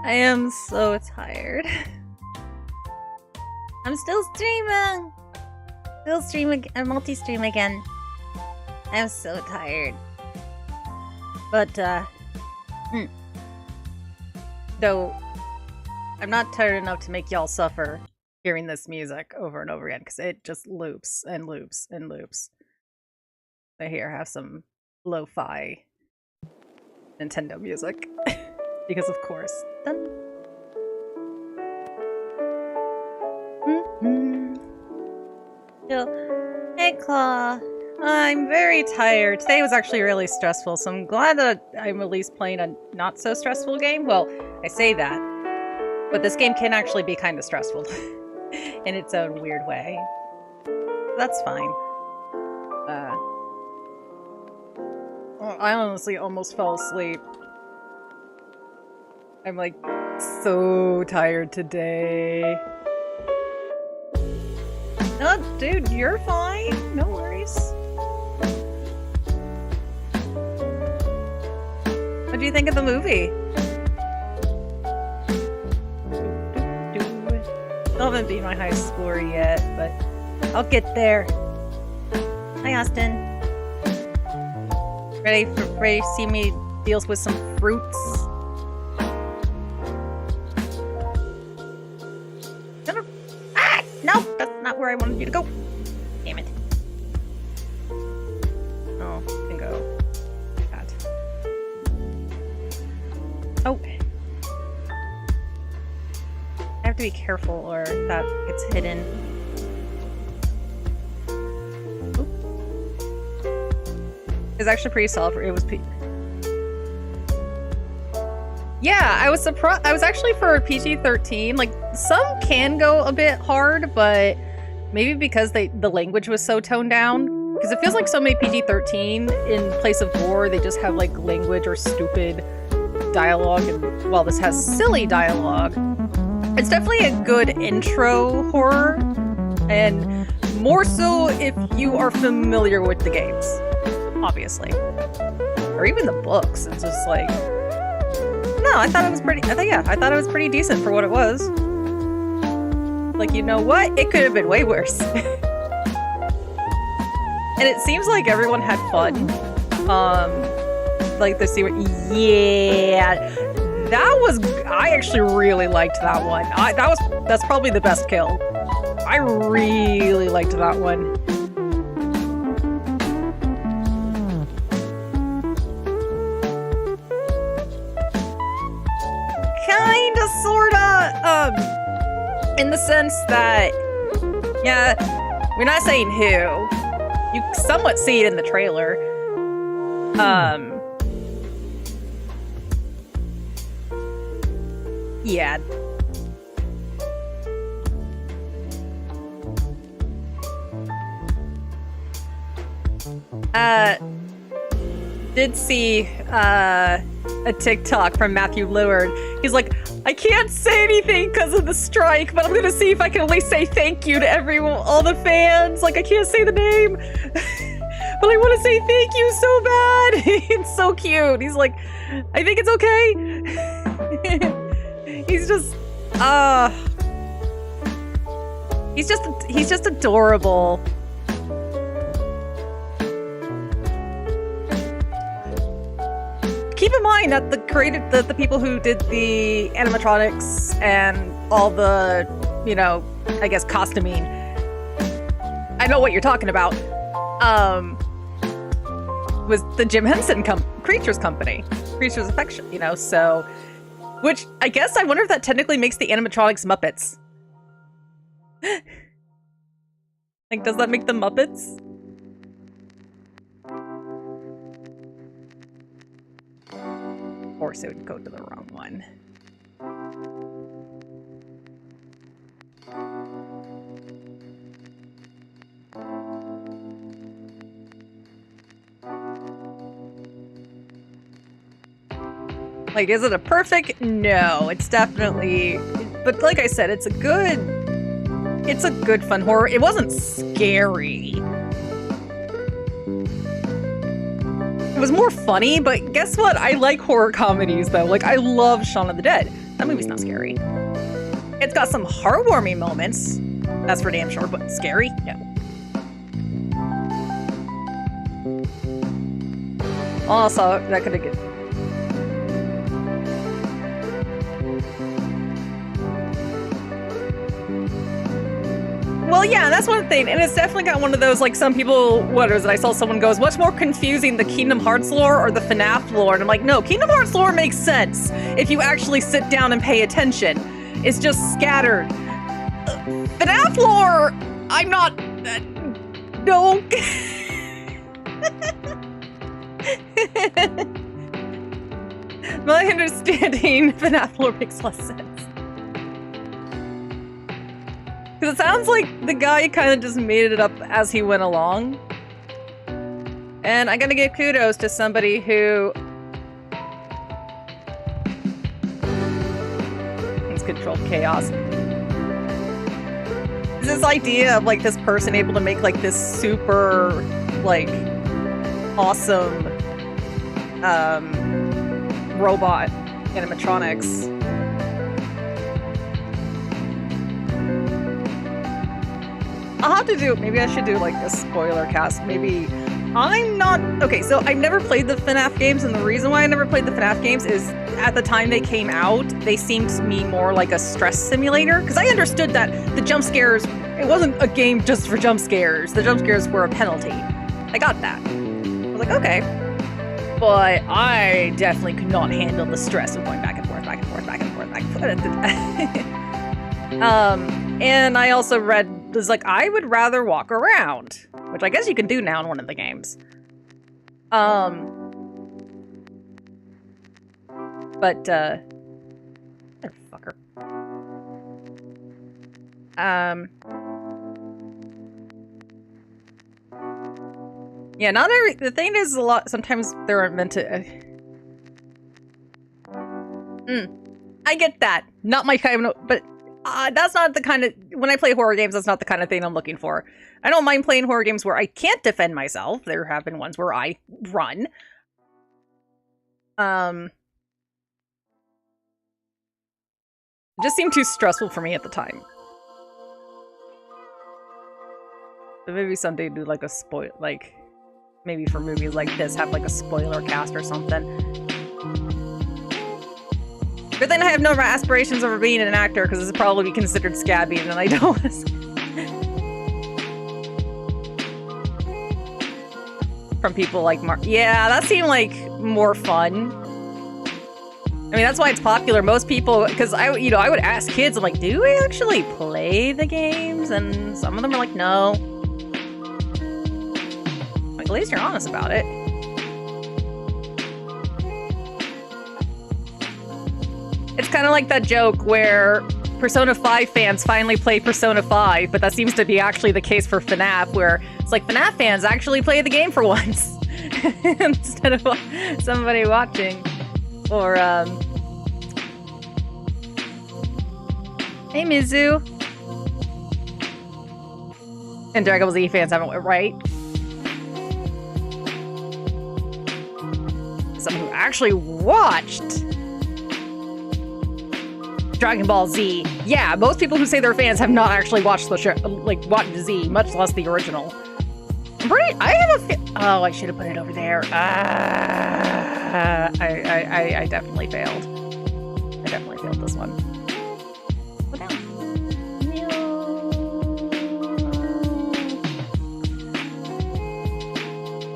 I am so tired. I'm still streaming! Still streaming, multi-stream again. I'm so tired. But, though, I'm not tired enough to make y'all suffer hearing this music over and over again, because it just loops and loops and loops. So here, have some lo-fi Nintendo music. Because of course. Dun. Hey Claw. I'm very tired. Today was actually really stressful, so I'm glad that I'm at least playing a not so stressful game. Well, I say that, but this game can actually be kind of stressful in its own weird way. That's fine. I honestly almost fell asleep. I'm like so tired today. No, dude, you're fine. No worries. What do you think of the movie? Still haven't beat my high score yet, but I'll get there. Hi, Austin. Ready to see me deals with some fruits? No, that's not where I wanted you to go. Damn it. Oh, you can go. That. Oh. I have to be careful or that gets hidden. Oop. It's actually pretty solid. It was yeah, I was surprised. I was actually for PG-13. Like, some can go a bit hard, but maybe because the language was so toned down. Because it feels like so many PG-13 in place of gore, they just have like language or stupid dialogue. And while this has silly dialogue, it's definitely a good intro horror, and more so if you are familiar with the games, obviously, or even the books. It's just like. No, I thought it was pretty. I thought it was pretty decent for what it was. Like, you know what? It could have been way worse. And it seems like everyone had fun. Like the series. Yeah, that was. I actually really liked that one. That's probably the best kill. I really liked that one. Kinda, sorta, in the sense that, yeah, we're not saying who. You somewhat see it in the trailer. Yeah. Did see, a TikTok from Matthew Lillard. He's like, I can't say anything because of the strike, but I'm gonna see if I can at least say thank you to all the fans. Like, I can't say the name, but I want to say thank you so bad. It's so cute. He's like, I think it's okay. He's just adorable. Keep in mind that the people who did the animatronics and all the, you know, I guess costuming, I know what you're talking about, was the Jim Henson Creatures Company, Creatures Affection, you know, so, which I guess I wonder if that technically makes the animatronics Muppets. Like, does that make them Muppets? Of course, it would go to the wrong one. Like, is it a perfect? No, it's definitely. But like I said, it's a good fun horror. It wasn't scary. It was more funny, but guess what? I like horror comedies, though. Like, I love Shaun of the Dead. That movie's not scary. It's got some heartwarming moments. That's for damn sure, but scary? No. Also, that could have good. Well, yeah, that's one thing, and it's definitely got one of those, like, some people, what is it, I saw someone goes, what's more confusing, the Kingdom Hearts lore or the FNAF lore? And I'm like, no, Kingdom Hearts lore makes sense if you actually sit down and pay attention. It's just scattered. FNAF lore, I'm not, no. My understanding, FNAF lore makes less sense. Because it sounds like the guy kind of just made it up as he went along. And I gotta give kudos to somebody who has controlled chaos. This idea of like this person able to make like this super like awesome robot animatronics. I'll have to do, maybe I should do like a spoiler cast. Maybe I'm not, okay, so I never played the FNAF games, and the reason why I never played the FNAF games is at the time they came out, they seemed to me more like a stress simulator, because I understood that the jump scares, it wasn't a game just for jump scares. The jump scares were a penalty. I got that. I was like, okay. But I definitely could not handle the stress of going back and forth, back and forth, back and forth, back and forth. And I also read, was like, I would rather walk around, which I guess you can do now in one of the games. But, motherfucker. Yeah, not every, the thing is a lot, sometimes they're meant to, I get that. Not my kind of, but that's not the kind of, when I play horror games, that's not the kind of thing I'm looking for. I don't mind playing horror games where I can't defend myself. There have been ones where I run. It just seemed too stressful for me at the time. So maybe someday do like a spoil, like, maybe for movies like this, have like a spoiler cast or something. But then I have no aspirations of being an actor, because this is probably considered scabby, and I don't want to. From people like Mark. Yeah, that seemed like more fun. I mean, that's why it's popular. Most people, because I would ask kids, I'm like, do we actually play the games? And some of them are like, no. Like, at least you're honest about it. It's kind of like that joke where Persona 5 fans finally play Persona 5, but that seems to be actually the case for FNAF, where it's like FNAF fans actually play the game for once instead of somebody watching. Or, hey, Mizu. And Dragon Ball Z fans haven't, right? Someone who actually watched Dragon Ball Z. Yeah, most people who say they're fans have not actually watched the show, like, watched Z, much less the original. I have a oh, I should have put it over there. I definitely failed. I definitely failed this one. Go down.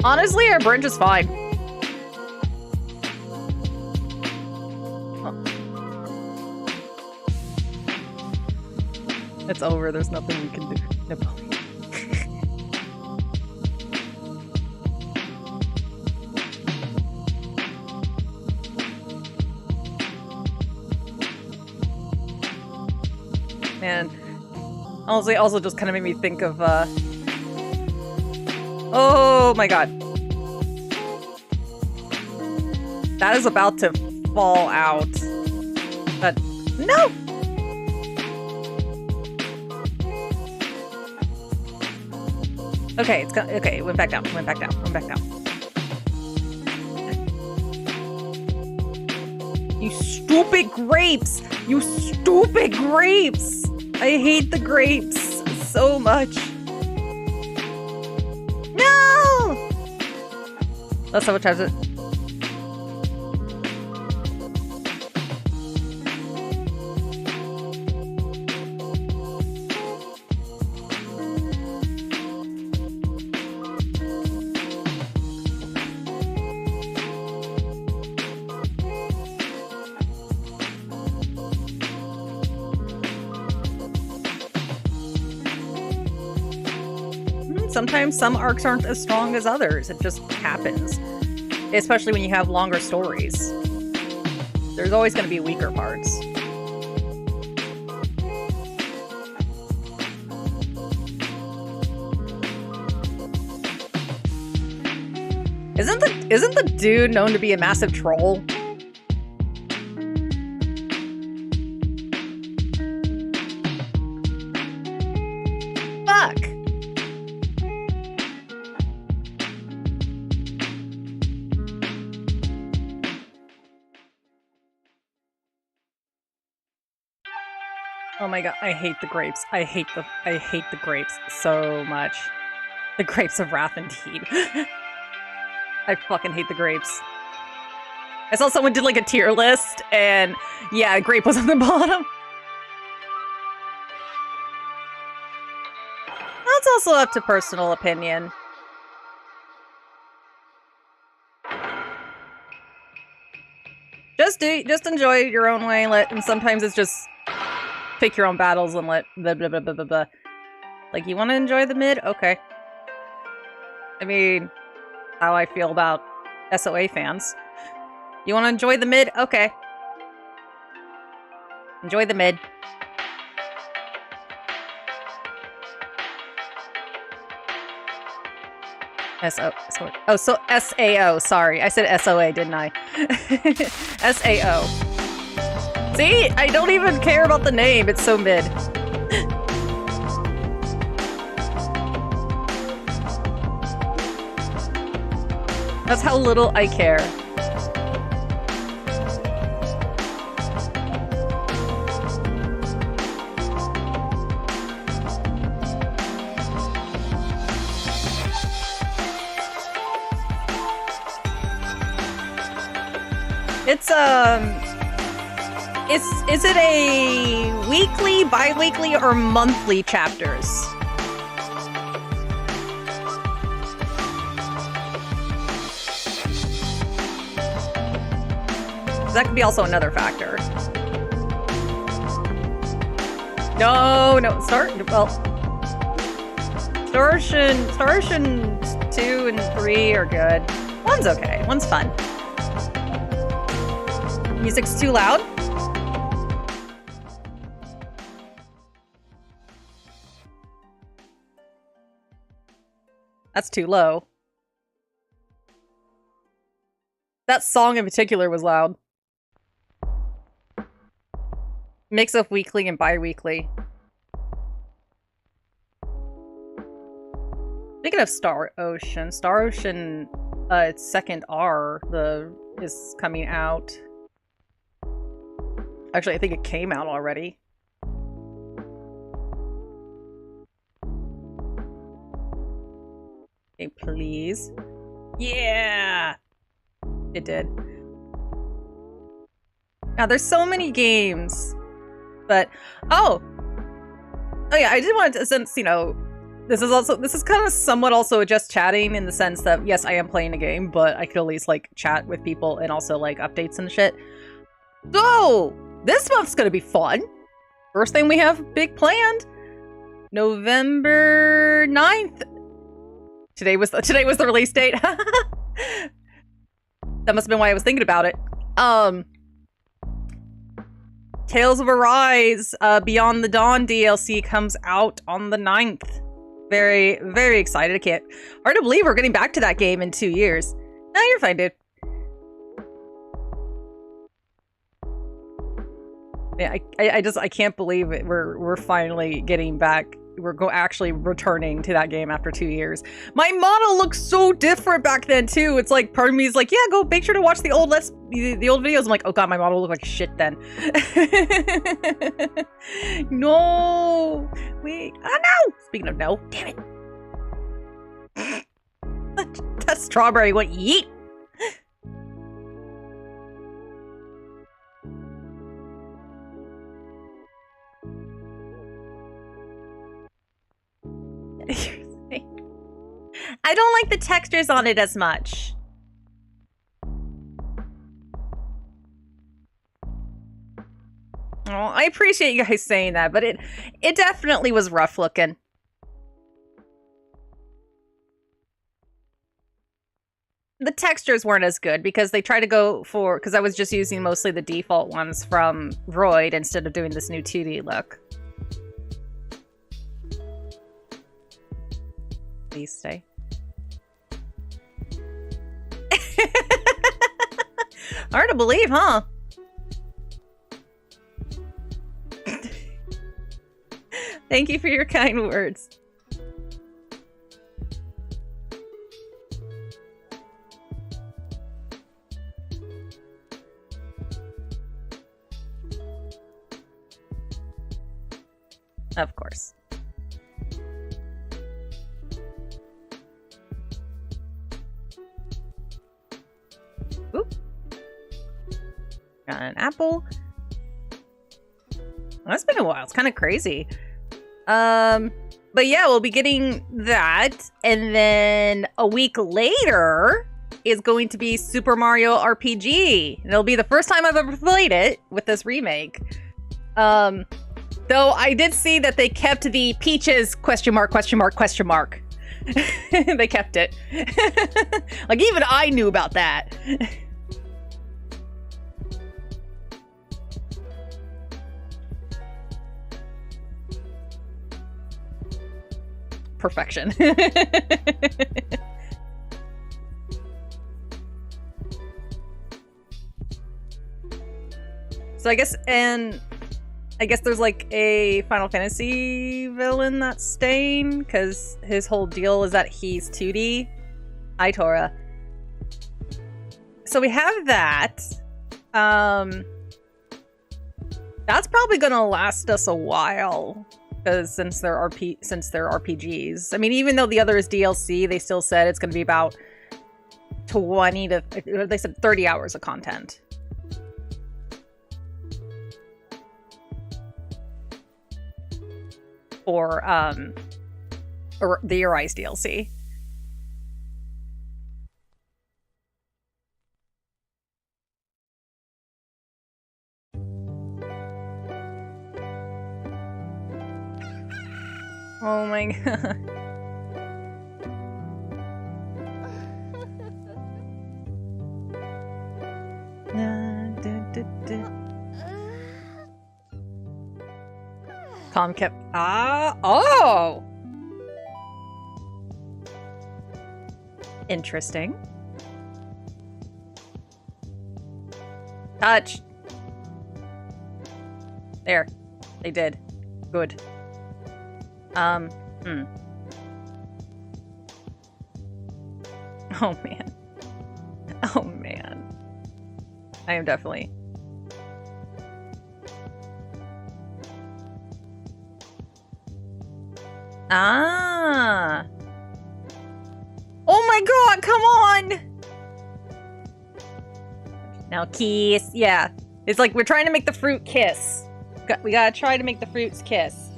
Honestly, our bridge is fine. It's over. There's nothing we can do. Napoleon. Man, honestly, also just kind of made me think of, oh my god. That is about to fall out. But, no! Okay, okay, it went back down, went back down, went back down. You stupid grapes! You stupid grapes! I hate the grapes so much. No! Let's sabotage it. Sometimes some arcs aren't as strong as others. It just happens. Especially when you have longer stories. There's always going to be weaker parts. Isn't the dude known to be a massive troll? Fuck! Oh my god, I hate the grapes. I hate the grapes so much. The grapes of wrath indeed. I fucking hate the grapes. I saw someone did like a tier list and yeah, grape was on the bottom. That's also up to personal opinion. Just enjoy it your own way, and sometimes it's just pick your own battles and let blah blah blah blah blah blah. Like, you want to enjoy the mid? Okay. I mean, how I feel about SOA fans. You want to enjoy the mid? Okay. Enjoy the mid. Oh, so SAO. Sorry, I said SOA, didn't I? SAO. See? I don't even care about the name. It's so mid. That's how little I care. Is it a weekly, bi-weekly, or monthly chapters? That could be also another factor. No, Star Ocean 2 and 3 are good. One's okay. One's fun. Music's too loud? That's too low. That song in particular was loud. Mix of weekly and bi-weekly. Speaking of Star Ocean, its second R is coming out. Actually, I think it came out already. Okay, please. Yeah! It did. Now, there's so many games. But, oh yeah, I did want to, since, you know, this is kind of somewhat also just chatting in the sense that, yes, I am playing a game, but I could at least, like, chat with people and also, like, updates and shit. So, this month's gonna be fun. First thing we have big planned. November 9th. Today was the release date. That must have been why I was thinking about it. Tales of Arise, Beyond the Dawn DLC comes out on the 9th. Very, very excited. Hard to believe we're getting back to that game in 2 years. No, you're fine, dude. Yeah, I can't believe it. We're finally getting back actually returning to that game after 2 years. My model looks so different back then too. It's like part of me is like, yeah, go make sure to watch the old videos. I'm like, oh god, my model looked like shit then. No, wait, oh no! Speaking of no, damn it. That strawberry went yeet. I don't like the textures on it as much. Oh, I appreciate you guys saying that, but it definitely was rough looking. The textures weren't as good because they tried to go for, because I was just using mostly the default ones from Vroid instead of doing this new 2D look. Please stay. Hard to believe, huh? Thank you for your kind words. Of course. Oop. Got an apple. Well, that's been a while. It's kind of crazy. But yeah, we'll be getting that. And then a week later is going to be Super Mario RPG. And it'll be the first time I've ever played it with this remake. Though I did see that they kept the Peaches question mark. They kept it. Like, even I knew about that. Perfection. So I guess there's like a Final Fantasy villain that's staying because his whole deal is that he's 2D. Hi, Tora. So we have that. That's probably gonna last us a while because since they're RPGs. I mean, even though the other is DLC, they still said it's gonna be about 20 to, they said 30 hours of content. For the Arise DLC. Oh my god. Tom kept oh! Interesting. Touch. There. They did. Good. Oh man. Oh man. I am definitely... Ah. Oh my god, come on! Now kiss. Yeah. It's like we're trying to make the fruit kiss. We gotta try to make the fruits kiss.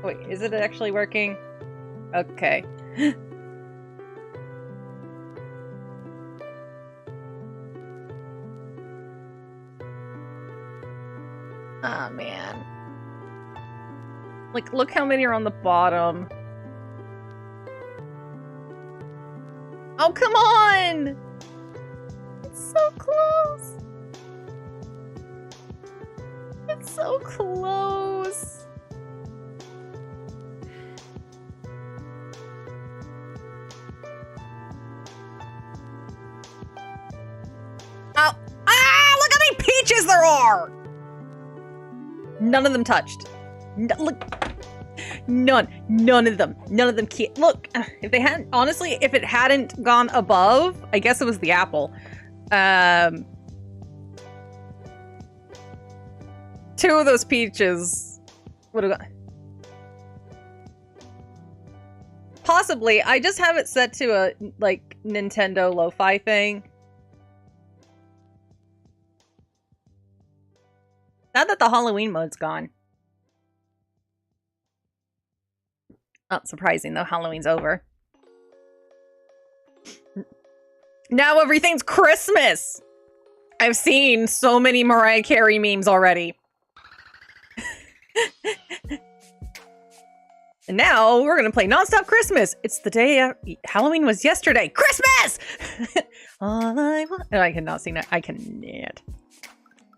Wait, is it actually working? Okay. Ah, man. Like, look how many are on the bottom. Oh, come on! It's so close! It's so close! Oh! Ah! Look how many peaches there are! None of them touched. Look. None of them. Look, if they hadn't, honestly, if it hadn't gone above, I guess it was the apple. 2 of those peaches would have gone. Possibly. I just have it set to a, like, Nintendo lo-fi thing. Now that the Halloween mode's gone. Not surprising, though. Halloween's over. Now everything's Christmas! I've seen so many Mariah Carey memes already. And now we're gonna play Nonstop Christmas. It's the day Halloween was yesterday. Christmas! All I want. No, I cannot sing that. I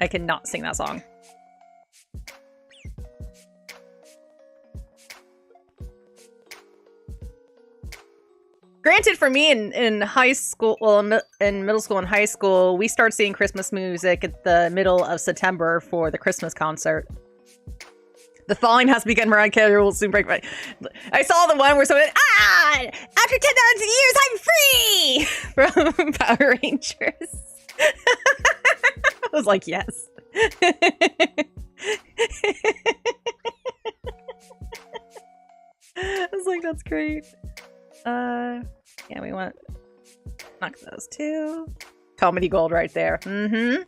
cannot sing that song. Granted, for me in high school, well, in middle school and high school, we start seeing Christmas music at the middle of September for the Christmas concert. The thawing has begun. Mariah Carey will soon break my... I saw the one where someone... After 10,000 years, I'm free! From Power Rangers. I was like, yes. I was like, that's great. Yeah, we want... Knock those 2. Comedy gold right there. Mm-hmm.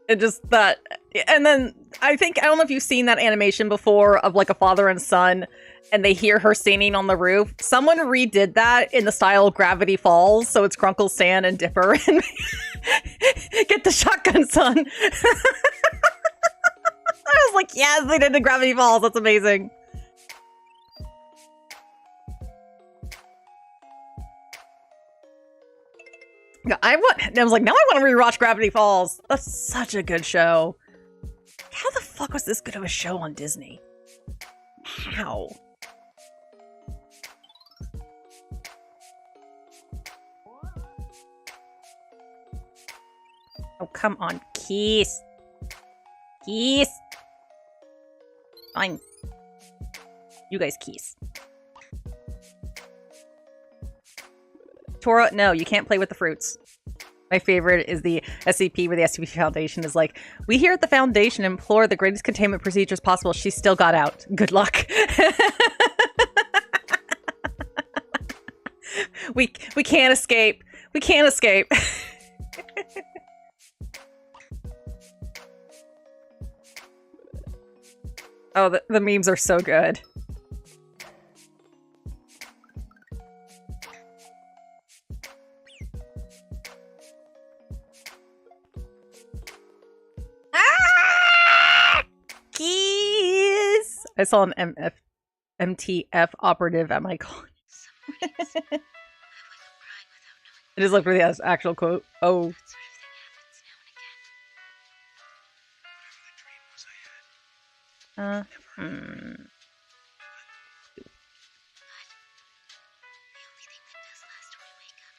It just that, and then I don't know if you've seen that animation before of like a father and son, and they hear her singing on the roof. Someone redid that in the style of Gravity Falls, so it's Grunkle Stan and Dipper and get the shotgun, son. I was like, yes, they did the Gravity Falls. That's amazing. I was like, now I want to rewatch Gravity Falls. That's such a good show. How the fuck was this good of a show on Disney? How? Oh, come on. Kiss. Kiss. Fine. You guys kiss. Tora, no, you can't play with the fruits. My favorite is the SCP, where the SCP Foundation is like, we here at the Foundation implore the greatest containment procedures possible. She still got out. Good luck. we can't escape. We can't escape. Oh, the memes are so good. I saw an MTF operative at my college. It is like for the actual quote. Oh.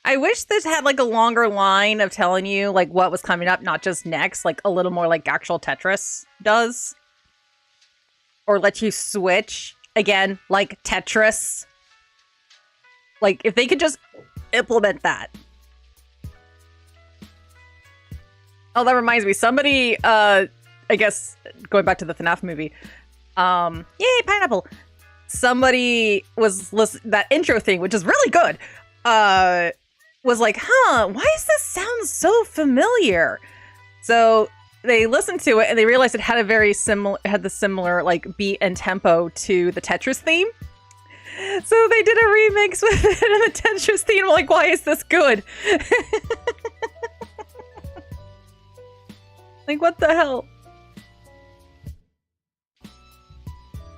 I wish this had like a longer line of telling you like what was coming up, not just next, like a little more like actual Tetris does. Or let you switch again, like Tetris. Like, if they could just implement that. Oh, that reminds me. Somebody, I guess, going back to the FNAF movie. Yay, pineapple. Somebody was that intro thing, which is really good, was like, huh, why does this sound so familiar? So they listened to it and they realized it had a very similar like beat and tempo to the Tetris theme. So they did a remix with it and the Tetris theme. I'm like, why is this good? Like, what the hell?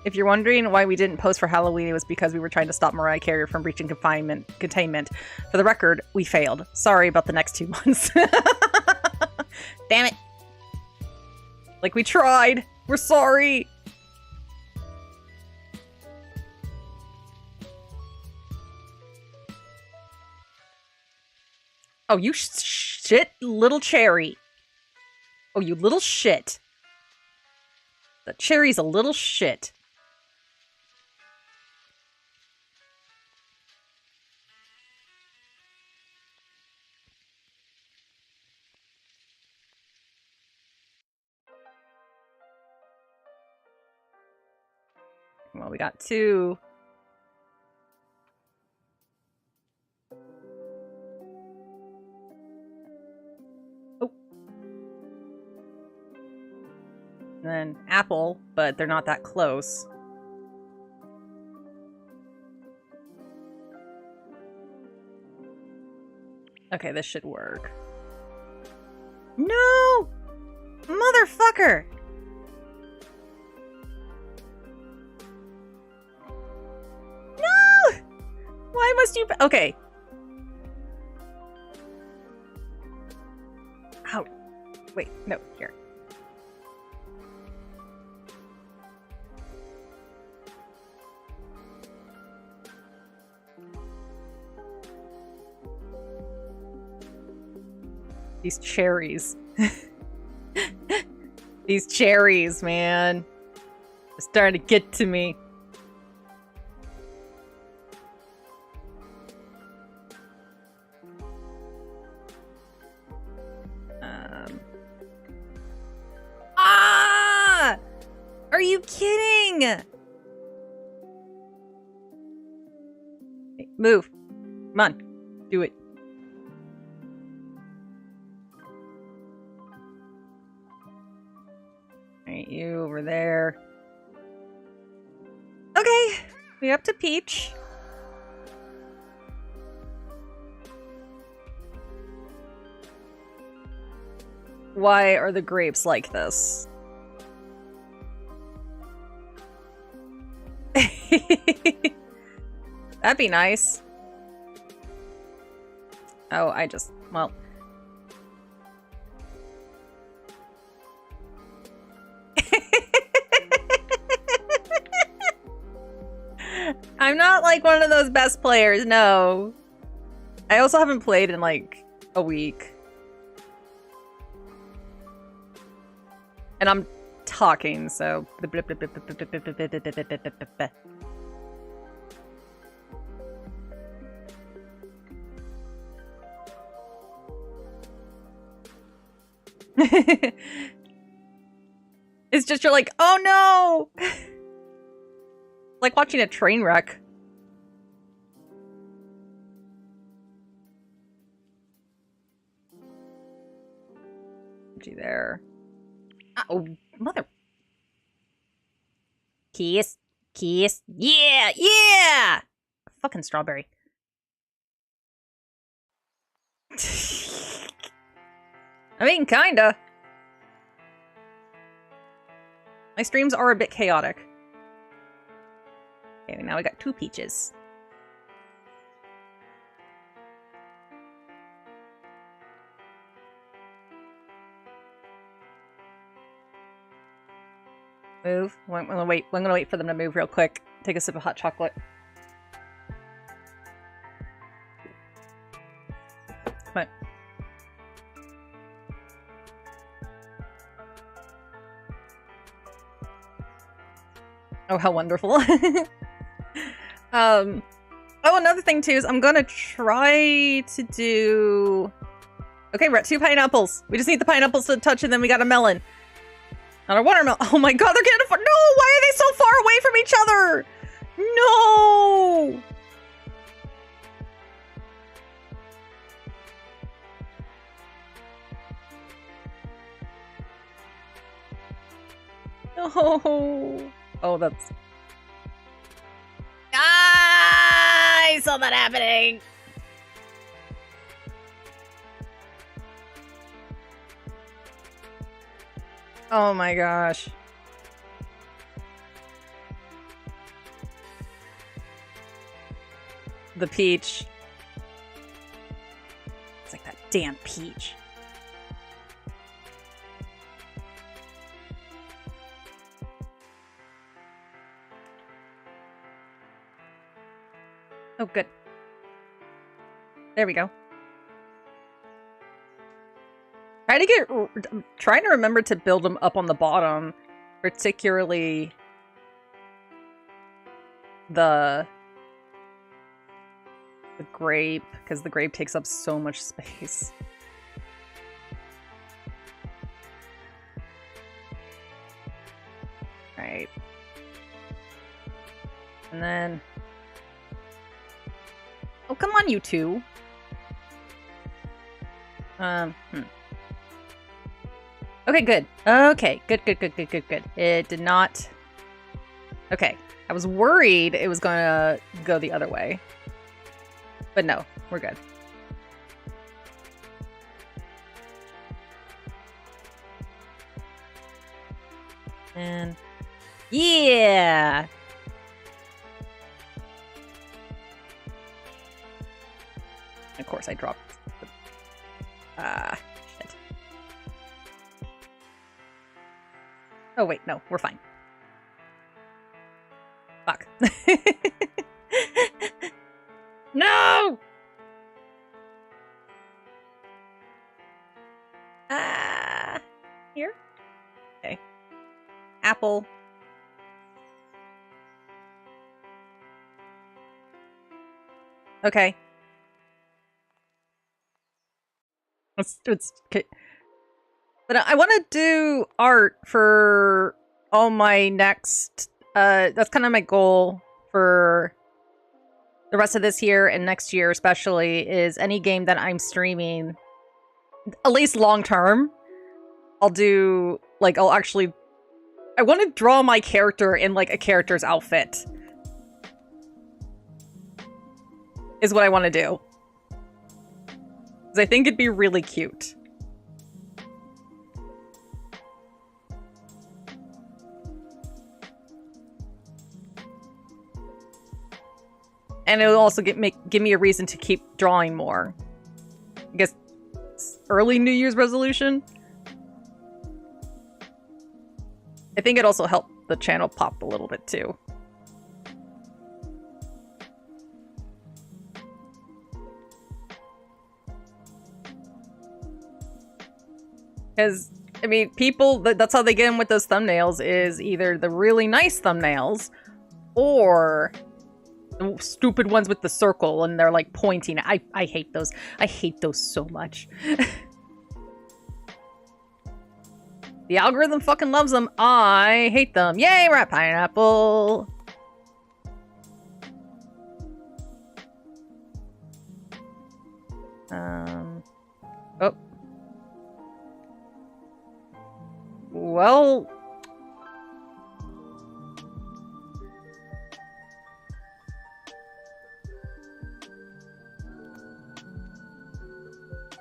If you're wondering why we didn't post for Halloween, it was because we were trying to stop Mariah Carey from breaching containment. For the record, we failed. Sorry about the next 2 months. Damn it. Like, we tried. We're sorry. Oh, you shit little cherry. Oh, you little shit. The cherry's a little shit. Well, we got 2. Oh. And then apple, but they're not that close. Okay, this should work. No! Motherfucker! No! Why must you... Okay. Ow. Wait, no, here. These cherries. These cherries, man. They're starting to get to me. Ah! Are you kidding? Hey, move. Come on. Do it. Alright, you over there. Okay, we up to Peach. Why are the grapes like this? That'd be nice. Oh, well. I'm not like one of those best players, no. I also haven't played in like a week. And I'm talking, so... It's just you're like, oh no! Like watching a train wreck. Gee, there. Oh, mother. Kiss. Kiss. Yeah! Yeah! Fucking strawberry. I mean, kinda. My streams are a bit chaotic. Okay, now we got 2 peaches. Move. I'm gonna wait for them to move real quick. Take a sip of hot chocolate. Come on. Oh, how wonderful. Oh, another thing too is I'm gonna try to do... Okay, we're at 2 pineapples. We just need the pineapples to touch and then we got a melon. Not a watermelon. Oh my god, they're getting... No! Why are they so far away from each other? No! No! Oh, that's... Ah! I saw that happening! Oh my gosh. The peach. It's like that damn peach. Oh, good. There we go. trying to remember to build them up on the bottom, particularly the grape, because the grape takes up so much space. Right. And then... Oh, come on, you two. Okay, good. Okay, good. It did not... Okay. I was worried it was gonna go the other way. But no, we're good. And... Yeah! Of course, I dropped the... shit. Oh, wait, no, we're fine. Fuck. No! Here? Okay. Apple. Okay. It's okay. But I want to do art for all my next... that's kind of my goal for the rest of this year and next year especially, is any game that I'm streaming, at least long term, I'll do, like, I want to draw my character in, like, a character's outfit. Is what I want to do. Because I think it'd be really cute. And it'll also give me a reason to keep drawing more. I guess early New Year's resolution. I think it also helped the channel pop a little bit too. Because, I mean, people, that's how they get in with those thumbnails, is either the really nice thumbnails or the stupid ones with the circle and they're like pointing. I hate those. I hate those so much. The algorithm fucking loves them. I hate them. Yay, we're at pineapple. Oh. Well...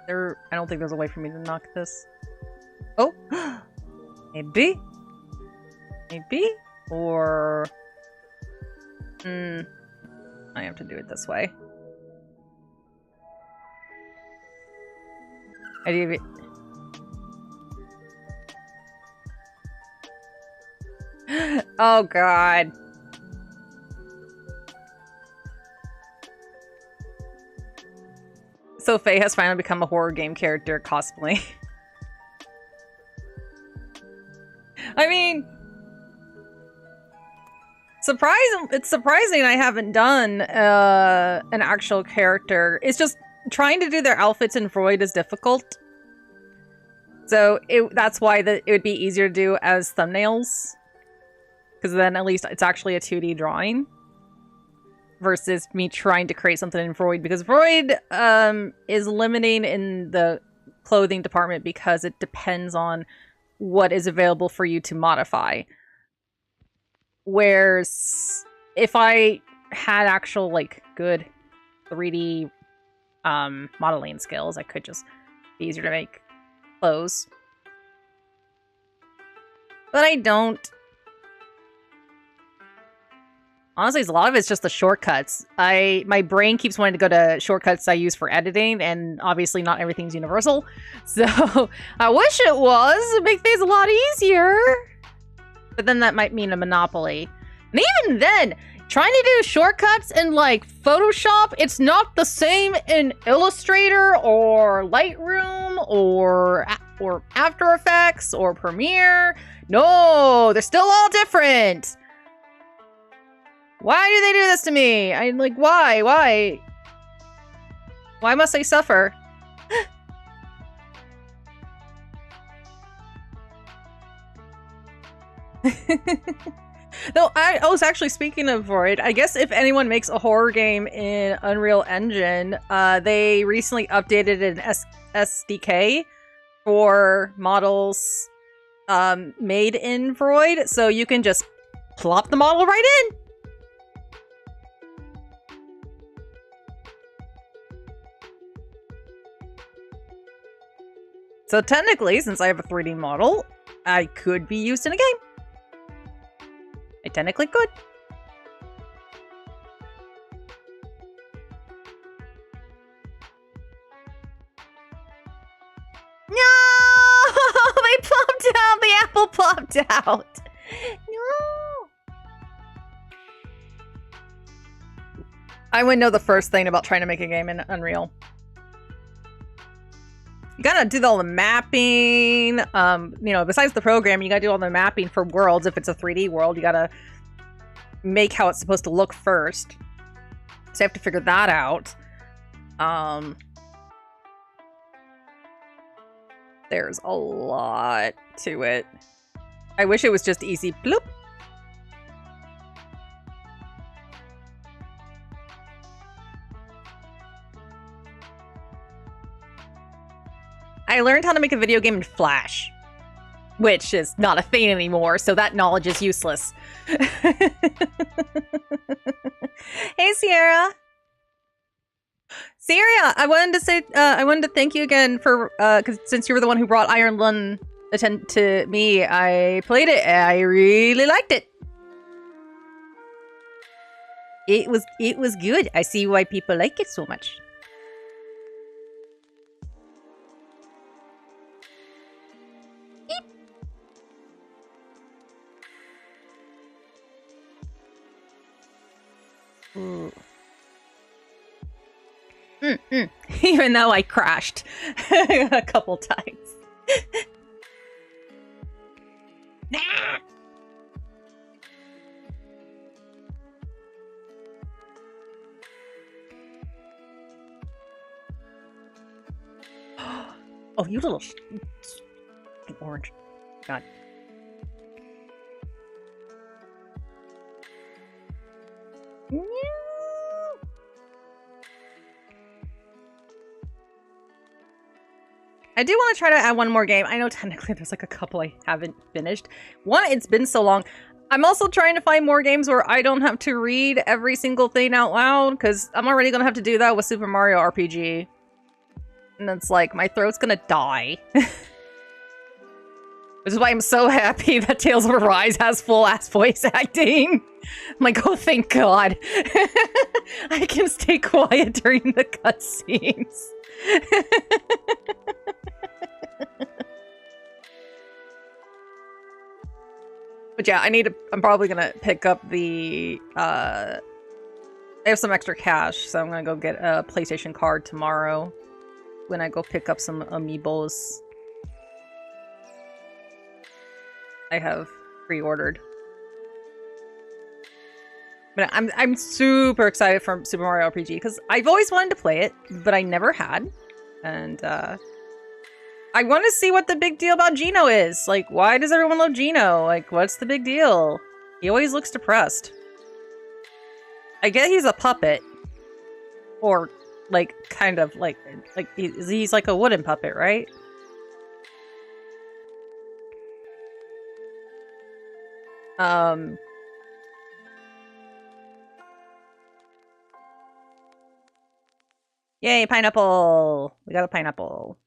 I don't think there's a way for me to knock this. Oh! Maybe? Maybe? Or... I have to do it this way. I do it. Oh god. So Faye has finally become a horror game character cosplay. I mean... It's surprising I haven't done an actual character. It's just trying to do their outfits in Freud is difficult. So that's why it would be easier to do as thumbnails. Because then at least it's actually a 2D drawing. Versus me trying to create something in Freud. Because Freud is limiting in the clothing department because it depends on what is available for you to modify. Whereas if I had actual, like, good 3D modeling skills, I could just be easier to make clothes. But I don't. Honestly, a lot of it's just the shortcuts. My brain keeps wanting to go to shortcuts I use for editing, and obviously not everything's universal. So I wish it was. It'd make things a lot easier. But then that might mean a monopoly. And even then, trying to do shortcuts in, like, Photoshop, it's not the same in Illustrator or Lightroom or After Effects or Premiere. No, they're still all different. Why do they do this to me? I'm like, why? Why must I suffer? No, I was actually, speaking of Void, I guess if anyone makes a horror game in Unreal Engine, they recently updated an SDK for models made in Void, so you can just plop the model right in. So technically, since I have a 3D model, I could be used in a game. I technically could. No! They plopped out! The apple plopped out! No! I wouldn't know the first thing about trying to make a game in Unreal. You gotta do all the mapping. You know, besides the program, you gotta do all the mapping for worlds. If it's a 3D world, you gotta make how it's supposed to look first. So you have to figure that out. There's a lot to it. I wish it was just easy. Bloop. I learned how to make a video game in Flash, which is not a thing anymore, so that knowledge is useless. Hey, Sierra. Sierra, I wanted to say, I wanted to thank you again for, because since you were the one who brought Iron Lung to me, I played it and I really liked it. It was good. I see why people like it so much. Even though I crashed a couple times. Nah! Oh, you little orange. God. I do want to try to add one more game. I know technically there's like a couple I haven't finished. One, it's been so long. I'm also trying to find more games where I don't have to read every single thing out loud, because I'm already going to have to do that with Super Mario RPG. And it's like, my throat's going to die. Which is why I'm so happy that Tales of Arise has full-ass voice acting. I'm like, oh, thank God. I can stay quiet during the cutscenes. But yeah, I'm probably gonna pick up the, I have some extra cash, so I'm gonna go get a PlayStation card tomorrow when I go pick up some amiibos I have pre-ordered. But I'm super excited for Super Mario RPG, because I've always wanted to play it, but I never had. And, I want to see what the big deal about Geno is. Like, why does everyone love Geno? Like, what's the big deal? He always looks depressed. I get he's a puppet. Or, like, kind of, like he's like a wooden puppet, right? Yay, pineapple! We got a pineapple.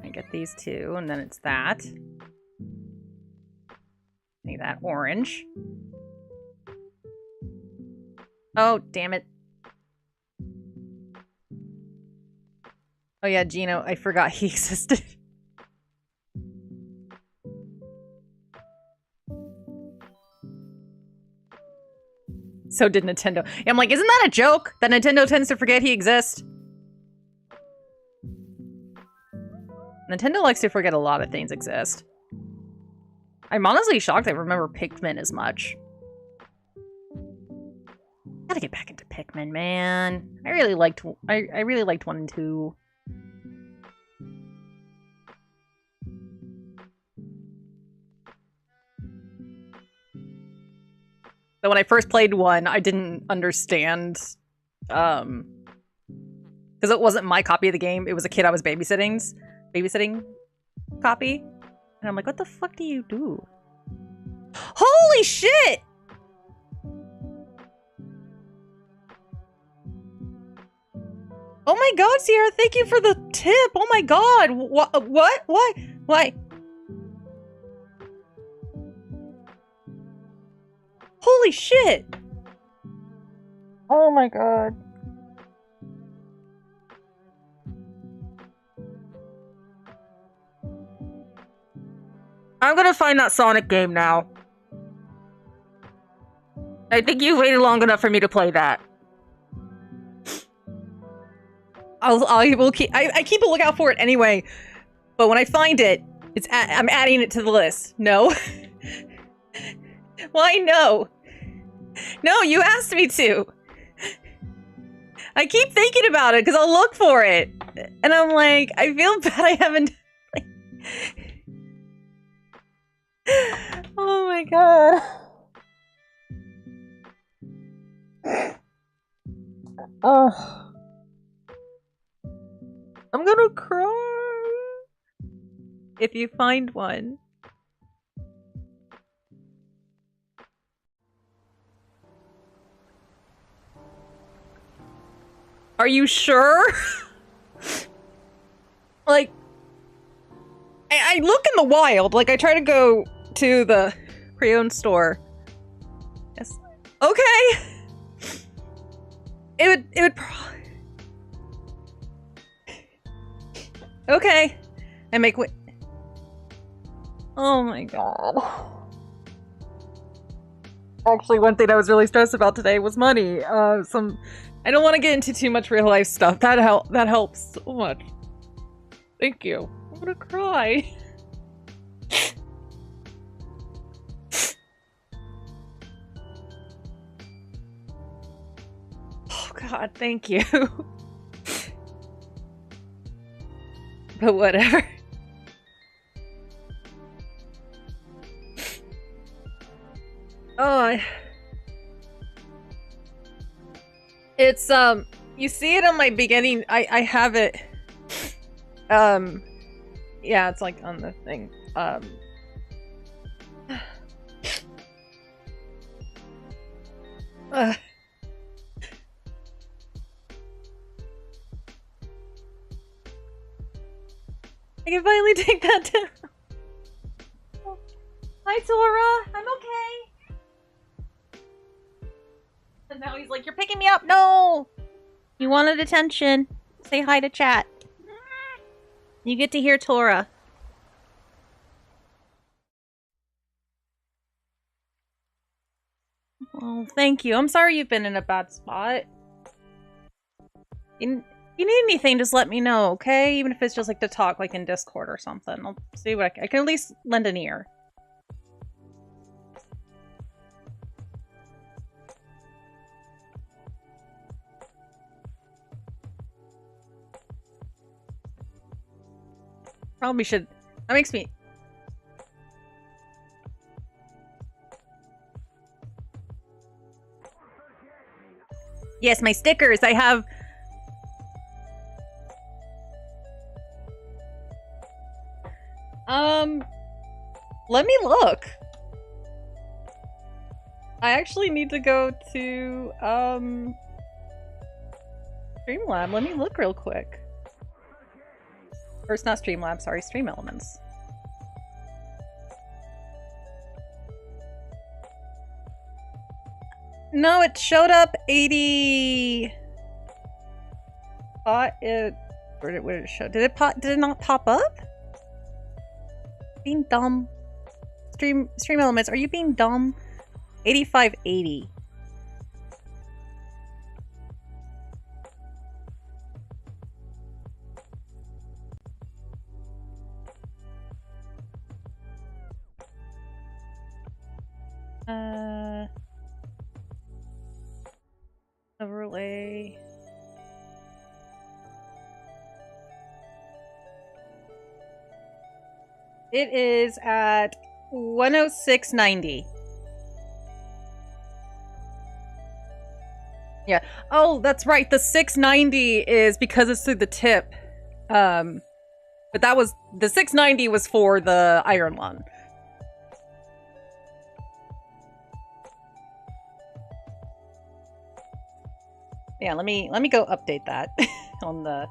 I get these two, and then it's that. Need that orange. Oh, damn it. Oh yeah, Geno, I forgot he existed. So did Nintendo. I'm like, isn't that a joke? That Nintendo tends to forget he exists? Nintendo likes to forget a lot of things exist. I'm honestly shocked I remember Pikmin as much. Gotta get back into Pikmin, man. I really liked 1 and 2. So when I first played 1, I didn't understand, because it wasn't my copy of the game. It was a kid I was babysitting copy. And I'm like, what the fuck do you do? Holy shit! Oh my god, Sierra, thank you for the tip! Oh my god! What? Why? Holy shit! Oh my god. I'm gonna find that Sonic game now. I think you waited long enough for me to play that. I keep a lookout for it anyway, but when I find it, I'm adding it to the list. No. Why no? No, you asked me to. I keep thinking about it because I'll look for it, and I'm like, I feel bad I haven't. Oh my god. Oh. I'm gonna cry if you find one. Are you sure? Like, I look in the wild. Like, I try to go to the pre-owned store. Yes. Okay. It would okay. I make wait. Oh my god. Actually, one thing I was really stressed about today was money. I don't want to get into too much real life stuff. That helps so much. Thank you. I'm gonna cry. Oh god, thank you. But whatever. Oh, it's you see it on my beginning. I have it. Yeah, it's like on the thing. I can finally take that down. Hi, Tora. I'm okay. And now he's like, you're picking me up. No! You wanted attention. Say hi to chat. You get to hear Tora. Oh, thank you. I'm sorry you've been in a bad spot. You need anything, just let me know, okay? Even if it's just like to talk like in Discord or something. I'll see what I can at least lend an ear. Probably should. That makes me... Yes, my stickers. I have... Let me look. I actually need to go to, Streamlab. Let me look real quick. Or it's not Streamlab, sorry, Stream Elements. No, it showed up 80... Thought it... Where did it show? Did it not pop up? Being dumb. Stream Elements, are you being dumb? 8580. Overlay. It is at 106.90. Yeah. Oh, that's right. The 690 is because it's through the tip. But that was the 690 was for the iron one. Yeah, let me go update that on the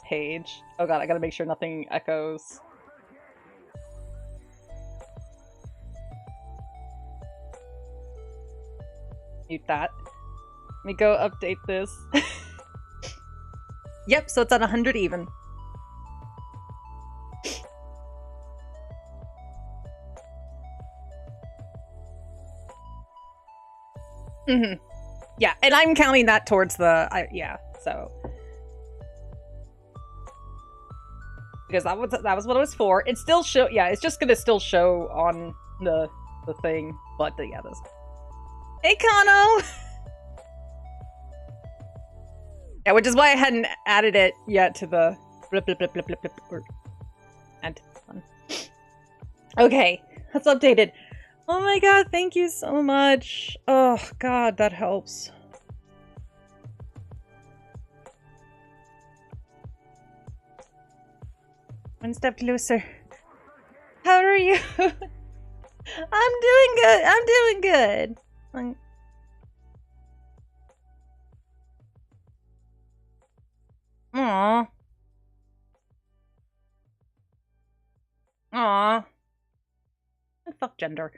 page. Oh god, I gotta make sure nothing echoes. Mute that. Let me go update this. Yep, so it's at 100 even. Mm-hmm. Yeah, and I'm counting that towards the yeah, so because that was what it was for. It still show yeah, it's just gonna still show on the thing, but yeah, this. Hey, Kano. Yeah, which is why I hadn't added it yet to the blip blip blip blip blip blip. And okay, that's updated. Oh my god, thank you so much. Oh god, that helps. One step closer. How are you? I'm doing good. I'm doing good. Aww. Aww. Fuck gender.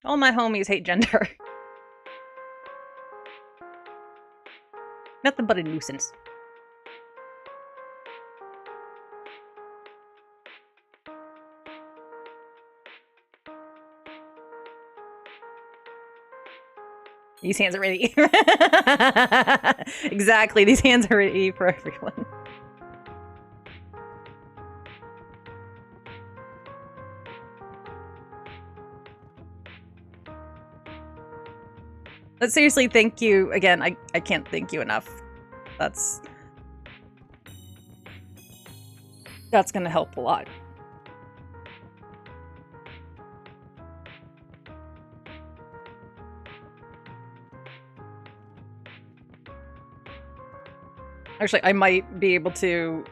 All my homies hate gender. Nothing but a nuisance. These hands are ready. Exactly, these hands are ready for everyone. But seriously, thank you again. I can't thank you enough. That's gonna help a lot. Actually, I might be able to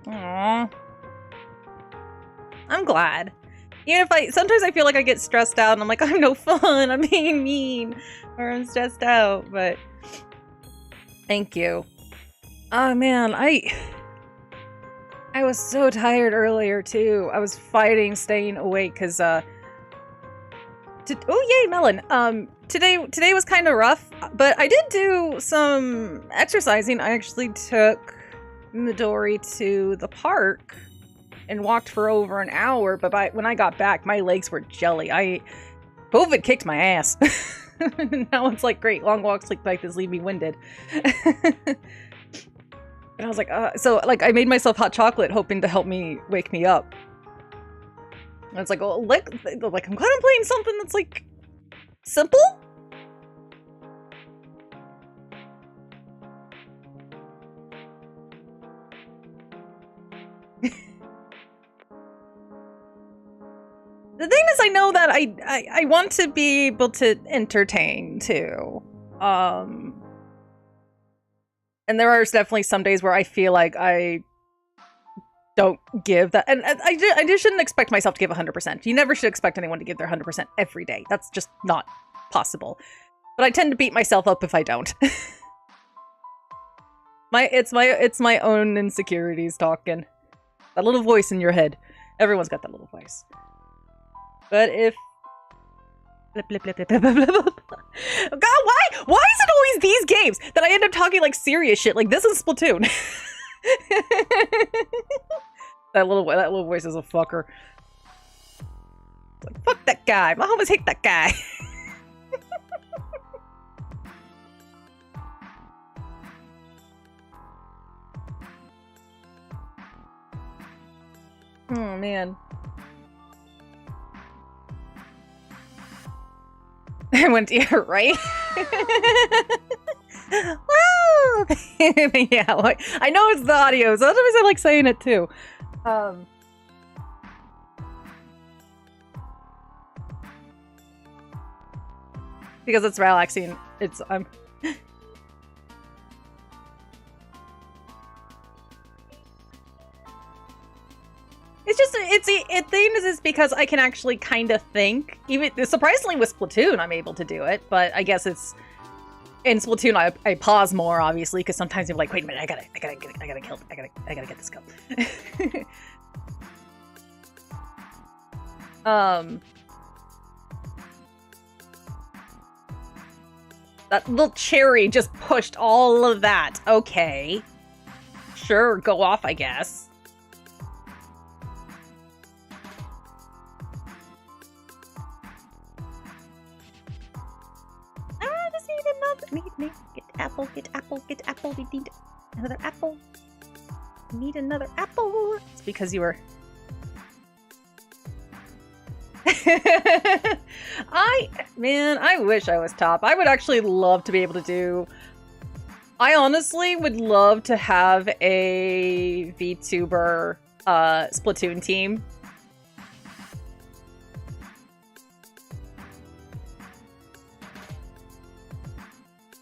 Aww. I'm glad. Even if sometimes I feel like I get stressed out and I'm like, I'm no fun, I'm being mean, or I'm stressed out, but thank you. Oh man, I was so tired earlier too. I was fighting staying awake because oh yay, Melon. Today was kind of rough, but I did do some exercising. I actually took Midori to the park and walked for over an hour, but when I got back, my legs were jelly. COVID kicked my ass. Now it's like, great, long walks like this leave me winded. And I was like, so like I made myself hot chocolate hoping to help me wake me up. And it's like, well, like I'm contemplating something that's like simple. The thing is, I know that I want to be able to entertain too. And there are definitely some days where I feel like I don't give that, and I just shouldn't expect myself to give 100%. You never should expect anyone to give their 100% every day. That's just not possible. But I tend to beat myself up if I don't. It's my own insecurities talking. That little voice in your head. Everyone's got that little voice. But if God, why is it always these games that I end up talking like serious shit? Like this is Splatoon. that little voice is a fucker. Like, fuck that guy. My homies hate that guy. Oh, man. I went, yeah, right? Wow! Yeah, like, I know it's the audio, so sometimes I like saying it too. Because it's relaxing. It's, It's just, it's thing is because I can actually kind of think. Even surprisingly with Splatoon, I'm able to do it, but I guess it's in Splatoon I pause more obviously because sometimes you're like, wait a minute, I gotta get this kill. That little cherry just pushed all of that. Okay, sure, go off, I guess. Get apple, we need another apple. We need another apple. It's because you were... I wish I was top. I would actually love to be able to do... I honestly would love to have a VTuber Splatoon team.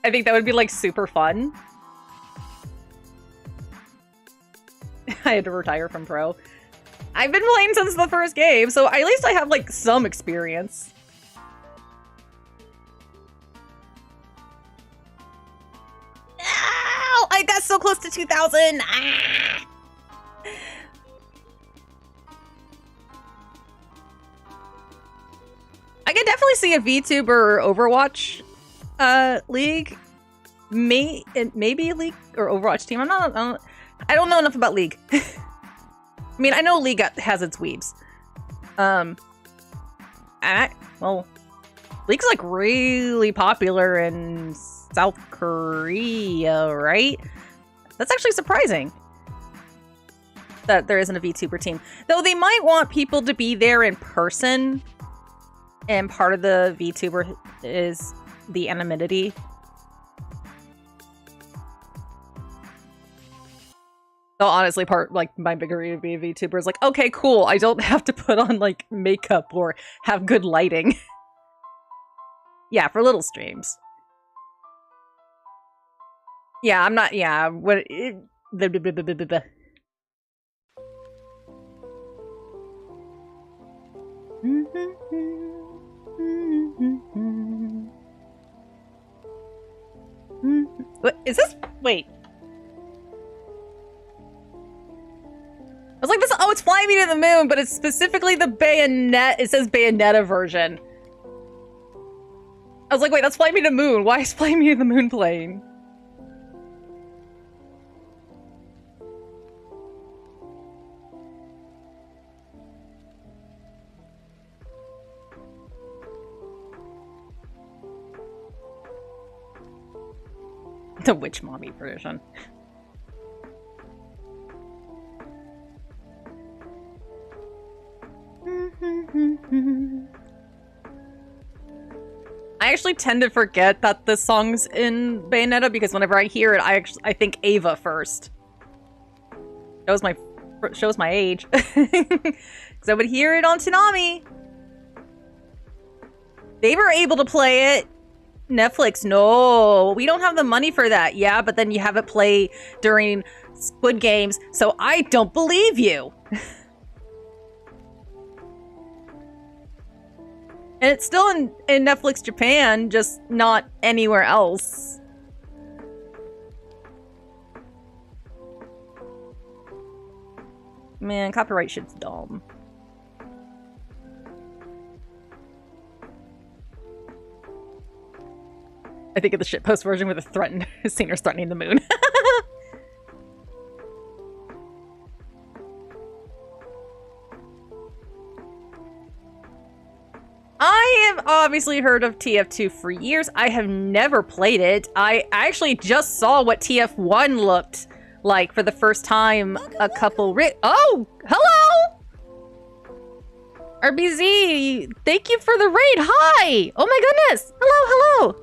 I think that would be, like, super fun. I had to retire from pro. I've been playing since the first game, so at least I have, like, some experience. Ow! I got so close to 2,000! Ah! I could definitely see a VTuber Overwatch League, maybe a League or Overwatch team. I don't know enough about League. I mean, I know League has its weebs. Well, League's like really popular in South Korea, right? That's actually surprising that there isn't a VTuber team. Though they might want people to be there in person, and part of the VTuber is the anonymity. So honestly, my bigger reason to be a VTuber is like, okay, cool, I don't have to put on like makeup or have good lighting. Yeah, for little streams. Yeah, I'm not, yeah, what it, What is this? Wait. I was like, this. Oh, it's Fly Me to the Moon, but it's specifically the Bayonet. It says Bayonetta version. I was like, wait, that's Fly Me to the Moon. Why is Fly Me to the Moon playing? The Witch Mommy version. I actually tend to forget that this song's in Bayonetta because whenever I hear it, I think Ava first. Shows my age. Because I would hear it on Toonami. They were able to play it. Netflix, no, we don't have the money for that. Yeah, but then you have it play during Squid Games, so I don't believe you. And it's still in Netflix Japan, just not anywhere else. Man, copyright shit's dumb. I think of the shitpost version with a singer threatening the moon. I have obviously heard of TF2 for years. I have never played it. I actually just saw what TF1 looked like for the first time a couple... Oh! Hello! RBZ, thank you for the raid. Hi! Oh my goodness! Hello, hello!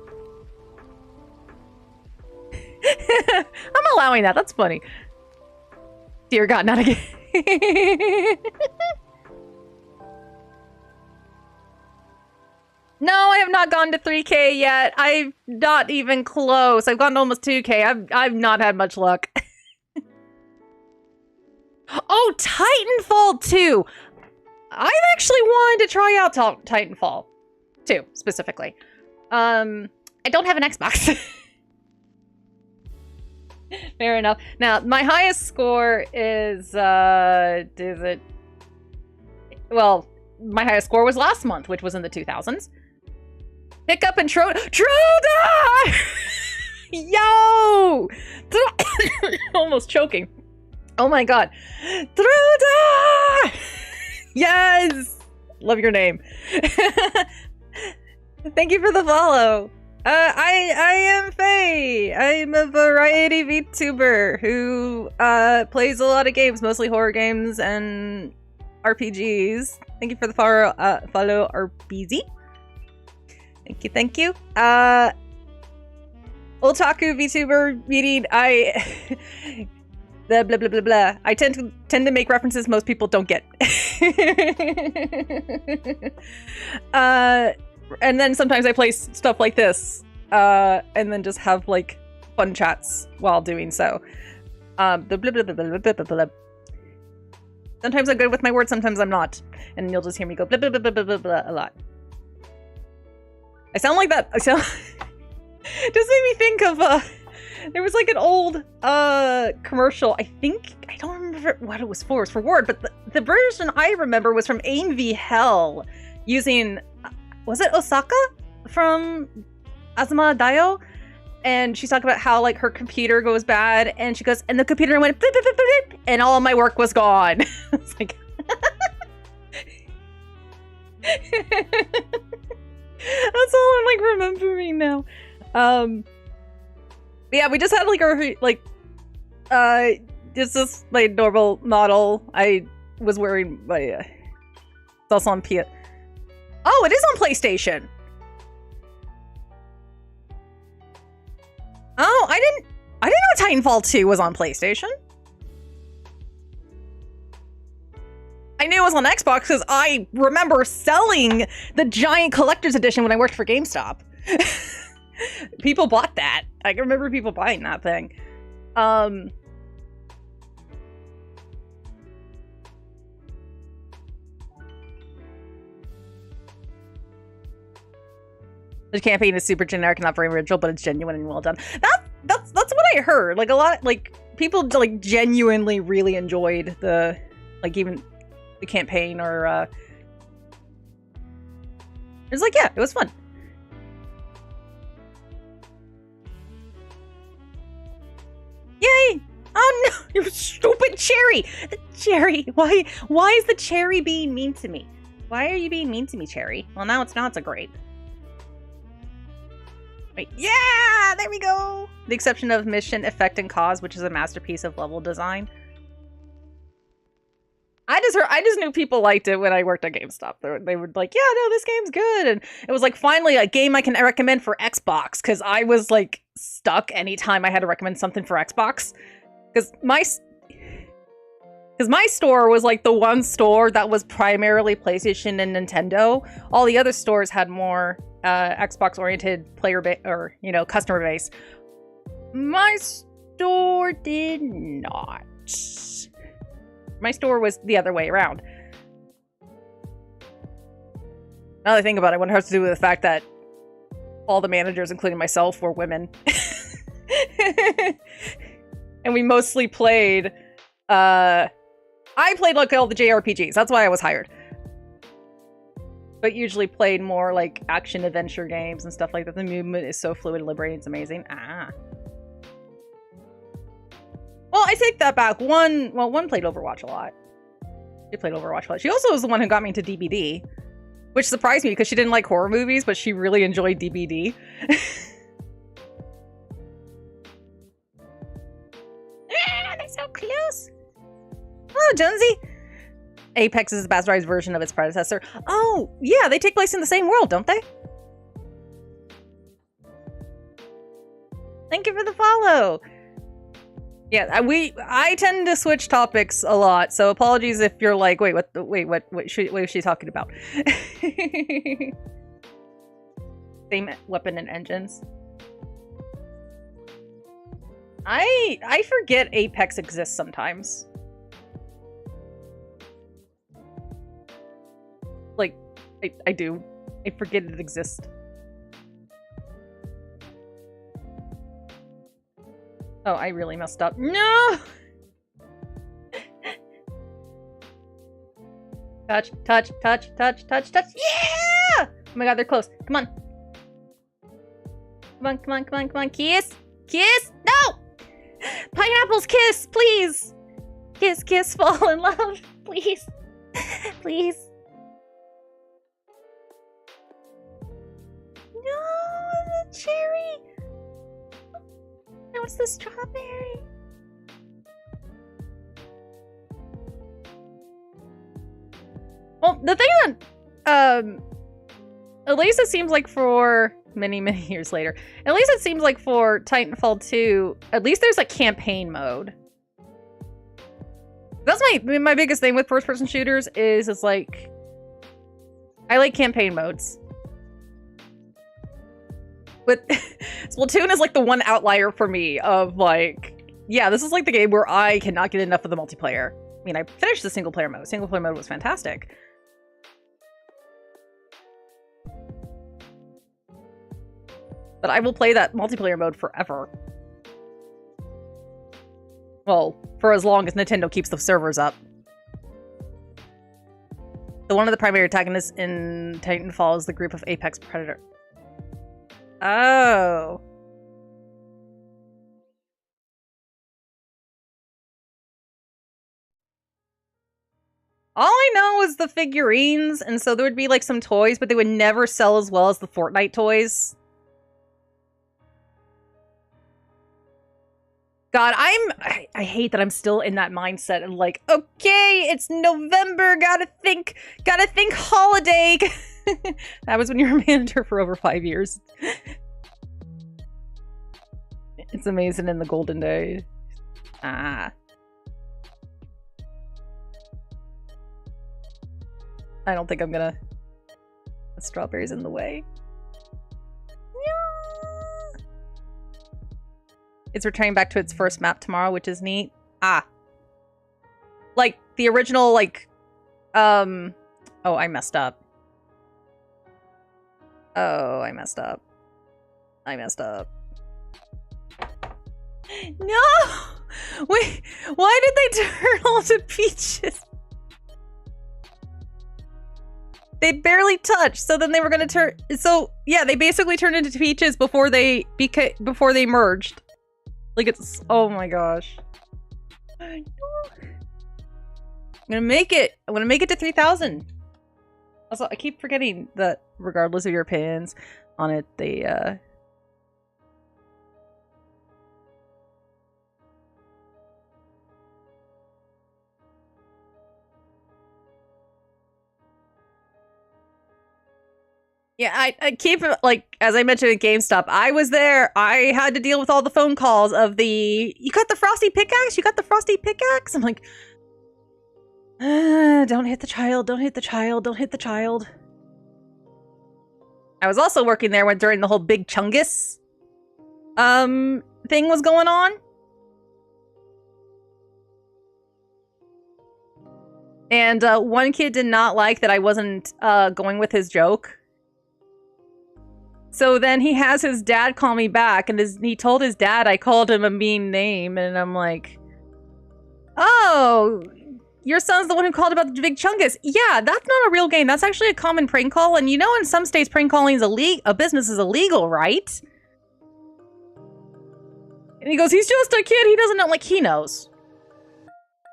I'm allowing that. That's funny. Dear God, not again. No, I have not gone to 3K yet. I'm not even close. I've gone to almost 2K. I've not had much luck. Oh, Titanfall 2! I've actually wanted to try out Titanfall 2, specifically. I don't have an Xbox. Fair enough. Now, my highest score is it? Well, my highest score was last month, which was in the 2000s. Hiccup and Troda! Yo! Almost choking. Oh my God. Troda! Yes! Love your name. Thank you for the follow. I am Faye. I'm a variety VTuber who plays a lot of games, mostly horror games and RPGs. Thank you for the follow RBZ. Thank you, thank you. Otaku VTuber meeting. Blah blah blah blah blah. I tend to make references most people don't get. And then sometimes I play stuff like this, and then just have like fun chats while doing so. Blah, blah, blah, blah, blah, blah, blah, blah. Sometimes I'm good with my words, sometimes I'm not, and you'll just hear me go blah blah blah blah blah blah, blah a lot. I sound like that. I sound. Just made me think of there was like an old commercial. I don't remember what it was for. It was for Word, but the version I remember was from Ain v Hell using. Was it Osaka from Azuma Daioh? And she's talking about how like her computer goes bad, and she goes, and the computer went beep, beep, beep, beep, beep, and all of my work was gone. It's like that's all I'm like remembering now. Yeah, we just had like our this my normal model. I was wearing my it's also on PS. Oh, it is on PlayStation. Oh, I didn't know Titanfall 2 was on PlayStation. I knew it was on Xbox because I remember selling the giant collector's edition when I worked for GameStop. People bought that. I can remember people buying that thing. The campaign is super generic and not very original, but it's genuine and well done. That's what I heard. Like a lot, like people like genuinely really enjoyed the, like even the campaign or. It was like, yeah, it was fun. Yay! Oh no, you stupid cherry! Cherry, why is the cherry being mean to me? Why are you being mean to me, cherry? Well, now it's a great. Wait, yeah, there we go. The exception of Mission, Effect, and Cause, which is a masterpiece of level design. I just knew people liked it when I worked at GameStop. They were like, yeah, no, this game's good. And it was like finally a game I can recommend for Xbox, because I was like stuck anytime I had to recommend something for Xbox. Because my store was like the one store that was primarily PlayStation and Nintendo. All the other stores had more Xbox-oriented player base or customer base. My store did not. My store was the other way around. Now that I think about it, what it has to do with the fact that all the managers, including myself, were women. And we mostly played I played like all the JRPGs. That's why I was hired. But usually played more like action adventure games and stuff like that. The movement is so fluid and liberating. It's amazing. Well, I take that back. One played Overwatch a lot. She played Overwatch a lot. She also was the one who got me into DBD, which surprised me because she didn't like horror movies, but she really enjoyed DBD. They're so close. Oh, Jonesy. Apex is the bastardized version of its predecessor. Oh, yeah, they take place in the same world, don't they? Thank you for the follow. Yeah, I tend to switch topics a lot, so apologies if you're like, wait, what is she talking about? Same weapon and engines. I forget Apex exists sometimes. Like, I do. I forget it exists. Oh, I really messed up. No! Touch, touch, touch, touch, touch, touch. Yeah! Oh my god, they're close. Come on. Come on, come on, come on, come on. Kiss! Kiss! No! Pineapples, kiss, please! Kiss, kiss, fall in love. Please. Please. No, the cherry! Now it's the strawberry. Well, the thing that, at least it seems like for many, many years later, at least it seems like for Titanfall 2, at least there's a campaign mode. That's my biggest thing with first-person shooters is like, I like campaign modes. But Splatoon is like the one outlier for me of like, yeah, this is like the game where I cannot get enough of the multiplayer. I mean, I finished the single player mode. Single player mode was fantastic. But I will play that multiplayer mode forever. Well, for as long as Nintendo keeps the servers up. So one of the primary antagonists in Titanfall is the group of Apex Predator. Oh. All I know is the figurines, and so there would be like some toys, but they would never sell as well as the Fortnite toys. God, I hate that I'm still in that mindset and like, okay, it's November, gotta think holiday. That was when you were a manager for over 5 years. It's amazing in the golden days. Ah. I don't think I'm gonna... The strawberry's in the way. Yeah. It's returning back to its first map tomorrow, which is neat. Ah. Like, the original, like... Oh, I messed up. Oh, I messed up. I messed up. No! Wait, why did they turn all to peaches? They barely touched, so then they were gonna turn... So, yeah, they basically turned into peaches before they merged. Like, it's... Oh my gosh. I'm gonna make it. I'm gonna make it to 3,000. Also, I keep forgetting that regardless of your opinions on it, they, Yeah, I keep, like, as I mentioned at GameStop, I was there. I had to deal with all the phone calls of the, you got the frosty pickaxe? You got the frosty pickaxe? I'm like, don't hit the child, don't hit the child, don't hit the child. I was also working there during the whole Big Chungus thing was going on. And one kid did not like that I wasn't going with his joke. So then he has his dad call me back, and he told his dad I called him a mean name, and I'm like, oh, your son's the one who called about the Big Chungus. Yeah, that's not a real game. That's actually a common prank call, and you know in some states prank calling is a business is illegal, right? And he goes, he's just a kid, he doesn't know, like, he knows.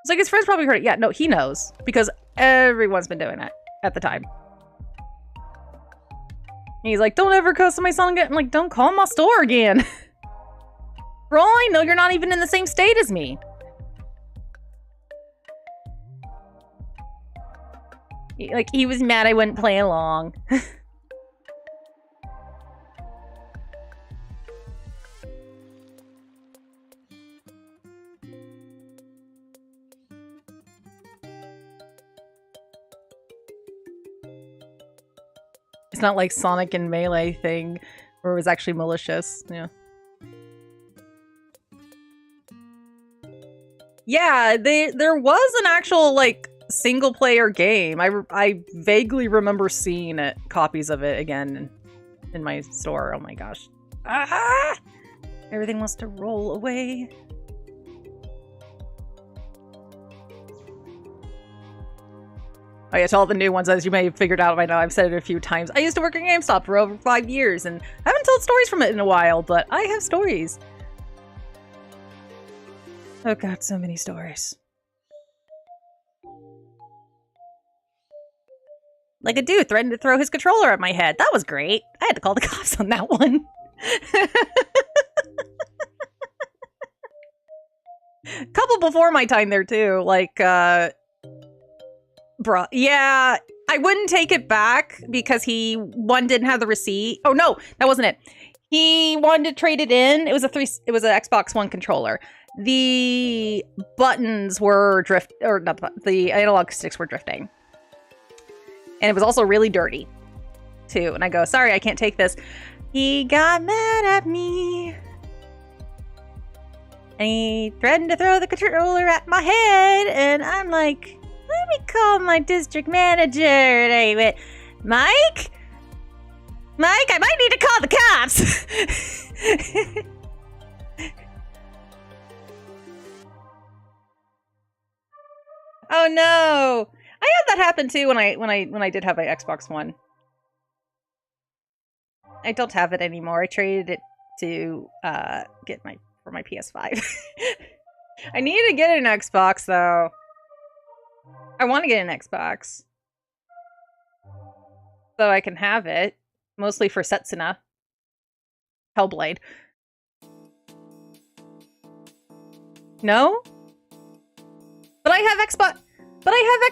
It's like his friends probably heard it. Yeah, no, he knows, because everyone's been doing that at the time. He's like, don't ever cuss my son again. I'm like, don't call my store again. For all I know, you're not even in the same state as me. Like, he was mad I wouldn't play along. It's not like Sonic and Melee thing where it was actually malicious. Yeah. Yeah, there was an actual, like, single-player game. I vaguely remember seeing copies of it again in my store. Oh my gosh. Ah! Everything wants to roll away. Oh yeah, to all the new ones, as you may have figured out by now, I've said it a few times. I used to work at GameStop for over 5 years, and I haven't told stories from it in a while, but I have stories. Oh god, so many stories. Like a dude threatened to throw his controller at my head. That was great. I had to call the cops on that one. Couple before my time there too, like, bruh. Yeah, I wouldn't take it back because one didn't have the receipt. Oh no, that wasn't it. He wanted to trade it in. It was an Xbox One controller. The buttons were the analog sticks were drifting. And it was also really dirty, too. And I go, sorry, I can't take this. He got mad at me. And he threatened to throw the controller at my head. And I'm like, let me call my district manager. David. Mike? Mike, I might need to call the cops. Oh no. I had that happen too when I did have an Xbox One. I don't have it anymore. I traded it to for my PS5. I need to get an Xbox though. I want to get an Xbox so I can have it, mostly for Setsuna. Hellblade. No? But I have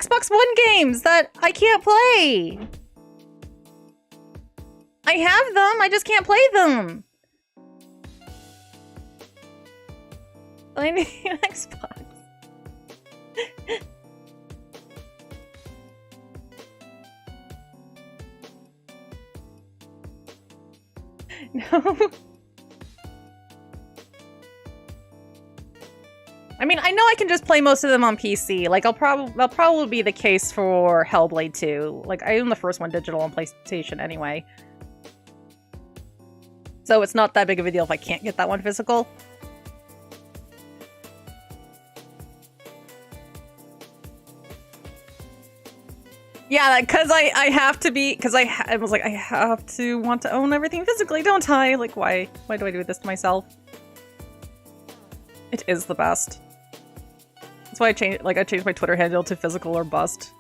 Xbox One games that I can't play. I have them, I just can't play them. I need an Xbox. No. I mean, I know I can just play most of them on PC. Like, that'll probably be the case for Hellblade 2. Like, I own the first one digital on PlayStation anyway. So it's not that big of a deal if I can't get that one physical. Yeah, because I have to be, because I was like, I have to want to own everything physically, don't I? Like, why do I do this to myself? It is the best. That's why I changed my Twitter handle to physical or bust.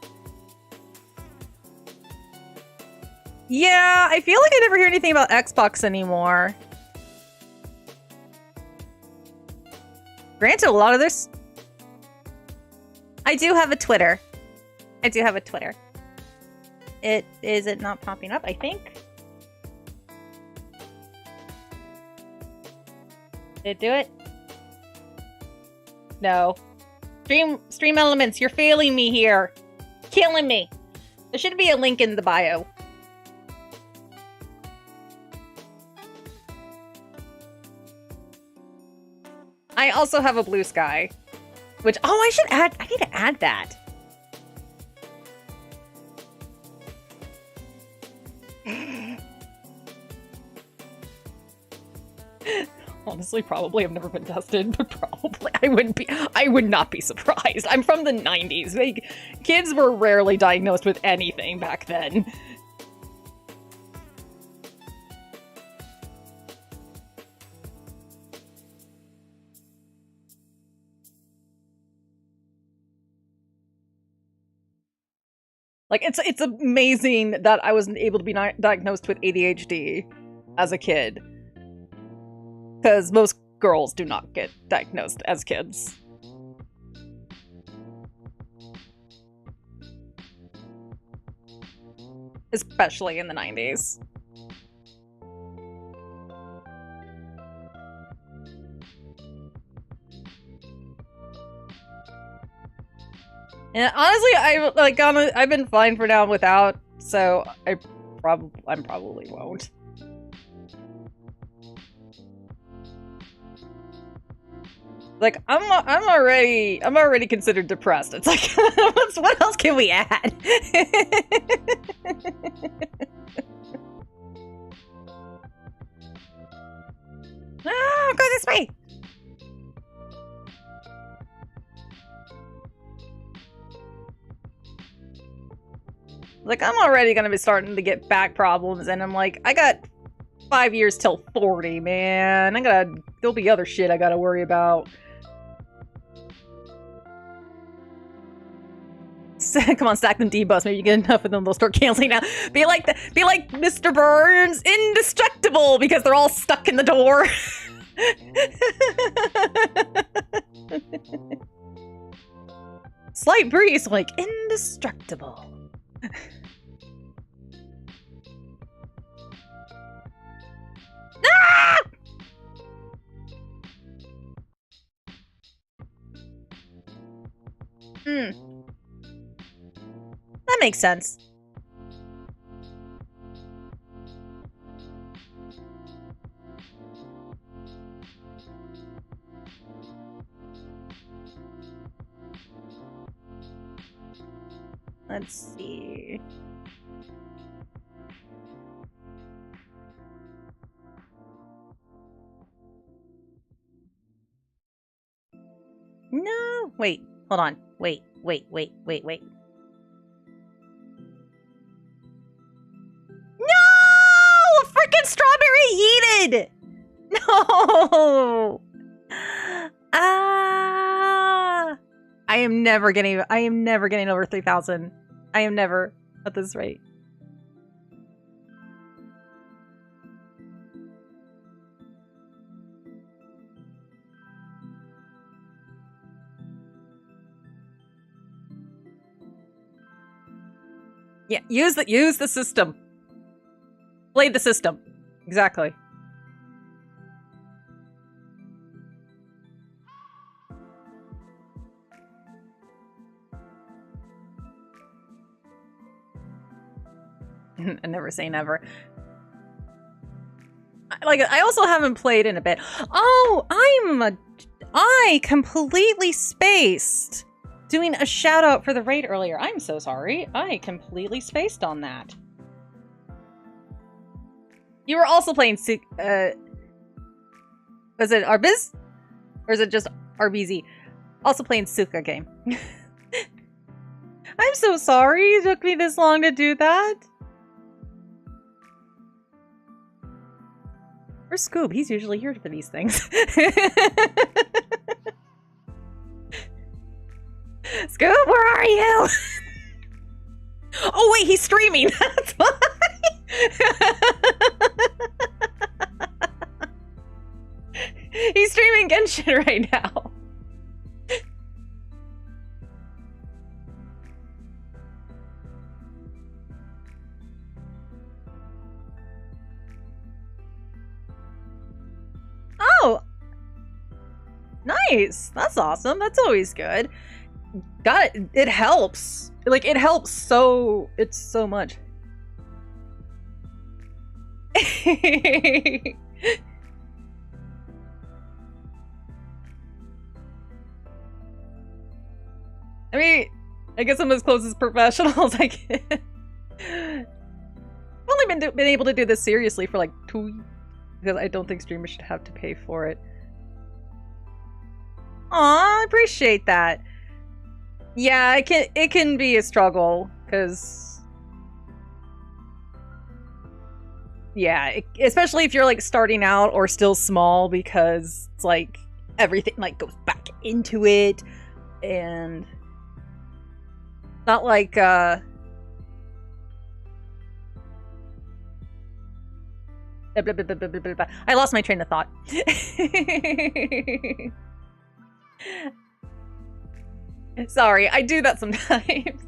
Yeah, I feel like I never hear anything about Xbox anymore. Granted, a lot of this... I do have a Twitter. Is it not popping up, I think? Did it do it? No. Stream Elements, you're failing me here. Killing me. There should be a link in the bio. I also have a Blue Sky. Which, oh, I need to add that. Honestly, probably. I've never been tested, but probably I would not be surprised. I'm from the 90s. Kids were rarely diagnosed with anything back then. Like, it's amazing that I wasn't able to be diagnosed with ADHD as a kid. Because most girls do not get diagnosed as kids. especially in the 90s. And honestly, I've been fine for now without, so I probably won't. Like I'm already considered depressed. It's like what else can we add? Oh, go this way. Like, I'm already gonna be starting to get back problems, and I'm like, I got 5 years till 40, man. There'll be other shit I gotta worry about. Come on, stack them D-bus. Maybe you get enough of them, they'll start canceling out. Be like Mr. Burns, indestructible, because they're all stuck in the door. Slight breeze, like, indestructible. Ah! That makes sense. Let's see. No! Wait, hold on. Wait. No! Freaking strawberry heated! No! Ah! I am never getting over 3,000. I am never at this rate. Yeah, use the system. Play the system. Exactly. I never say never. I also haven't played in a bit. Oh, I completely spaced doing a shout out for the raid earlier. I'm so sorry. I completely spaced on that. You were also playing was it Arbiz? Or is it just RBZ? Also playing Suika Game. I'm so sorry it took me this long to do that. Where's Scoob? He's usually here for these things. Scoob, where are you? Oh wait, he's streaming. That's why. He's streaming Genshin right now. Oh, nice. That's awesome. That's always good. Got it. It helps. Like, it helps so... It's so much. I mean, I guess I'm as close as professional as I can. I've only been able to do this seriously for like 2 years, because I don't think streamers should have to pay for it. Aw, I appreciate that. Yeah, it can be a struggle, because... Yeah, especially if you're like starting out or still small, because it's like everything like goes back into it, and... Not like, I lost my train of thought. Sorry, I do that sometimes.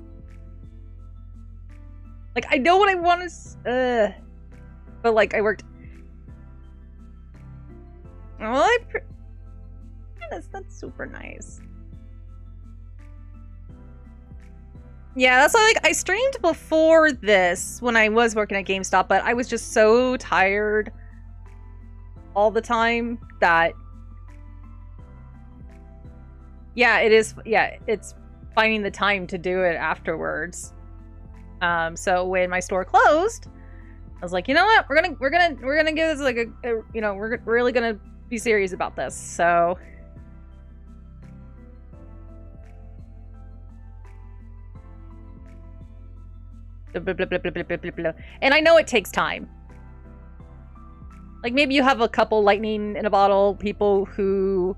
Like, I know what I want to, but like, I worked. Well, that's super nice. Yeah, that's why, like, I streamed before this when I was working at GameStop, but I was just so tired all the time that, yeah, it is. Yeah, it's finding the time to do it afterwards. So when my store closed, I was like, you know what, we're gonna give this like a you know, we're really gonna be serious about this. So. And I know it takes time. Like, maybe you have a couple lightning in a bottle people who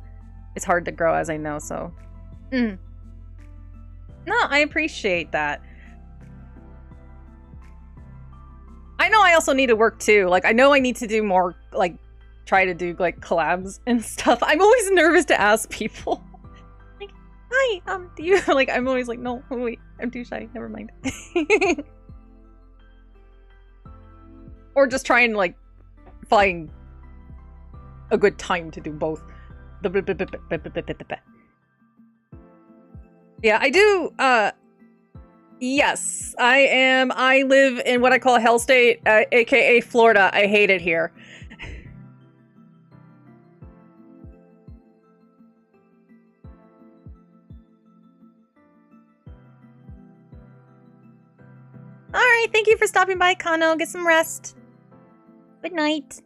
it's hard to grow, as I know, so. No, I appreciate that. I know I also need to work too. Like, I know I need to do more, like, try to do, like, collabs and stuff. I'm always nervous to ask people. Like, hi, do you, like, I'm always like, no, wait, I'm too shy, never mind. Or just try and, like, find a good time to do both. Yeah, I do, yes, I live in what I call a hell state, aka Florida. I hate it here. Alright, thank you for stopping by, Kano. Get some rest. Good night.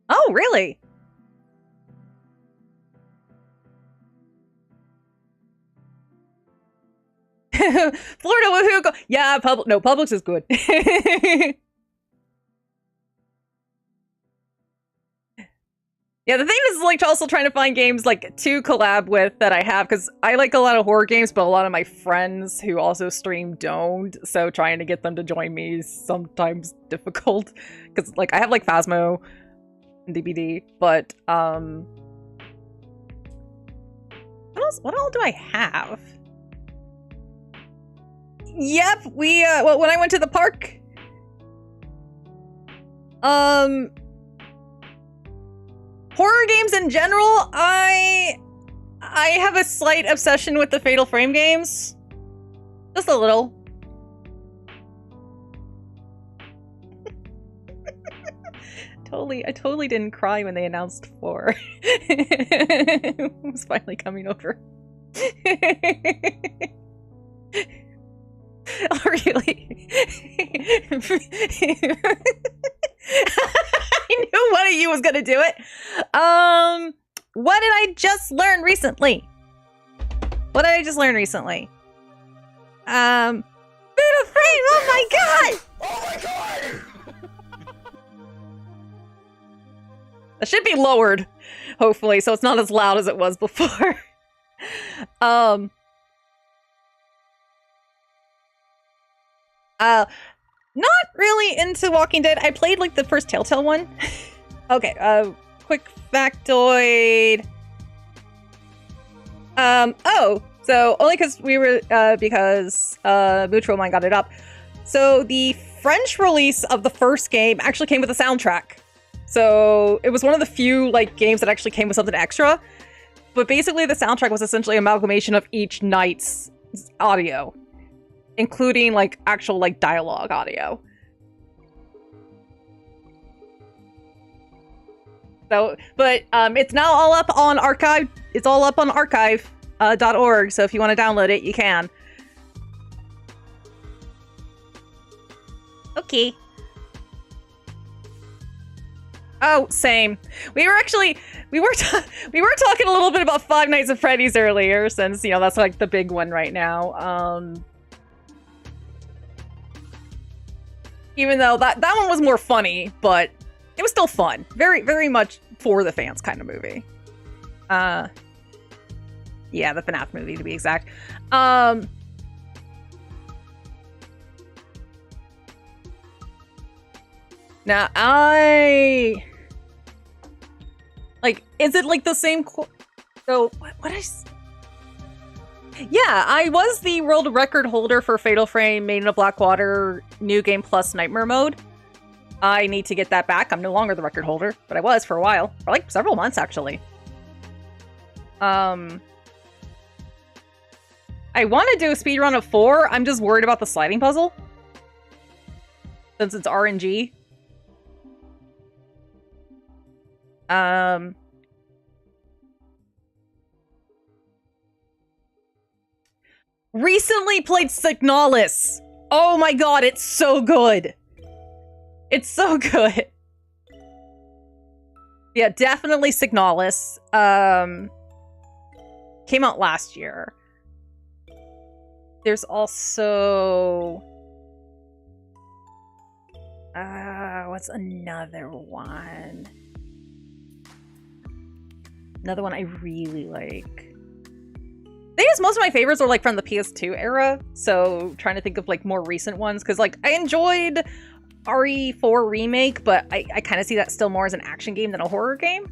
Oh, really? Florida, woohoo! Yeah, Publix is good. Yeah, the thing is, like, also trying to find games, like, to collab with that I have, because I like a lot of horror games, but a lot of my friends who also stream don't, so trying to get them to join me is sometimes difficult, because, like, I have, like, Phasmo and DBD, but, what all do I have? Yep, we, well, when I went to the park, horror games in general, I have a slight obsession with the Fatal Frame games. Just a little. I totally didn't cry when they announced 4. It was finally coming over. Oh, really? I knew one of you was gonna do it. What did I just learn recently? Fatal Frame, oh my god! Oh my god! That should be lowered, hopefully, so it's not as loud as it was before. Not really into Walking Dead. I played, like, the first Telltale one. Okay, quick factoid. Oh, so only because we were, because Mutual Mind got it up. So the French release of the first game actually came with a soundtrack. So it was one of the few, like, games that actually came with something extra. But basically the soundtrack was essentially an amalgamation of each night's audio, including, like, actual, like, dialogue audio. So, but it's now all up on archive. It's all up on archive.org. So if you want to download it, you can. Okay. Oh, same. We were talking a little bit about Five Nights at Freddy's earlier, since, you know, that's, like, the big one right now. Even though that one was more funny, but it was still fun. Very, very much for the fans kind of movie. Yeah, the FNAF movie, to be exact. Now, like, is it, like, the same so, what is... Yeah, I was the world record holder for Fatal Frame Made in a Blackwater New Game Plus Nightmare Mode. I need to get that back. I'm no longer the record holder, but I was for a while. For like several months, actually. I want to do a speedrun of 4. I'm just worried about the sliding puzzle. Since it's RNG. Recently played Signalis. Oh my god, it's so good. It's so good. Yeah, definitely Signalis. Came out last year. There's also... what's another one? Another one I really like. I think most of my favorites are like from the PS2 era, so trying to think of like more recent ones, because like I enjoyed RE4 Remake, but I kind of see that still more as an action game than a horror game.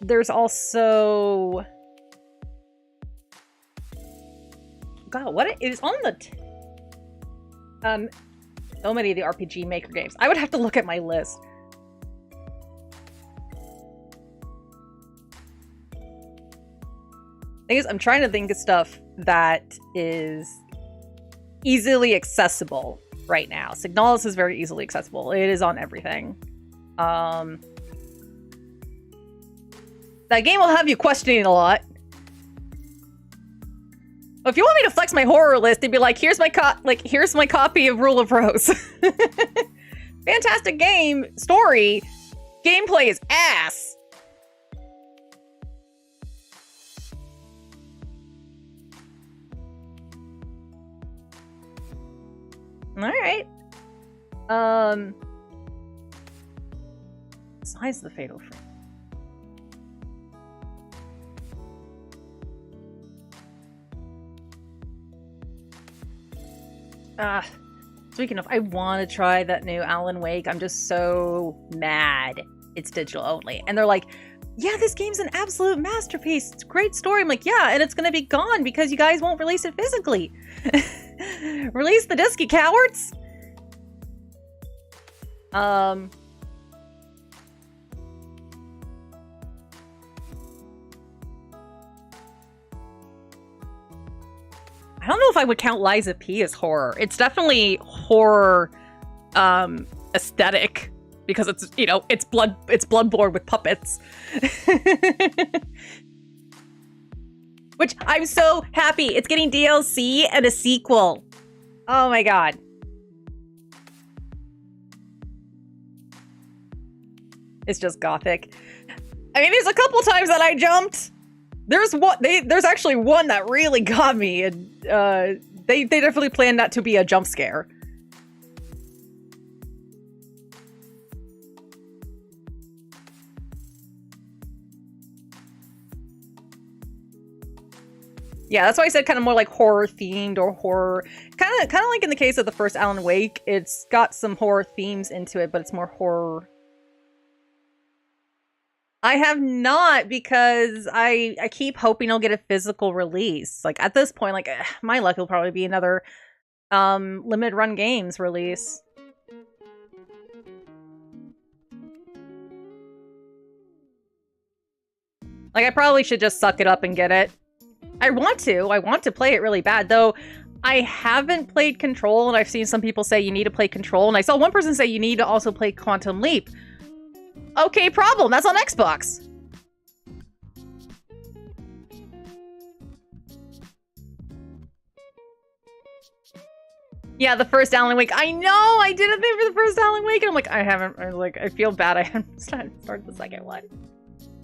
There's also... God, what is on the... so many of the RPG Maker games. I would have to look at my list. Thing is, I'm trying to think of stuff that is easily accessible right now. Signalis is very easily accessible. It is on everything. That game will have you questioning a lot. If you want me to flex my horror list, it'd be like, here's my copy of Rule of Rose. Fantastic game, story, gameplay is ass. All right. Besides the Fatal Frame. Speaking of, I want to try that new Alan Wake. I'm just so mad it's digital only. And they're like, yeah, this game's an absolute masterpiece. It's a great story. I'm like, yeah, and it's going to be gone because you guys won't release it physically. Release the disc, you cowards! I don't know if I would count Liza P as horror. It's definitely horror aesthetic because it's, you know, it's Bloodborne with puppets. Which I'm so happy. It's getting DLC and a sequel. Oh my god. It's just gothic. I mean, there's a couple times that I jumped. There's actually one that really got me, and they definitely planned that to be a jump scare. Yeah, that's why I said kind of more like horror themed or horror, kind of like in the case of the first Alan Wake. It's got some horror themes into it, but it's more horror. I have not, because I keep hoping I'll get a physical release. Like at this point, like my luck will probably be another limited run games release. Like I probably should just suck it up and get it. I want to play it really bad, though I haven't played Control, and I've seen some people say you need to play Control, and I saw one person say you need to also play Quantum Leap. Okay, problem. That's on Xbox. Yeah, the first Alan Wake. I know! I did a thing for the first Alan Wake, and I'm like, I feel bad I haven't started the second one.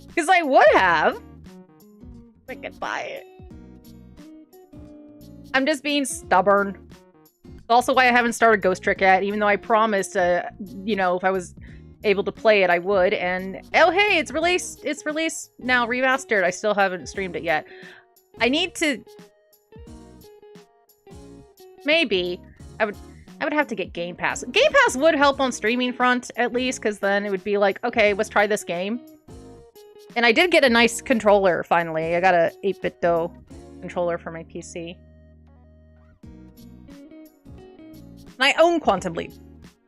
Because I would have. I could buy it. I'm just being stubborn. It's also why I haven't started Ghost Trick yet, even though I promised, you know, if I was able to play it, I would. And oh hey, it's released now, remastered. I still haven't streamed it yet. I need to. Maybe I would have to get Game Pass. Game Pass would help on streaming front at least, because then it would be like, okay, let's try this game. And I did get a nice controller, finally. I got a 8-bit Do controller for my PC. And I own Quantum Leap.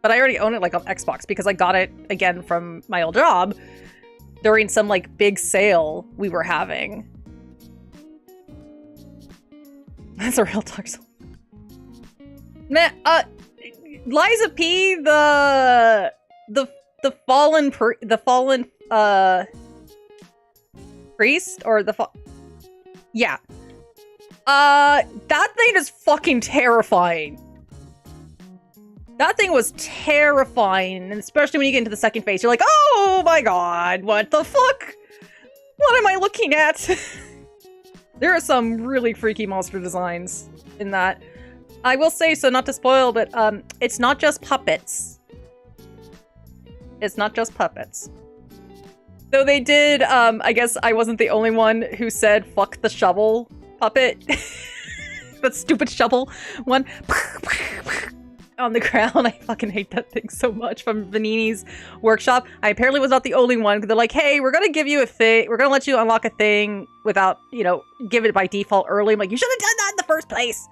But I already own it, like, on Xbox, because I got it, again, from my old job during some, like, big sale we were having. That's a real Dark Souls. Man, Liza P, the fallen priest, or yeah. That thing is fucking terrifying. That thing was terrifying, and especially when you get into the second phase, you're like, oh my god, what the fuck? What am I looking at? There are some really freaky monster designs in that. I will say, so not to spoil, but it's not just puppets. It's not just puppets. Though they did, I guess I wasn't the only one who said, fuck the shovel puppet. That stupid shovel one. On the ground. I fucking hate that thing so much, from Vanini's workshop. I apparently was not the only one, because they're like, hey, we're gonna give you a thing, we're gonna let you unlock a thing without, you know, give it by default early. I'm like, you should have done that in the first place!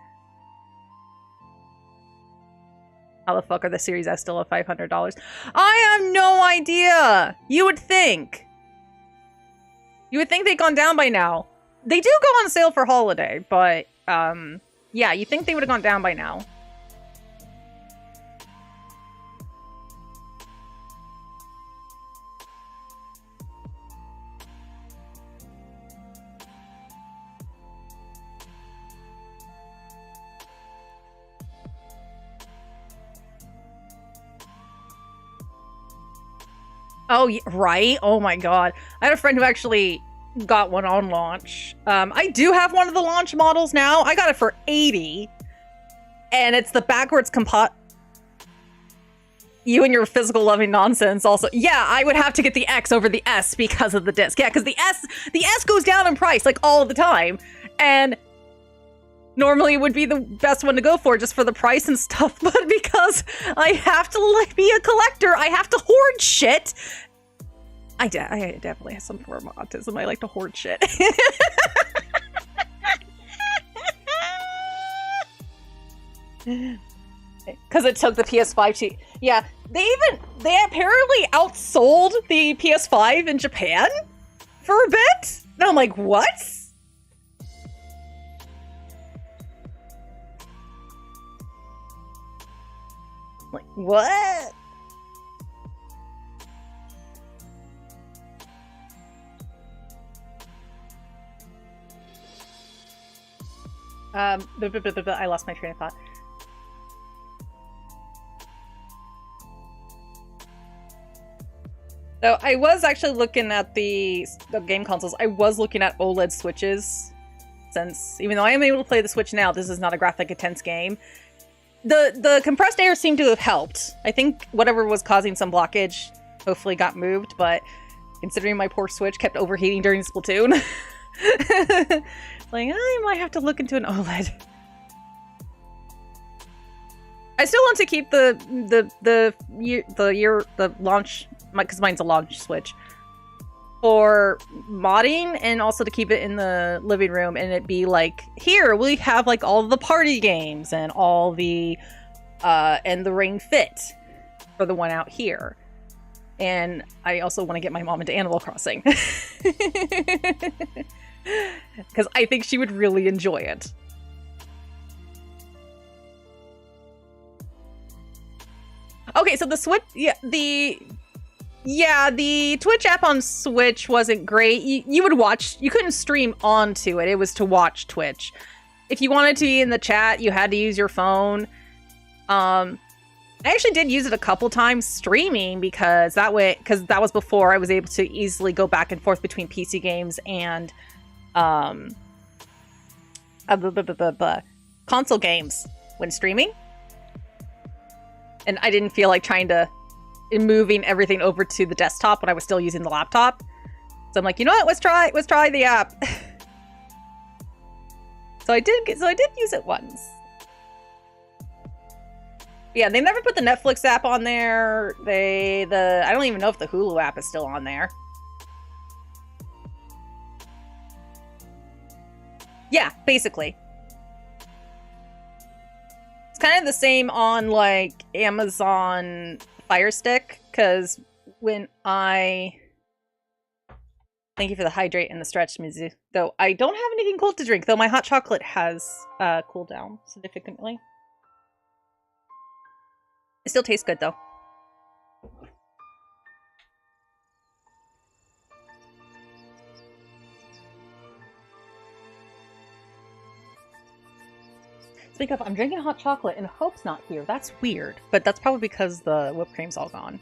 How the fuck are the Series S still at $500? I have no idea! You would think. You would think they'd gone down by now. They do go on sale for holiday, but, yeah, you think they would have gone down by now. Oh, right? Oh my god. I had a friend who actually got one on launch. I do have one of the launch models now. I got it for $80. And it's the backwards compat. You and your physical loving nonsense also. Yeah, I would have to get the X over the S because of the disc. Yeah, because the S goes down in price, like, all the time. And normally it would be the best one to go for, just for the price and stuff, but because I have to, like, be a collector, I have to hoard shit. I definitely have some form of autism. I like to hoard shit. Because it took the PS5 to... Yeah, they apparently outsold the PS5 in Japan for a bit? And I'm like, what? Like, what? I lost my train of thought. So I was actually looking at the game consoles. I was looking at OLED Switches, since even though I am able to play the Switch now, this is not a graphic intense game. The compressed air seemed to have helped. I think whatever was causing some blockage hopefully got moved, but considering my poor Switch kept overheating during Splatoon, like, I might have to look into an OLED. I still want to keep the launch, because mine's a launch Switch, for modding, and also to keep it in the living room and it be like, here we have like all the party games and all the and the Ring Fit for the one out here. And I also want to get my mom into Animal Crossing because I think she would really enjoy it. Okay, so the Switch, the Twitch app on Switch wasn't great. You would watch, you couldn't stream onto it. It was to watch Twitch. If you wanted to be in the chat, you had to use your phone. I actually did use it a couple times streaming because that was before I was able to easily go back and forth between PC games and console games when streaming. And I didn't feel like moving everything over to the desktop when I was still using the laptop. So I'm like, you know what? Let's try the app. So I did use it once. Yeah, they never put the Netflix app on there. I don't even know if the Hulu app is still on there. Yeah, basically. It's kind of the same on, like, Amazon Fire Stick, because when I... Thank you for the hydrate and the stretch, Mizu. Though I don't have anything cold to drink, though my hot chocolate has cooled down significantly. It still tastes good, though. Speak up, I'm drinking hot chocolate and Hope's not here. That's weird, but that's probably because the whipped cream's all gone.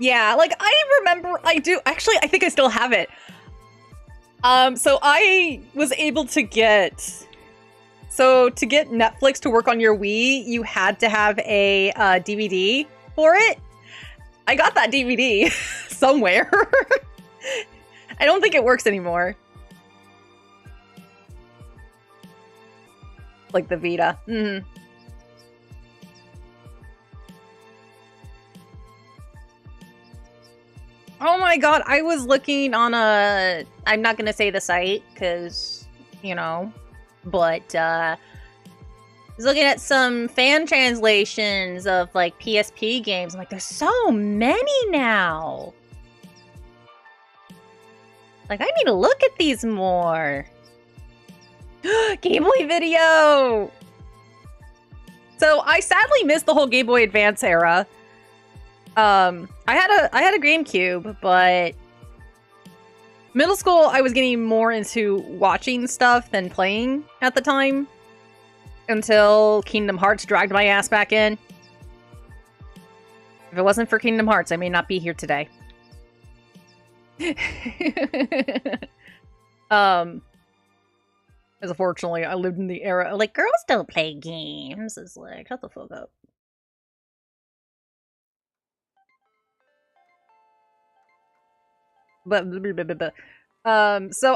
Yeah, like, I remember, I do, actually, I think I still have it. So I was able to get, so to get Netflix to work on your Wii, you had to have a DVD for it. I got that DVD somewhere. I don't think it works anymore. Like the Vita. Mm-hmm. Oh my god, I was looking on a... I'm not gonna say the site, because, you know, but, I was looking at some fan translations of, like, PSP games. I'm like, there's so many now! Like, I need to look at these more! Game Boy Video! So, I sadly missed the whole Game Boy Advance era. I had a GameCube, but middle school I was getting more into watching stuff than playing at the time until Kingdom Hearts dragged my ass back in. If it wasn't for Kingdom Hearts, I may not be here today. As unfortunately, I lived in the era like girls don't play games. It's like, shut the fuck up. So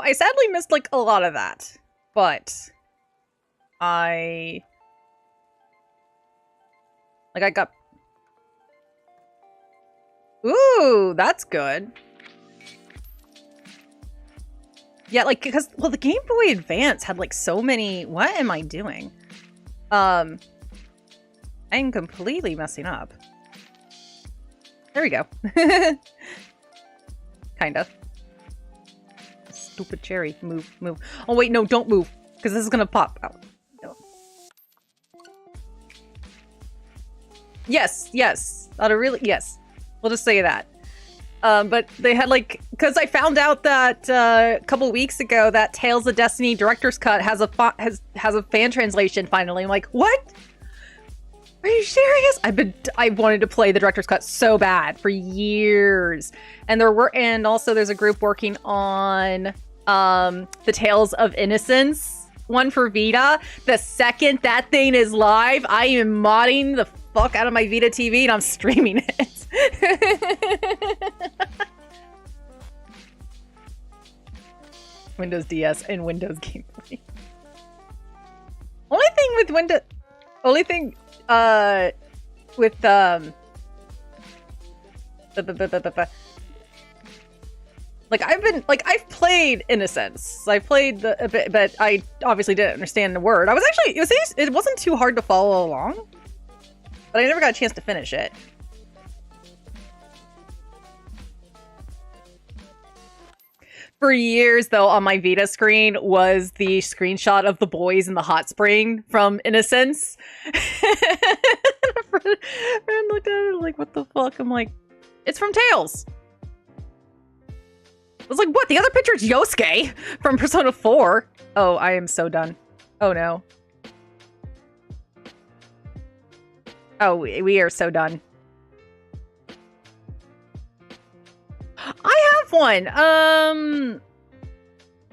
I sadly missed, like, a lot of that. But I got... Ooh, that's good. Yeah, like, because, well, the Game Boy Advance had, like, so many... What am I doing? I'm completely messing up. There we go. Kind of. Stupid cherry. Move, move. Oh, wait, no, don't move. Because this is gonna pop out. No. Yes, yes. Yes. We'll just say that. But they had, like... Because I found out that a couple weeks ago that Tales of Destiny Director's Cut has a fan translation finally. I'm like, what? Are you serious? I wanted to play the director's cut so bad for years. And also there's a group working on the Tales of Innocence one for Vita. The second that thing is live, I am modding the fuck out of my Vita TV and I'm streaming it. Windows DS and Windows Game Boy. Only thing with I've played Innocence. I played a bit, but I obviously didn't understand the word. It wasn't too hard to follow along, but I never got a chance to finish it. For years, though, on my Vita screen was the screenshot of the boys in the hot spring from Innocence. A friend looked at it like, what the fuck? I'm like, it's from Tales. I was like, what? The other picture is Yosuke from Persona 4. Oh, I am so done. Oh, no. Oh, we are so done. I have one. I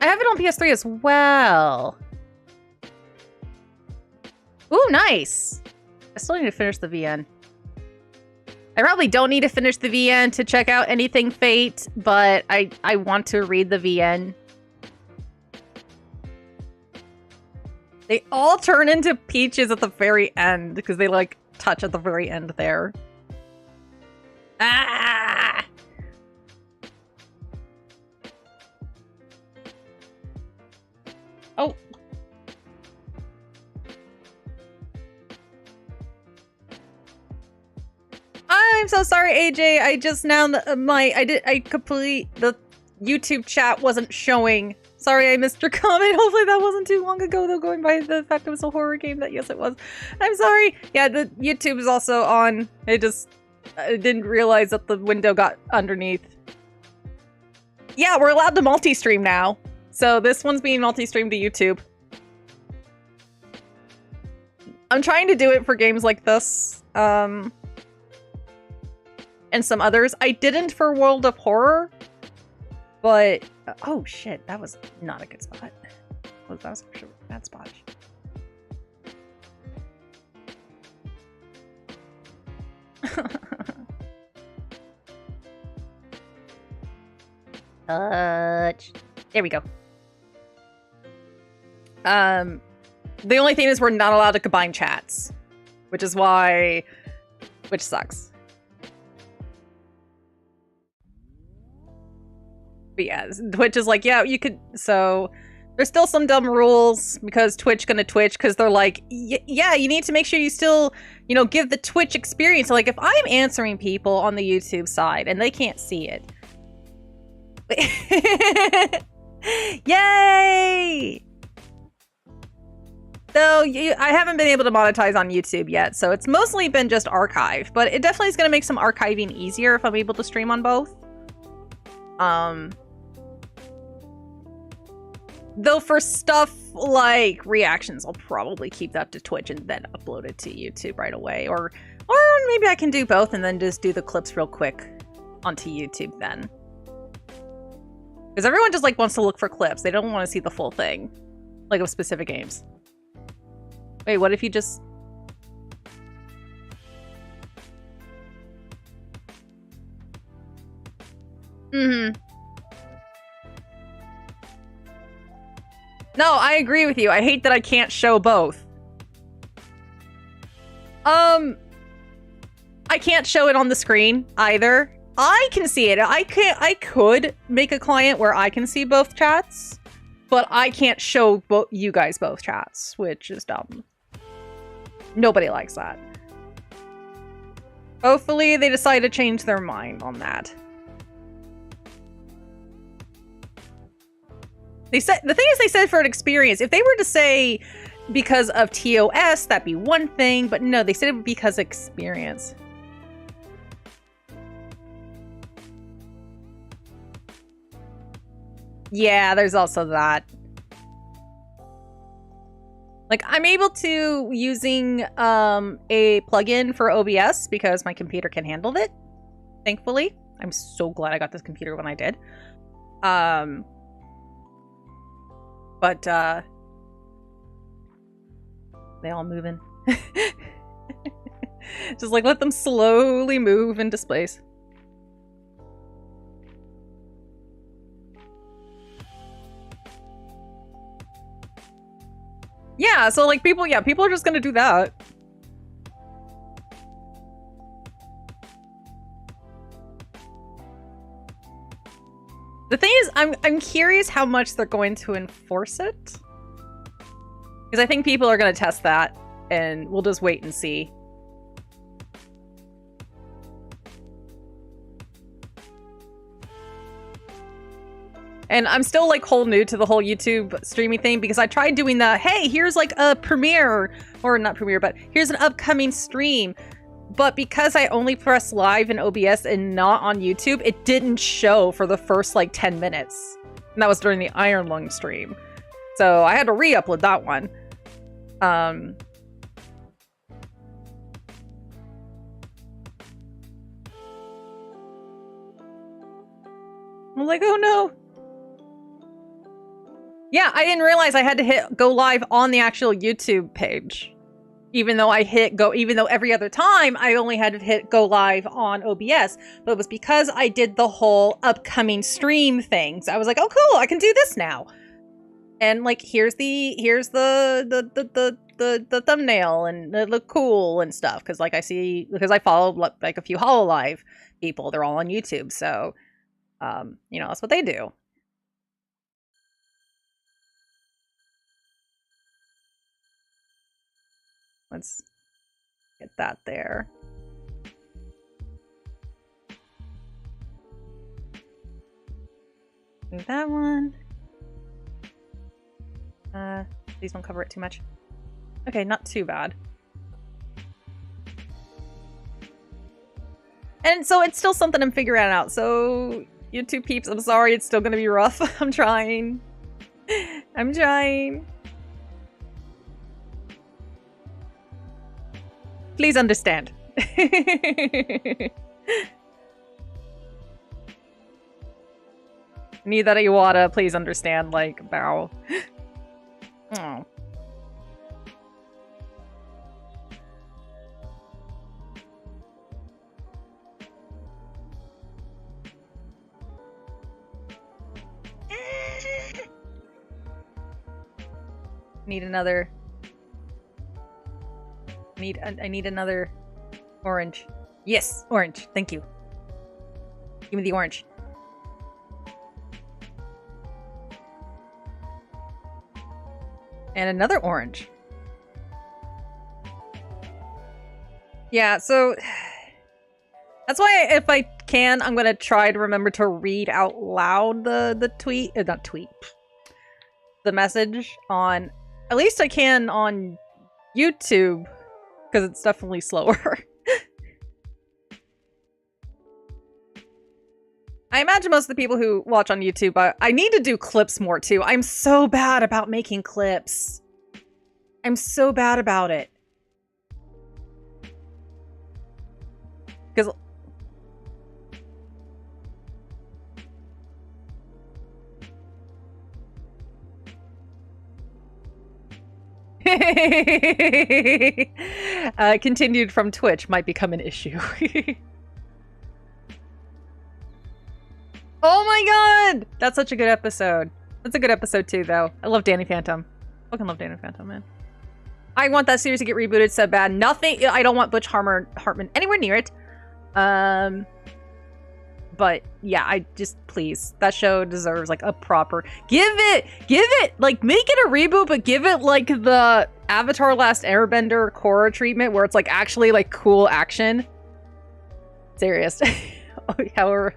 have it on PS3 as well. Ooh, nice. I still need to finish the VN. I probably don't need to finish the VN to check out anything Fate, but I want to read the VN. They all turn into peaches at the very end because they, like, touch at the very end there. Ah! Oh. I'm so sorry, AJ. I just now the YouTube chat wasn't showing. Sorry, I missed your comment. Hopefully that wasn't too long ago, though, going by the fact it was a horror game. That yes, it was. I'm sorry. Yeah, the YouTube is also on. I didn't realize that the window got underneath. Yeah, we're allowed to multi-stream now. So this one's being multi-streamed to YouTube. I'm trying to do it for games like this. And some others. I didn't for World of Horror. But, oh shit, that was not a good spot. That was actually a bad spot. Touch. There we go. The only thing is we're not allowed to combine chats. Which sucks. But yeah, Twitch is like, yeah, you could, so there's still some dumb rules because Twitch gonna Twitch because they're like, yeah, you need to make sure you still, you know, give the Twitch experience. So like if I'm answering people on the YouTube side and they can't see it. Yay! So I haven't been able to monetize on YouTube yet, so it's mostly been just archive, but it definitely is gonna make some archiving easier if I'm able to stream on both. Though for stuff like reactions, I'll probably keep that to Twitch and then upload it to YouTube right away. Or maybe I can do both and then just do the clips real quick onto YouTube then. Because everyone just like wants to look for clips. They don't want to see the full thing. Like of specific games. Wait, what if you just... Mm-hmm. No, I agree with you. I hate that I can't show both. I can't show it on the screen either. I can see it. I could make a client where I can see both chats, but I can't show you guys both chats, which is dumb. Nobody likes that. Hopefully they decide to change their mind on that. They said, the thing is, they said for an experience. If they were to say because of TOS, that'd be one thing, but no, they said it because of experience. Yeah, there's also that. Like, I'm able to using a plugin for OBS because my computer can handle it, thankfully. I'm so glad I got this computer when I did. But, they all moving. Just, like, let them slowly move into space. Yeah, so, like, people are just gonna do that. The thing is, I'm curious how much they're going to enforce it. Because I think people are going to test that, and we'll just wait and see. And I'm still, like, whole new to the whole YouTube streaming thing, because I tried doing the, hey, here's, like, a premiere, or not premiere, but here's an upcoming stream. But because I only pressed live in OBS and not on YouTube, it didn't show for the first, like, 10 minutes. And that was during the Iron Lung stream. So I had to re-upload that one. I'm like, oh no. Yeah, I didn't realize I had to hit go live on the actual YouTube page. Even though every other time I only had to hit go live on OBS, but it was because I did the whole upcoming stream thing. So I was like, oh cool, I can do this now. And like, here's the thumbnail, and it looked cool and stuff. Because like because I followed like a few HoloLive people, they're all on YouTube, so you know, that's what they do. Let's get that there. Move that one. Please don't cover it too much. Okay, not too bad. And so it's still something I'm figuring out. So, you two peeps, I'm sorry, it's still gonna be rough. I'm trying. I'm trying. Please understand. Neither Iwata, please understand, like, bow. Oh. Need another. I need another orange. Yes, orange. Thank you. Give me the orange. And another orange. Yeah, so that's why if I can, I'm gonna try to remember to read out loud the tweet, not tweet, the message on, at least I can on YouTube, because it's definitely slower. I imagine most of the people who watch on YouTube, I need to do clips more too. I'm so bad about making clips. I'm so bad about it. Because... continued from Twitch might become an issue. Oh my god! That's such a good episode. That's a good episode too, though. I love Danny Phantom. Fucking love Danny Phantom, man. I want that series to get rebooted so bad. Nothing. I don't want Butch Hartman anywhere near it. But yeah, I just, please. That show deserves like a proper. Give it, like, make it a reboot, but give it like the Avatar Last Airbender Korra treatment where it's like actually like cool action. Serious. However.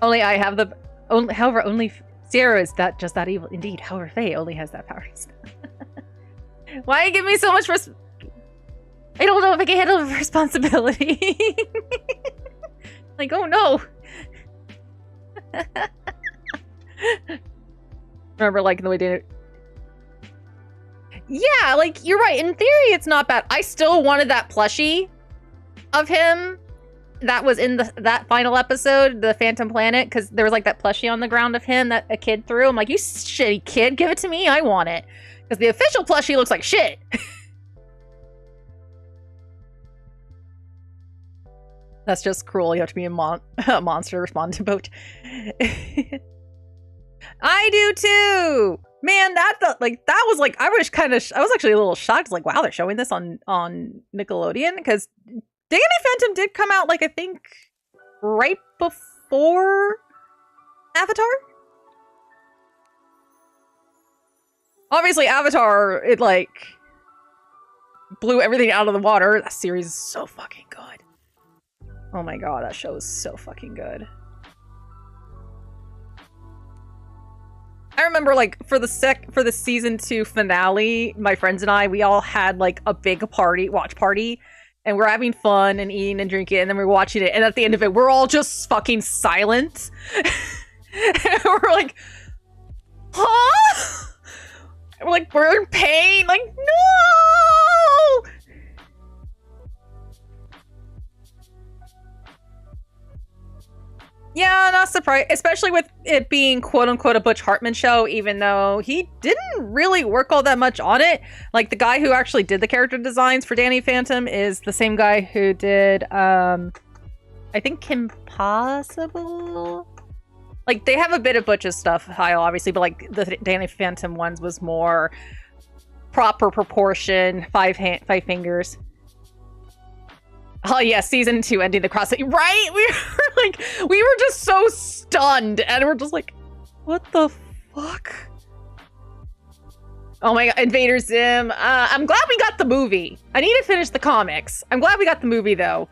Only I have the however only Sierra is that just that evil indeed. However, Faye only has that power. Why give me so much I don't know if I can handle the responsibility. Like, oh no. Remember, like, the way Dana... Yeah, like, you're right. In theory, it's not bad. I still wanted that plushie of him that was in that final episode, the Phantom Planet, because there was like that plushie on the ground of him that a kid threw. I'm like, you shitty kid, give it to me, I want it. Because the official plushie looks like shit. That's just cruel. You have to be a monster to respond to both. I do too! Man, that was like, I was actually a little shocked. Like, wow, they're showing this on Nickelodeon, because Danny Phantom did come out, like, I think, right before Avatar? Obviously, Avatar, it, like, blew everything out of the water. That series is so fucking good. Oh my god, that show is so fucking good. I remember, like, for the season 2 finale, my friends and I, we all had, like, a big watch party. And we're having fun and eating and drinking, and then we're watching it, and at the end of it, we're all just fucking silent. And we're like, huh? We're in pain, like, no! Yeah, not surprised, especially with it being quote-unquote a Butch Hartman show, even though he didn't really work all that much on it. Like, the guy who actually did the character designs for Danny Phantom is the same guy who did, I think Kim Possible? Like, they have a bit of Butch's stuff, obviously, but, like, the Danny Phantom ones was more proper proportion, five fingers. Oh yeah, season 2 ending the cross. Right? We were just so stunned, and we're just like, what the fuck? Oh my god, Invader Zim. I'm glad we got the movie. I need to finish the comics. I'm glad we got the movie though.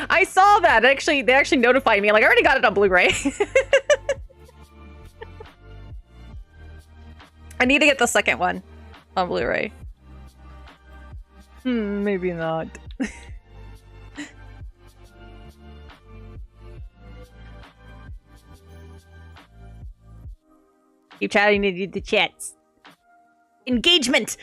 I saw that. They actually notified me. Like, I already got it on Blu-ray. I need to get the second one on Blu-ray. Maybe not. Keep chatting to do the chats. Engagement!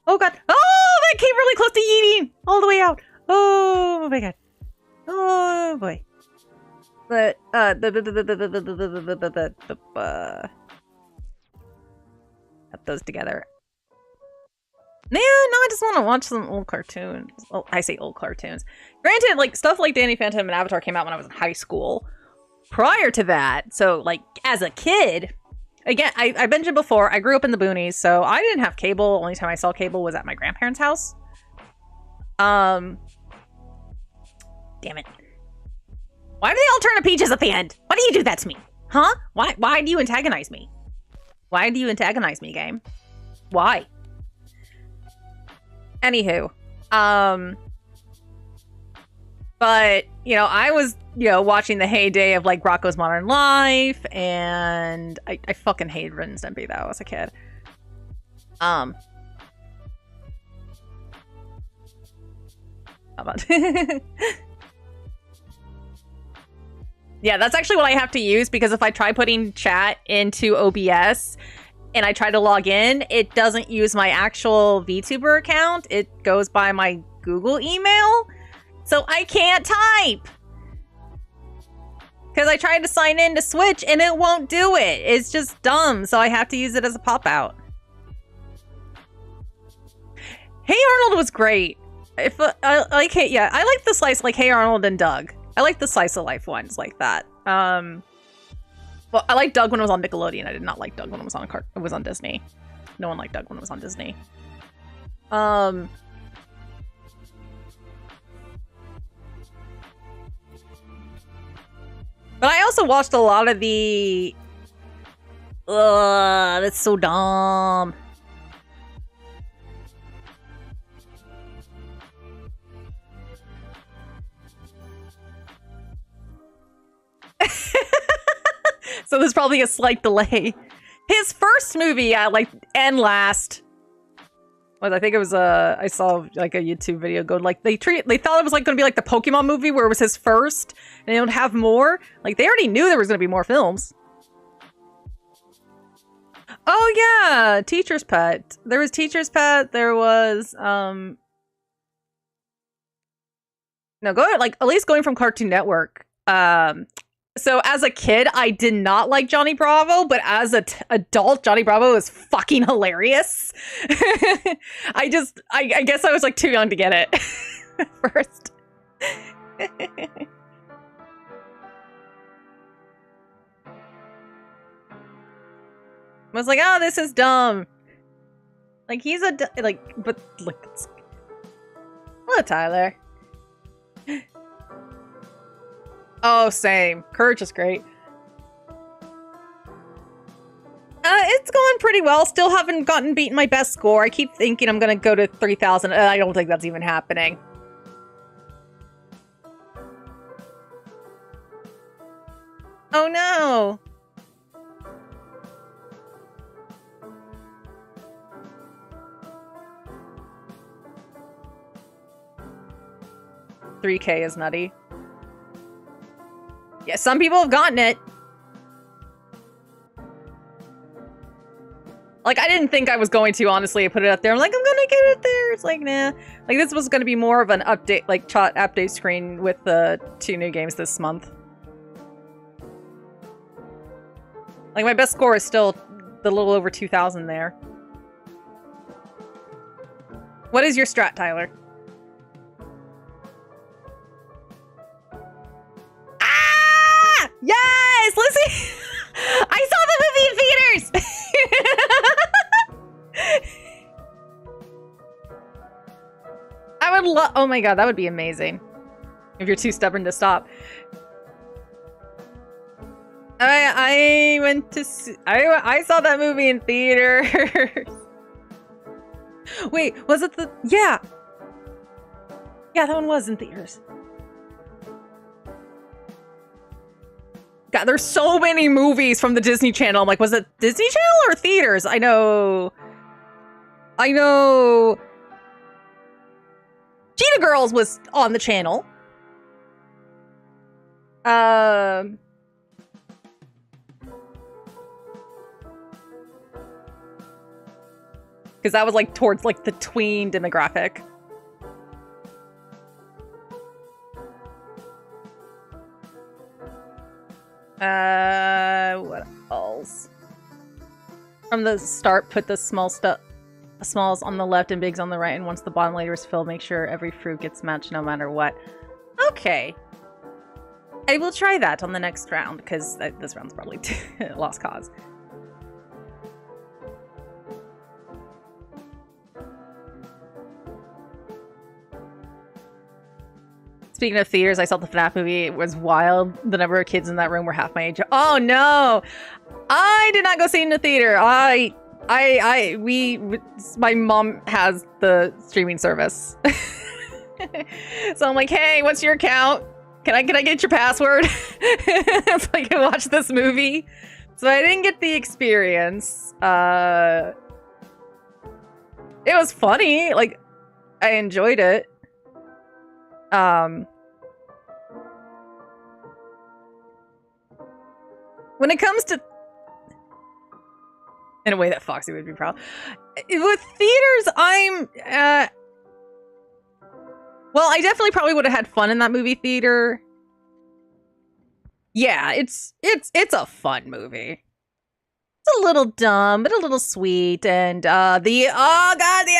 Oh god. Oh, that came really close to yeeting! All the way out. Oh my god. Oh boy. But, put those together. Man, no, I just want to watch some old cartoons. Well, I say old cartoons. Granted, like, stuff like Danny Phantom and Avatar came out when I was in high school. Prior to that, so, like, as a kid, again, I mentioned before, I grew up in the boonies, so I didn't have cable. Only time I saw cable was at my grandparents' house. Damn it. Why do they all turn to peaches at the end? Why do you do that to me? Huh? Why do you antagonize me? Why do you antagonize me, game? Why? Anywho, but, you know, I was, you know, watching the heyday of, like, Rocko's Modern Life, and I fucking hated Ren and Stimpy, though, as a kid. How about... Yeah, that's actually what I have to use, because if I try putting chat into OBS and I try to log in, it doesn't use my actual VTuber account. It goes by my Google email. So I can't type. Because I tried to sign in to Switch and it won't do it. It's just dumb. So I have to use it as a pop-out. Hey Arnold was great. If I like the slice like Hey Arnold and Doug. I like the slice of life ones like that. Well, I liked Doug when it was on Nickelodeon. I did not like Doug when it was on Disney. No one liked Doug when it was on Disney. But I also watched a lot of the... that's so dumb. So there's probably a slight delay. His first movie, like, and last, was, I think it was I saw like a YouTube video go, like, they thought it was like going to be like the Pokemon movie where it was his first and they don't have more. Like, they already knew there was going to be more films. Oh yeah, Teacher's Pet. There was Teacher's Pet. There was no, like, at least going from Cartoon Network. So as a kid, I did not like Johnny Bravo, but as an adult, Johnny Bravo is fucking hilarious. I guess I was like too young to get it first. I was like, oh, this is dumb. Like, he's but look, what, Tyler? Oh, same. Courage is great. It's going pretty well. Still haven't beaten my best score. I keep thinking I'm gonna go to 3,000. I don't think that's even happening. Oh no! $3K is nutty. Yeah, some people have gotten it. Like, I didn't think I was going to, honestly. I put it out there. I'm like, I'm gonna get it there. It's like, nah. Like, this was gonna be more of an update, like, chat update screen with the 2 new games this month. Like, my best score is still the little over 2,000 there. What is your strat, Tyler? Yes! Lizzie! I saw the movie in theaters! I would love... Oh my god, that would be amazing. If you're too stubborn to stop. I went to see, I saw that movie in theater. Wait, was it the yeah, that one was in theaters. God, there's so many movies from the Disney Channel. I'm like, was it Disney Channel or theaters? I know. Cheetah Girls was on the channel. Because that was like towards like the tween demographic. What else? From the start, put the smalls on the left and bigs on the right, and once the bottom layer is filled, make sure every fruit gets matched no matter what. Okay. I will try that on the next round, because this round's probably lost cause. Speaking of theaters, I saw the FNAF movie. It was wild. The number of kids in that room were half my age. Oh no! I did not go see it in the theater. My mom has the streaming service. So I'm like, hey, what's your account? Can I get your password? So I can watch this movie. So I didn't get the experience. It was funny. Like, I enjoyed it. When it comes to, in a way that Foxy would be proud. With theaters, well, I definitely probably would have had fun in that movie theater. Yeah, it's a fun movie. It's a little dumb, but a little sweet, and oh god, the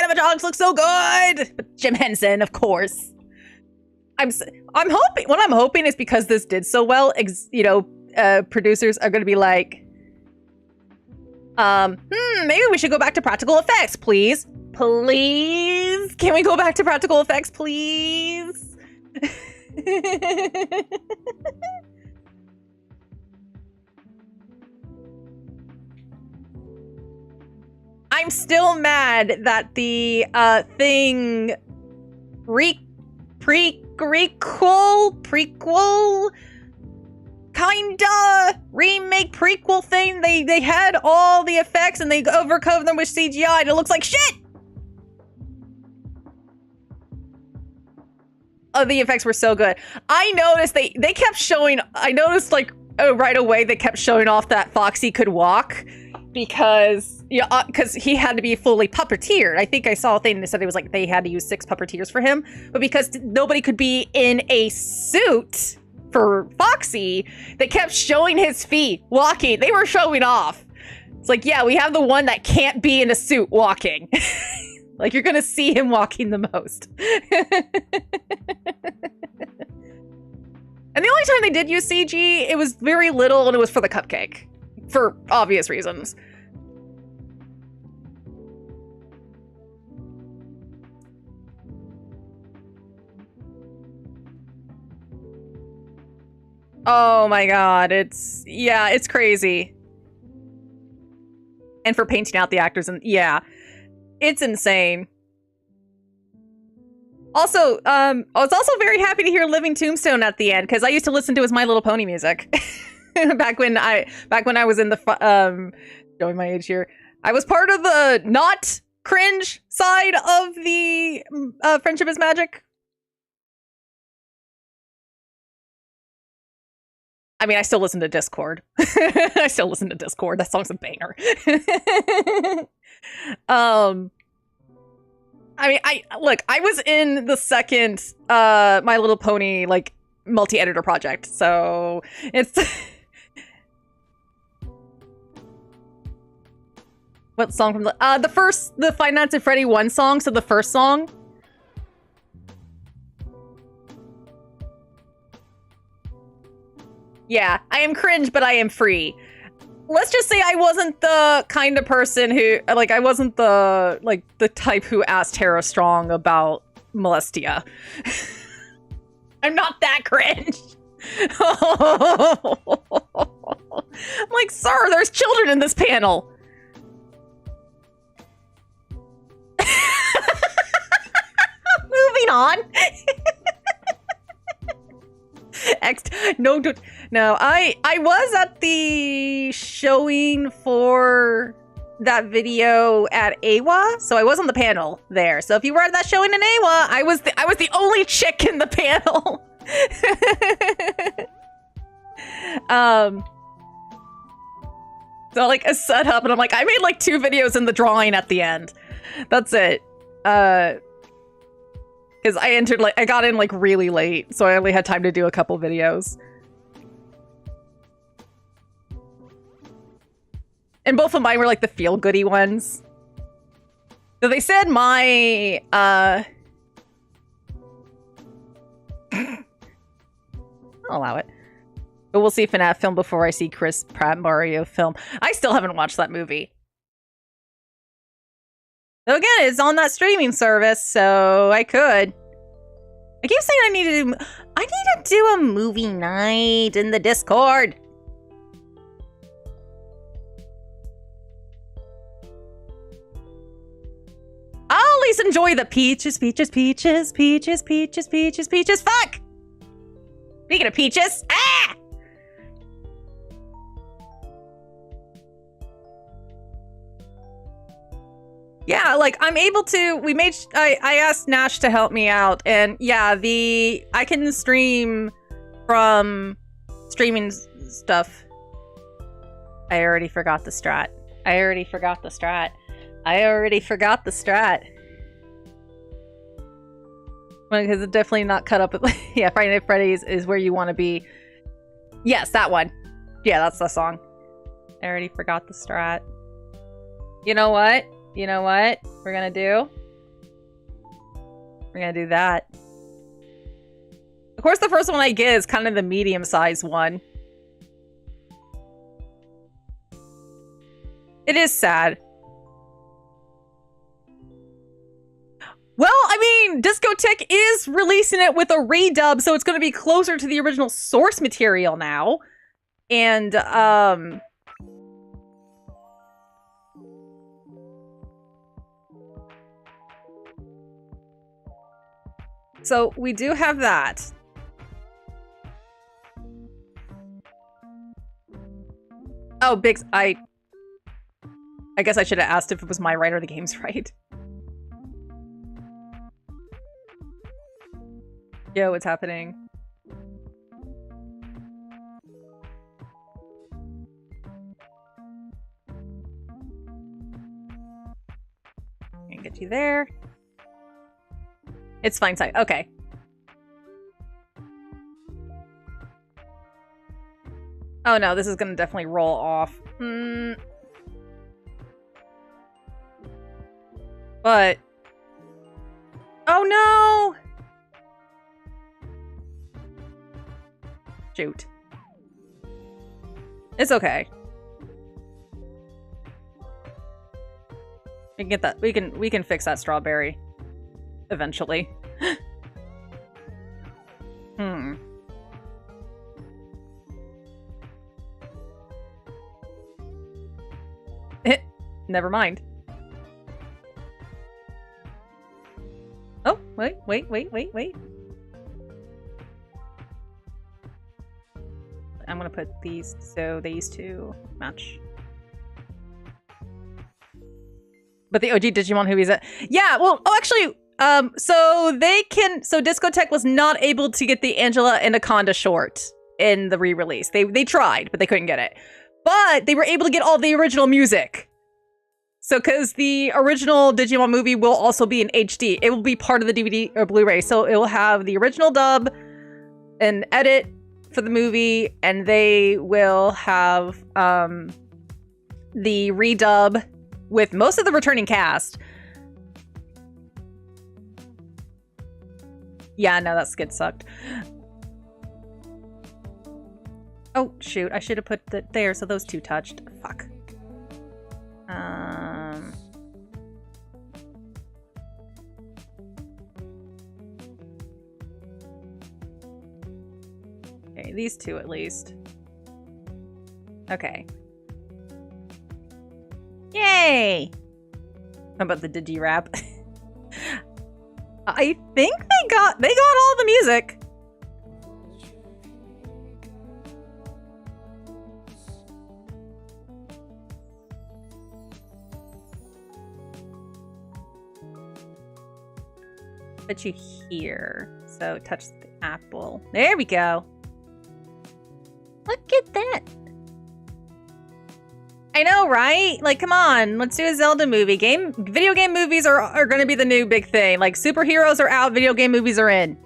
animatronics look so good. But Jim Henson, of course. I'm hoping. What I'm hoping is because this did so well, producers are going to be like, maybe we should go back to practical effects, please. Please? Can we go back to practical effects, please? I'm still mad that the thing prequel kinda remake prequel thing, they had all the effects and they overcovered them with CGI and it looks like shit. Oh, the effects were so good. I noticed they kept showing, like right away they kept showing off that Foxy could walk because he had to be fully puppeteered. I think I saw a thing that said it was like they had to use 6 puppeteers for him, but because nobody could be in a suit for Foxy, they kept showing his feet walking. They were showing off. It's like, yeah, we have the one that can't be in a suit walking. Like, you're gonna see him walking the most. And the only time they did use CG, it was very little, and it was for the cupcake. For obvious reasons. Oh my god, it's crazy. And for painting out the actors, and yeah, it's insane. Also, I was also very happy to hear Living Tombstone at the end, because I used to listen to his My Little Pony music. back when I was in the, showing my age here, I was part of the not cringe side of the Friendship is Magic. I mean, I still listen to Discord. I still listen to Discord. That song's a banger. I mean, I was in the second My Little Pony like multi-editor project, so it's what song from the Five Nights at Freddy 1 song, so the first song. Yeah, I am cringe, but I am free. Let's just say I wasn't the kind of person who, like, I wasn't the type who asked Tara Strong about Molestia. I'm not that cringe. I'm like, sir, there's children in this panel. Moving on. No, I was at the showing for that video at AWA, so I was on the panel there. So if you were at that showing in AWA, I was the only chick in the panel. So like a setup, and I'm like, I made like 2 videos in the drawing at the end. That's it. Because I got in like really late, so I only had time to do a couple videos. And both of mine were like the feel-goody ones. So they said my, I'll allow it. But we'll see FNAF film before I see Chris Pratt Mario film. I still haven't watched that movie. So again, it's on that streaming service, so I could. I keep saying I need to do a movie night in the Discord. I'll at least enjoy the peaches. Fuck! Speaking of peaches, ah! Yeah, like I'm able to. I asked Nash to help me out, and yeah, I can stream from streaming stuff. I already forgot the strat. Because it's definitely not cut up with. Yeah, Friday Night Freddy's is where you want to be. Yes, that one. Yeah, that's the song. I already forgot the strat. You know what? We're gonna do? We're gonna do that. Of course, the first one I get is kind of the medium-sized one. It is sad. Well, I mean, Discotek is releasing it with a redub, so it's going to be closer to the original source material now. And, so we do have that. Oh, Biggs, I guess I should have asked if it was my right or the game's right. Yo, what's happening? Can't get you there. It's fine side. Okay. Oh no, this is gonna definitely roll off. But... oh no! Shoot. It's okay. We can get that. We can fix that strawberry eventually. Never mind. Oh, wait. I'm gonna put these so these two match. But the OG Digimon who he's at. Yeah, well, oh actually, so Discotek was not able to get the Angela Anaconda short in the re-release. They tried, but they couldn't get it. But they were able to get all the original music. So, because the original Digimon movie will also be in HD. It will be part of the DVD or Blu-ray. So, it will have the original dub, an edit for the movie, and they will have the redub with most of the returning cast. Yeah, no, that skid sucked. Oh, shoot. I should have put it there so those two touched. Fuck. Okay, these two at least. Okay. Yay! How about the digi-rap? I think they got all the music. Put you here. So touch the apple. There we go. Look at that. I know, right? Like, come on, let's do a Zelda movie. Video game movies are gonna be the new big thing. Like, superheroes are out, video game movies are in.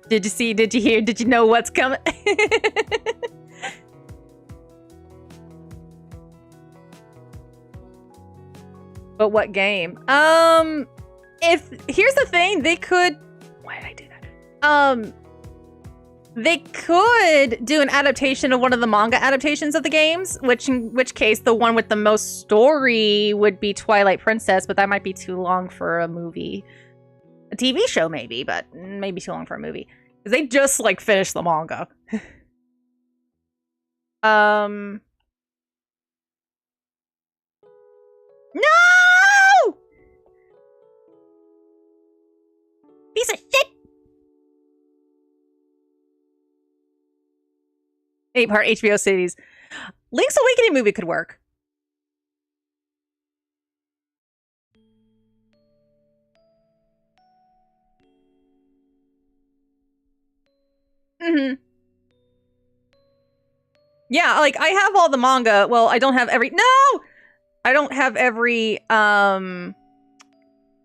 Did you see, did you hear, did you know what's coming? But what game? Here's the thing, they could... Why did I do that? They could do an adaptation of one of the manga adaptations of the games, in which case the one with the most story would be Twilight Princess, but that might be too long for a movie. A TV show maybe, but maybe too long for a movie. Because they just, like, finished the manga. No! Piece of shit! 8-part HBO series. Link's Awakening movie could work. Mm-hmm. Yeah, like, I have all the manga. Well, I don't have every... No! I don't have every, either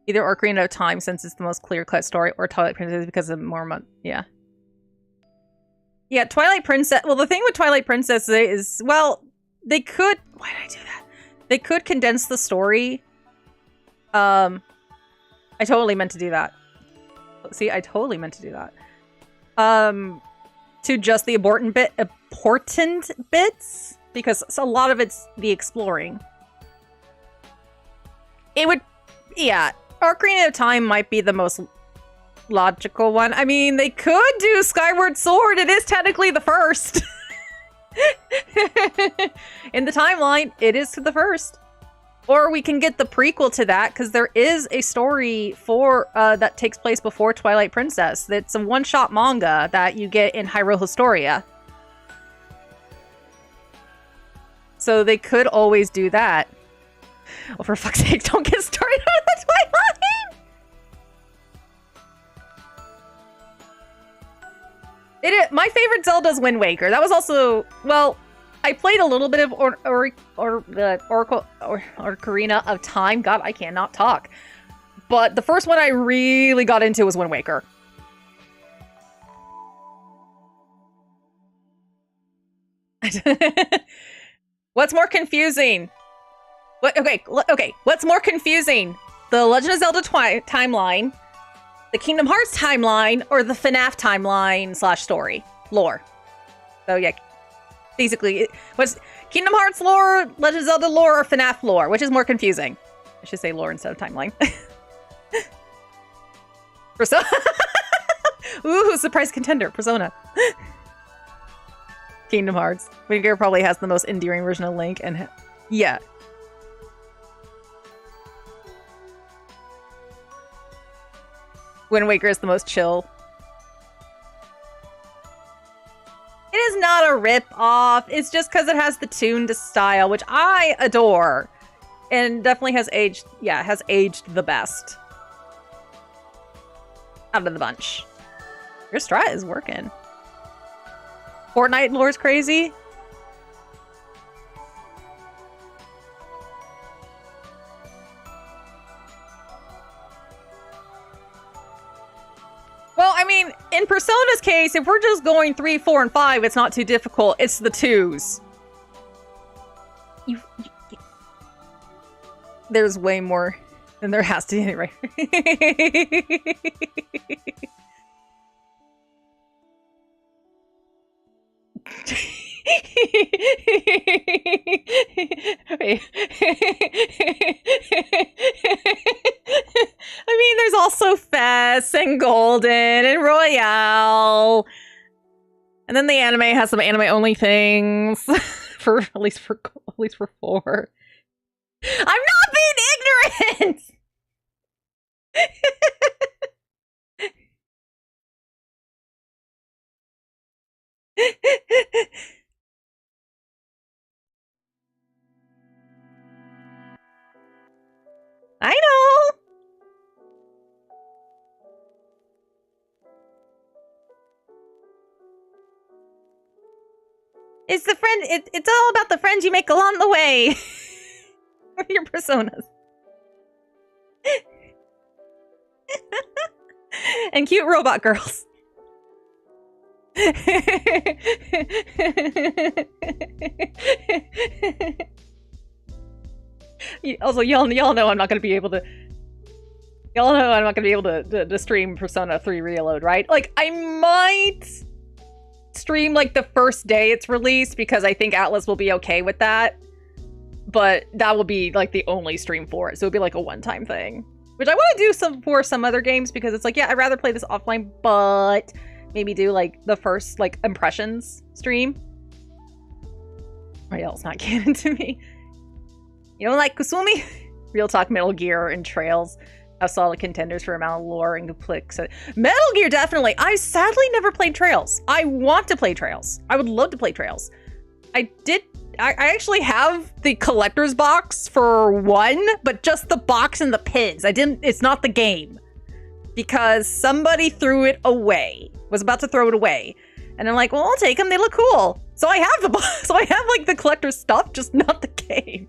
Ocarina of Time, since it's the most clear-cut story, or Twilight Princess because of more yeah. Yeah, Twilight Princess... Well, the thing with Twilight Princess is, well, they could... Why did I do that? They could condense the story. I totally meant to do that. See, I totally meant to do that. To just the important bits, because a lot of it's the exploring. It would, yeah, Ocarina of Time might be the most logical one. I mean, they could do Skyward Sword. It is technically the first. In the timeline, it is the first. Or we can get the prequel to that, because there is a story for that takes place before Twilight Princess. That's a one-shot manga that you get in Hyrule Historia. So they could always do that. Oh, for fuck's sake, don't get started on the Twilight! My favorite Zelda's Wind Waker. That was also, well, I played a little bit of Ocarina of Time. God, I cannot talk. But the first one I really got into was Wind Waker. What's more confusing? Okay, what's more confusing? The Legend of Zelda timeline, the Kingdom Hearts timeline, or the FNAF timeline / story? Lore. So yeah, basically, what's Kingdom Hearts lore, Legend of Zelda lore, or FNAF lore? Which is more confusing? I should say lore instead of timeline. Persona. Ooh, surprise contender, Persona. Kingdom Hearts. Wind Waker probably has the most endearing version of Link, and yeah. Wind Waker is the most chill. It is not a rip-off. It's just because it has the tuned style, which I adore. And definitely has aged, yeah, has aged the best. Out of the bunch. Your strat is working. Fortnite lore is crazy. Well, I mean, in Persona's case, if we're just going 3, 4, and 5, it's not too difficult. It's the 2s. There's way more than there has to be anyway. Yes, and Golden and Royale. And then the anime has some anime-only things for at least for 4. I'm not being ignorant! I know! It's the friend. It's all about the friends you make along the way. With your personas. And cute robot girls. Also, y'all know I'm not gonna be able to. Y'all know I'm not gonna be able to stream Persona 3 Reload, right? Like, I might stream like the first day it's released because I think Atlas will be okay with that. But that will be like the only stream for it, so it'll be like a one-time thing. Which I want to do for some other games because it's like, yeah, I'd rather play this offline, but maybe do like the first like impressions stream. Royale's not canon to me. You don't like Kusumi? Real talk, Metal Gear and Trails have solid contenders for amount of lore and complex. Metal Gear, definitely. I sadly never played Trails. I want to play Trails. I would love to play Trails. I actually have the collector's box for 1, but just the box and the pins. It's not the game. Because somebody threw it away. Was about to throw it away. And I'm like, well, I'll take them. They look cool. So I have the box. So I have like the collector's stuff, just not the game.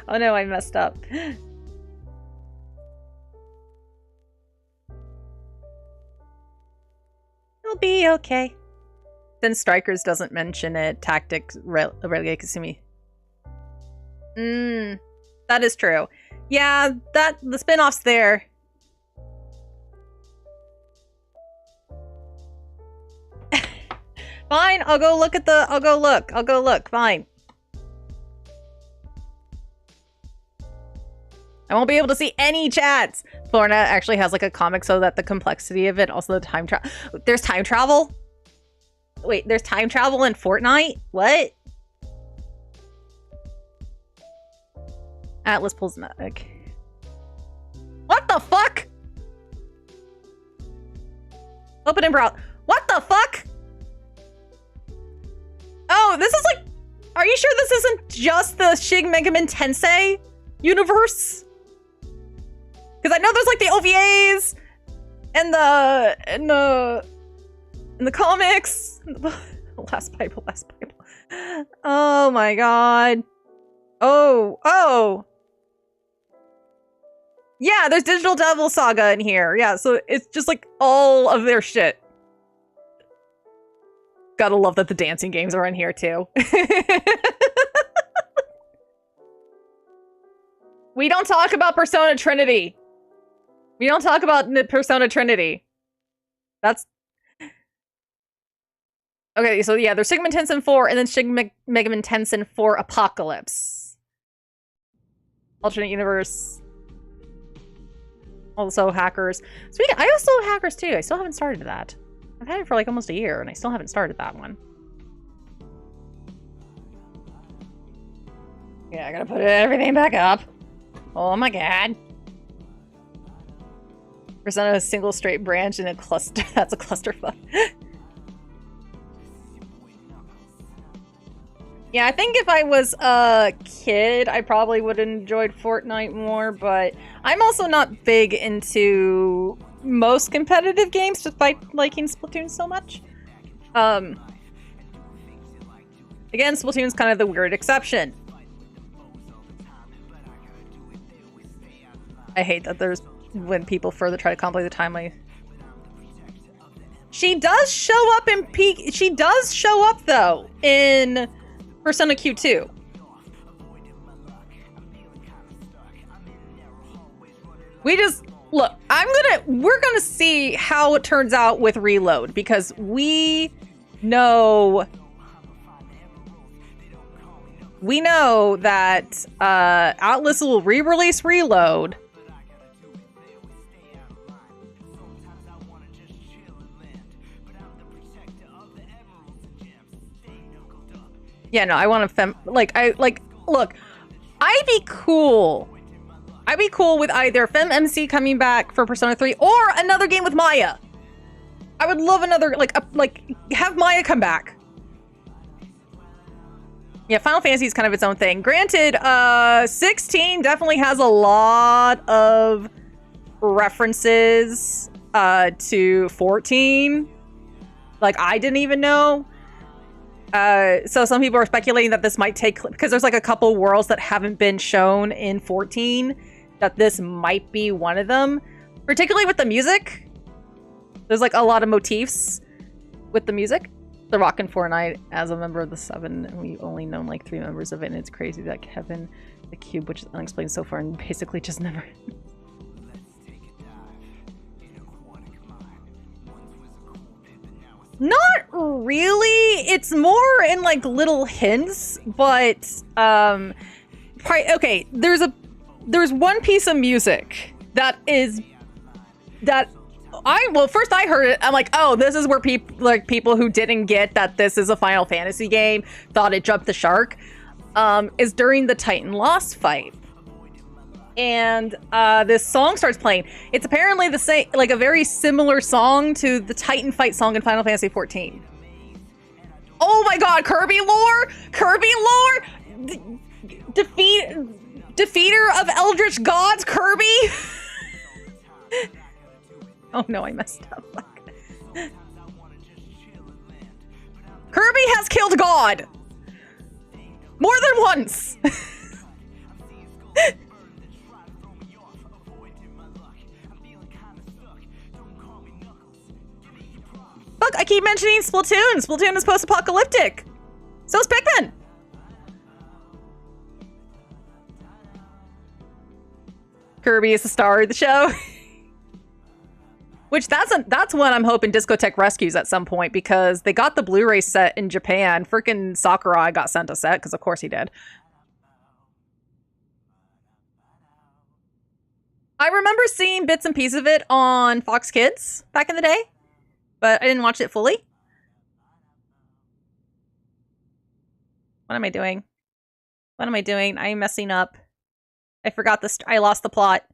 Oh no, I messed up. It'll be okay. Then Strikers doesn't mention it. Tactics, Relegate Kasumi. That is true. Yeah, the spin-off's there. Fine, I'll go look, fine. I won't be able to see any chats. Florina actually has like a comic so that the complexity of it, also the time travel. There's time travel? Wait, there's time travel in Fortnite? What? Atlas pulls magic. What the fuck? Open and browse. What the fuck? Oh, this is like... Are you sure this isn't just the Shin Megami Tensei universe? Because I know there's like the OVAs and the comics. Last Bible. Oh my god. Oh. Yeah, there's Digital Devil Saga in here. Yeah, so it's just like all of their shit. Gotta love that the dancing games are in here too. We don't talk about Persona Trinity. We don't talk about Persona Trinity. That's... Okay, so yeah, there's Shin Megami Tensei 4 and then Shin Megami Tensei 4 Apocalypse. Alternate universe. Also Hackers. Sweet, I also have Hackers too. I still haven't started that. I've had it for like almost a year and I still haven't started that one. Yeah, I gotta put everything back up. Oh my god. Persona a single straight branch in a cluster. That's a clusterfuck. Yeah, I think if I was a kid, I probably would have enjoyed Fortnite more, but I'm also not big into most competitive games despite liking Splatoon so much. Again, Splatoon's kind of the weird exception. I hate that there's when people further try to complicate the timeline. She does show up in She does show up though in Persona Q2. We just look. We're gonna see how it turns out with Reload because we know that Atlas will re-release Reload. Yeah, no, I want to look, I'd be cool. I'd be cool with either FemMC coming back for Persona 3 or another game with Maya. I would love another, have Maya come back. Yeah, Final Fantasy is kind of its own thing. Granted, 16 definitely has a lot of references to 14. Like, I didn't even know. So some people are speculating that this might take, because there's like a couple worlds that haven't been shown in 14, that this might be one of them. Particularly with the music. There's like a lot of motifs with the music. The Rockin' Fortnite as a member of the Seven, and we only known like 3 members of it, and it's crazy that Kevin, the Cube, which is unexplained so far, and basically just never... Not really. It's more in like little hints, but okay, there's one piece of music that first I heard it, I'm like, oh, this is where people who didn't get that this is a Final Fantasy game thought it jumped the shark, is during the Titan Lost fight. And this song starts playing. It's apparently the same, like a very similar song to the Titan fight song in Final Fantasy XIV. Oh my god, Kirby lore! Kirby lore! Defeater of Eldritch Gods, Kirby! Oh no, I messed up. Kirby has killed God! More than once! Look, I keep mentioning Splatoon. Splatoon is post-apocalyptic. So is Pikmin. Kirby is the star of the show. Which that's one I'm hoping Discotheque rescues at some point, because they got the Blu-ray set in Japan. Freaking Sakurai got sent a set, because of course he did. I remember seeing bits and pieces of it on Fox Kids back in the day, but I didn't watch it fully. What am I doing? What am I doing? I'm messing up. I forgot this. I lost the plot.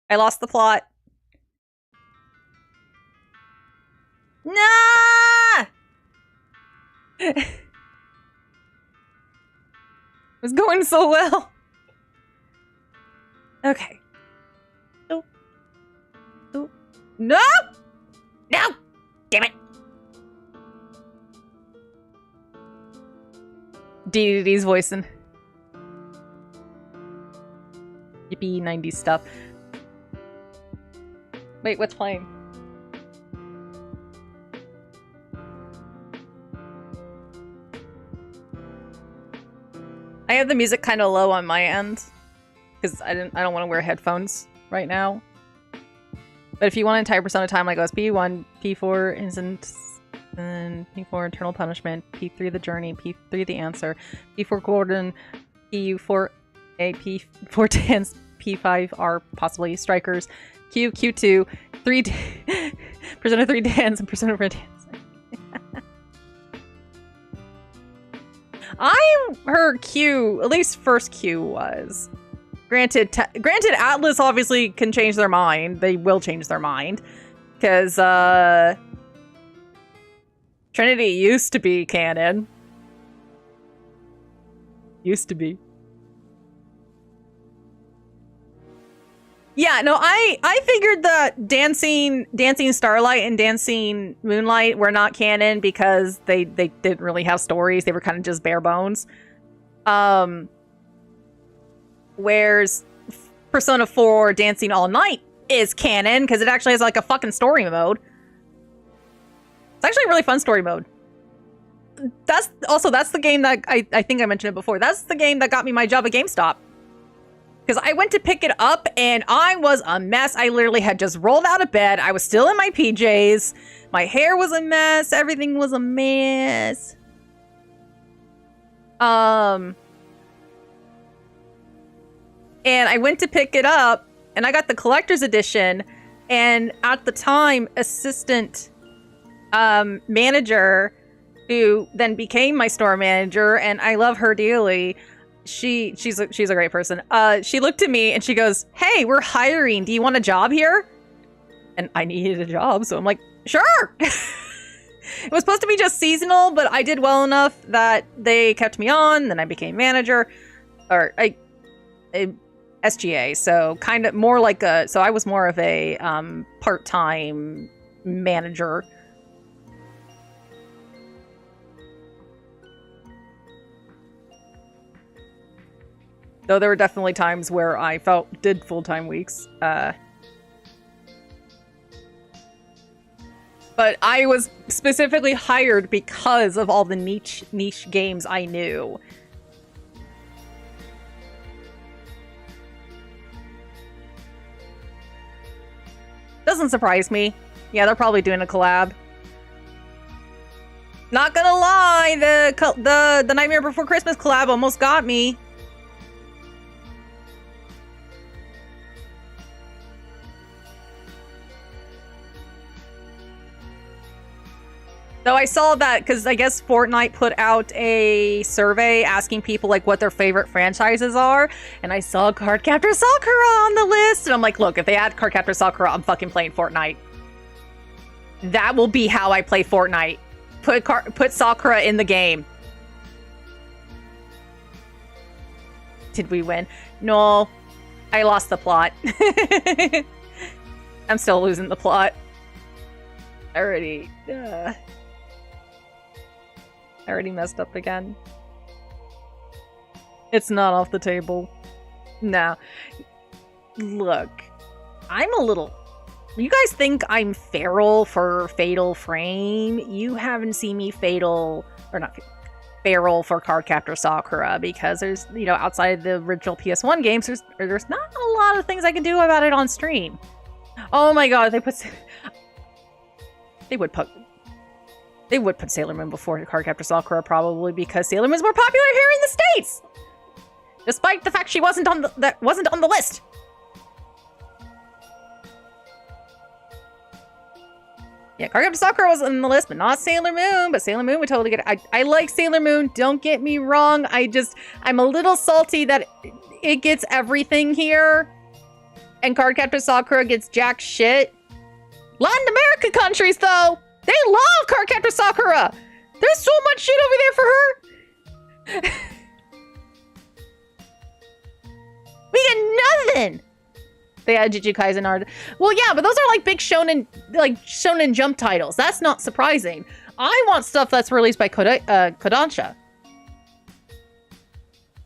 I lost the plot. Nah! It was going so well. Okay. No. No. No! No! Damn it! DDD's voicing. Yippee 90s stuff. Wait, what's playing? I have the music kind of low on my end because I don't want to wear headphones right now. But if you want entire Persona timeline, it goes P1, P4 Instant, and P4 Eternal Punishment, P3 The Journey, P3 The Answer, P4 Gordon, P4 A, P4 Dance, P5 R possibly Strikers, Q2, 3 Persona 3 Dance, and Persona 4 Dance. Her Q, at least first Q was. Granted, Atlas obviously can change their mind. They will change their mind. Because, Trinity used to be canon. Used to be. Yeah, no, I figured that Dancing Starlight and Dancing Moonlight were not canon because they didn't really have stories. They were kind of just bare bones. Whereas Persona 4 Dancing All Night is canon because it actually has like a fucking story mode. It's actually a really fun story mode. That's the game that I think I mentioned it before. That's the game that got me my job at GameStop. Because I went to pick it up and I was a mess. I literally had just rolled out of bed. I was still in my PJs. My hair was a mess. Everything was a mess. And I went to pick it up and I got the collector's edition. And at the time, assistant manager who then became my store manager, and I love her dearly. She's a great person. She looked at me and she goes, "Hey, we're hiring. Do you want a job here?" And I needed a job, so I'm like, "Sure." It was supposed to be just seasonal, but I did well enough that they kept me on. Then I became manager, or SGA. So kind of more like a. So I was more of a part-time manager. Though there were definitely times where I did full-time weeks. But I was specifically hired because of all the niche games I knew. Doesn't surprise me. Yeah, they're probably doing a collab. Not gonna lie, the Nightmare Before Christmas collab almost got me. Though I saw that because I guess Fortnite put out a survey asking people like what their favorite franchises are, and I saw Cardcaptor Sakura on the list, and I'm like, look, if they add Cardcaptor Sakura, I'm fucking playing Fortnite. That will be how I play Fortnite. Put Sakura in the game. Did we win? No, I lost the plot. I'm still losing the plot. I already messed up again. It's not off the table. No. Look, I'm a little... You guys think I'm feral for Fatal Frame? You haven't seen me feral for Cardcaptor Sakura, because there's, you know, outside the original PS1 games, there's not a lot of things I can do about it on stream. Oh my god, they would put Sailor Moon before Cardcaptor Sakura, probably because Sailor Moon's more popular here in the States, despite the fact she wasn't on the list. Yeah, Cardcaptor Sakura was on the list, but not Sailor Moon. But Sailor Moon would totally get it. I like Sailor Moon. Don't get me wrong. I'm a little salty that it gets everything here, and Cardcaptor Sakura gets jack shit. Latin America countries, though, they love Cardcaptor Sakura. There's so much shit over there for her. We get nothing. They had Jujutsu Kaisen art. Well, yeah, but those are like big shonen Jump titles. That's not surprising. I want stuff that's released by Kodansha.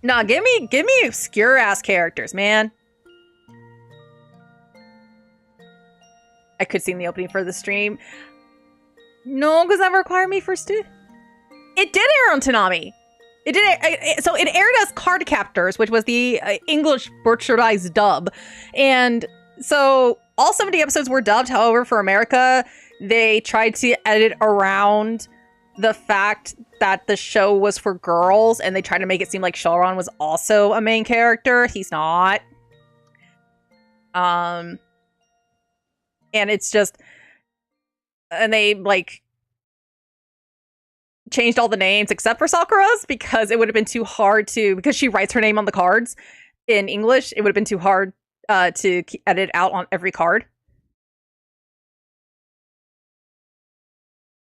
Nah, give me obscure ass characters, man. I could see in the opening for the stream. No, because that required me first to. It did air on Toonami. It did. So it aired as Cardcaptors, which was the English butcherized dub, and so all 70 episodes were dubbed. However, for America, they tried to edit around the fact that the show was for girls, and they tried to make it seem like Shalron was also a main character. He's not. And it's just, and they like changed all the names except for Sakura's, because it would have been too hard to, because she writes her name on the cards in English, it would have been too hard to edit out on every card.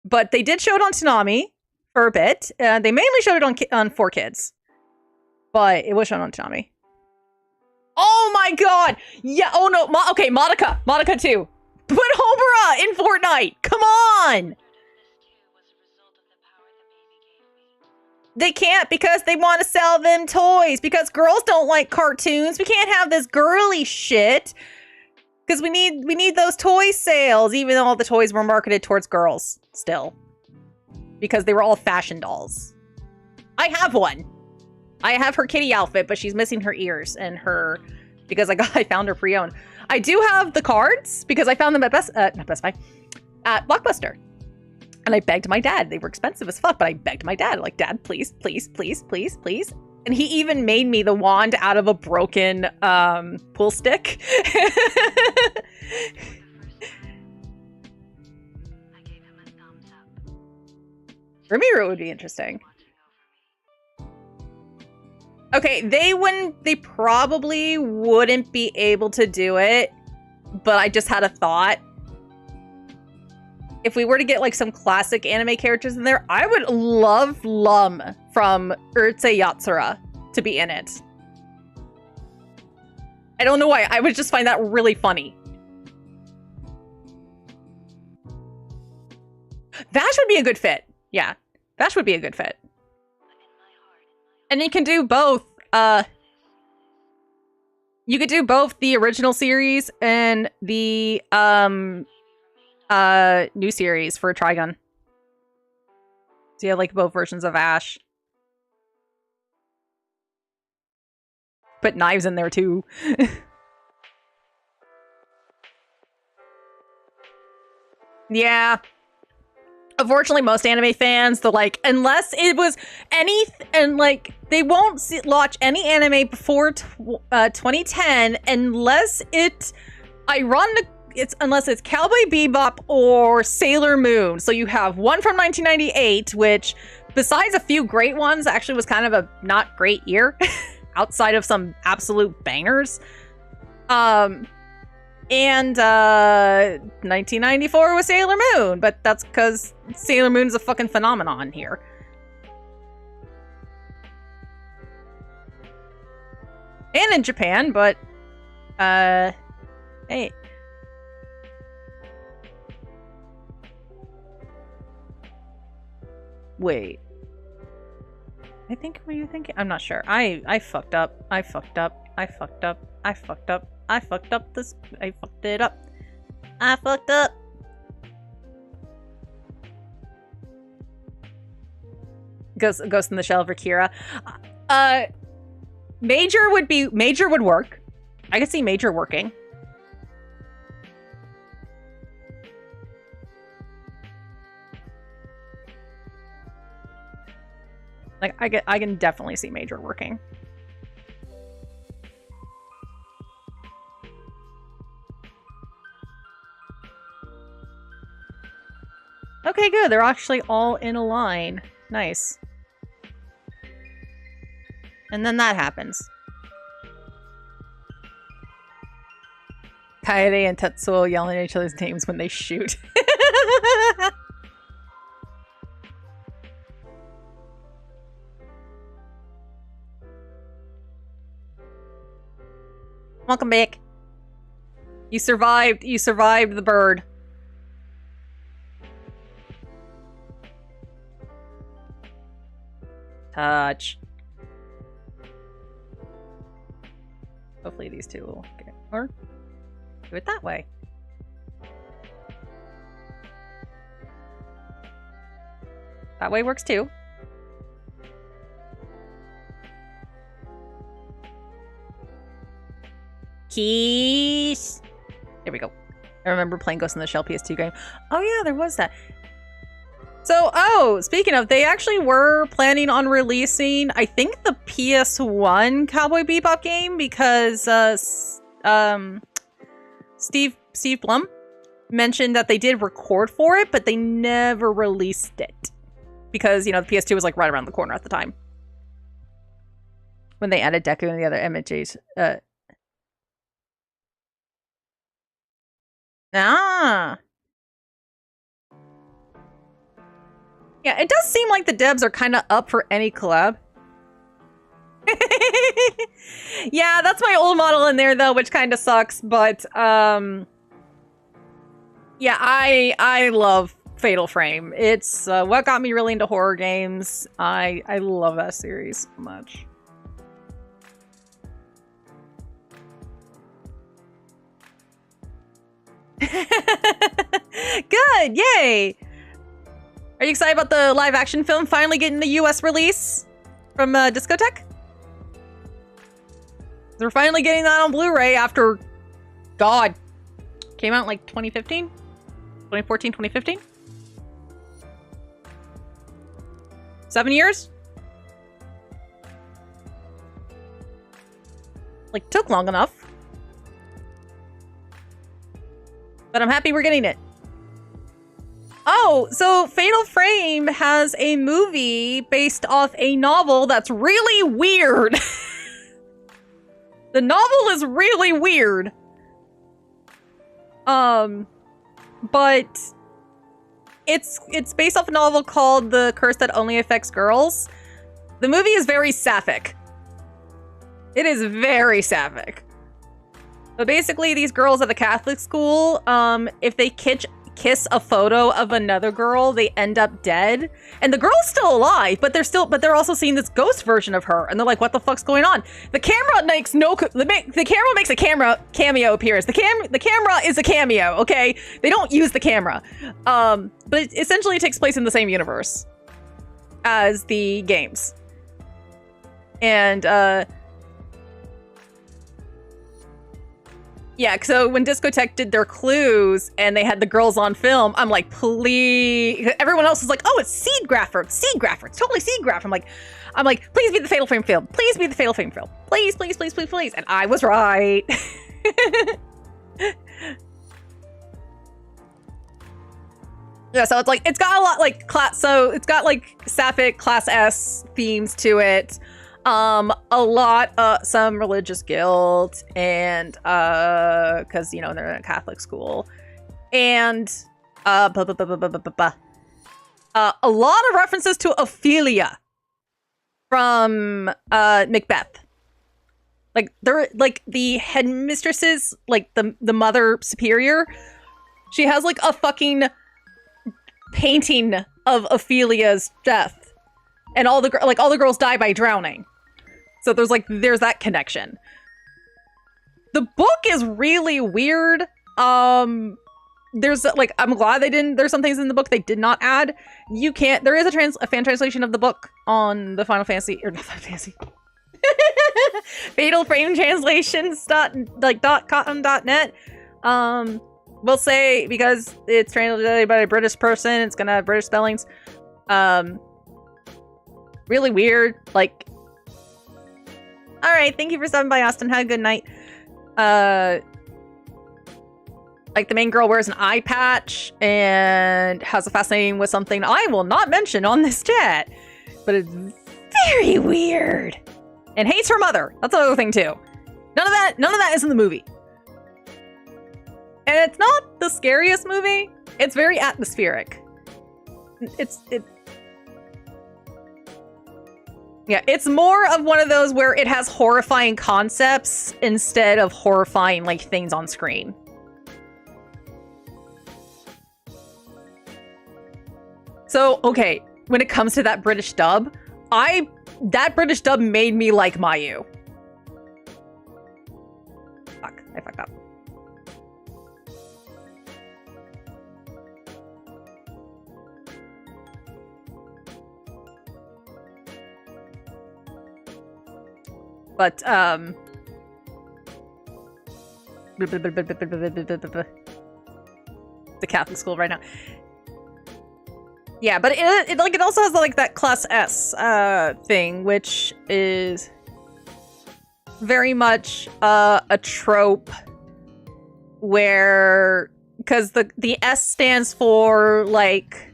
But they did show it on Toonami for a bit. They mainly showed it on 4Kids, but it was shown on Toonami. Oh my god! Yeah, oh no, okay, Madoka too. Put Homura in Fortnite! Come on! They can't, because they want to sell them toys. Because girls don't like cartoons. We can't have this girly shit. Because we need those toy sales, even though all the toys were marketed towards girls still. Because they were all fashion dolls. I have one. I have her kitty outfit, but she's missing her ears and her, because I found her pre-owned. I do have the cards because I found them at not Best Buy, at Blockbuster. And I begged my dad. They were expensive as fuck, but I begged my dad, like, Dad, please, please, please, please, please. And he even made me the wand out of a broken pool stick. Rimuru would be interesting. Okay, they probably wouldn't be able to do it, but I just had a thought. If we were to get like some classic anime characters in there, I would love Lum from Urusei Yatsura to be in it. I don't know why, I would just find that really funny. Vash would be a good fit. Yeah, Vash would be a good fit. And you can do both. You could do both the original series and the new series for Trigun. So you have like both versions of Ash. Put Knives in there too. Yeah. Unfortunately, most anime fans, they're like, unless it was any, and like, they won't watch any anime before 2010 unless it's unless it's Cowboy Bebop or Sailor Moon. So you have one from 1998, which, besides a few great ones, actually was kind of a not great year, outside of some absolute bangers. And 1994 was Sailor Moon, but that's because Sailor Moon's a fucking phenomenon here. And in Japan, but hey. Wait. I think, were you thinking? I'm not sure. I fucked up. I fucked up. I fucked up. I fucked up. I fucked up this. I fucked it up. I fucked up. Ghost in the Shell for Kira. Major would work. I could see Major working. Like I can definitely see Major working. Okay, good. They're actually all in a line. Nice. And then that happens. Kaede and Tetsuo yelling at each other's names when they shoot. Welcome back. You survived. You survived the bird. Touch. Hopefully these two will get, or do it that way. That way works too. Keys. There we go. I remember playing Ghost in the Shell PS2 game. Oh yeah, there was that. So, oh, speaking of, they actually were planning on releasing, I think, the PS1 Cowboy Bebop game because Steve Blum mentioned that they did record for it, but they never released it because, you know, the PS2 was like right around the corner at the time when they added Deku and the other images. Yeah, it does seem like the devs are kind of up for any collab. Yeah, that's my old model in there though, which kind of sucks, but yeah, I love Fatal Frame. It's what got me really into horror games. I love that series so much. Good, yay! Are you excited about the live action film finally getting the US release from Discotek? They're finally getting that on Blu-ray after, God, came out in like 2015? 2014, 2015? 7 years? Like, took long enough. But I'm happy we're getting it. Oh, so Fatal Frame has a movie based off a novel that's really weird. The novel is really weird. But it's based off a novel called The Curse That Only Affects Girls. The movie is very sapphic. It is very sapphic. But basically, these girls at a Catholic school, if they kiss a photo of another girl, they end up dead. And the girl's still alive, but they're also seeing this ghost version of her, and they're like, "What the fuck's going on?" The camera makes a cameo appearance. The camera is a cameo, okay? They don't use the camera, but it essentially takes place in the same universe as the games, and yeah, so when Discotheque did their clues and they had the girls on film, I'm like, please. Everyone else is like, oh, it's Seed Grapher. It's totally Seed Grapher. I'm like, please be the Fatal Frame film. Please be the Fatal Frame film. Please, please, please, please, please. And I was right. Yeah, so it's like, it's got a lot like it's got like sapphic Class S themes to it. A lot, some religious guilt, and because you know they're in a Catholic school, and a lot of references to Ophelia from Macbeth. Like they're like the headmistresses, like the mother superior. She has like a fucking painting of Ophelia's death, and all the girls die by drowning. So there's that connection. The book is really weird. There's like, I'm glad there's some things in the book they did not add. There is a fan translation of the book on the Final Fantasy, or not Final Fantasy. Fatal Frame Translations .com.net. We'll say, because it's translated by a British person, it's gonna have British spellings. Really weird, like, all right, thank you for stopping by, Austin. Have a good night. Like, the main girl wears an eye patch and has a fascinating with something I will not mention on this chat, but it's very weird. And hates her mother. That's another thing too. None of that is in the movie. And it's not the scariest movie. It's very atmospheric. Yeah, it's more of one of those where it has horrifying concepts instead of horrifying, like, things on screen. So, okay, when it comes to that British dub, that British dub made me like Mayu. Fuck, I fucked up. But, the Catholic school right now. Yeah, but it also has like that Class S thing, which is very much a trope where, because the S stands for like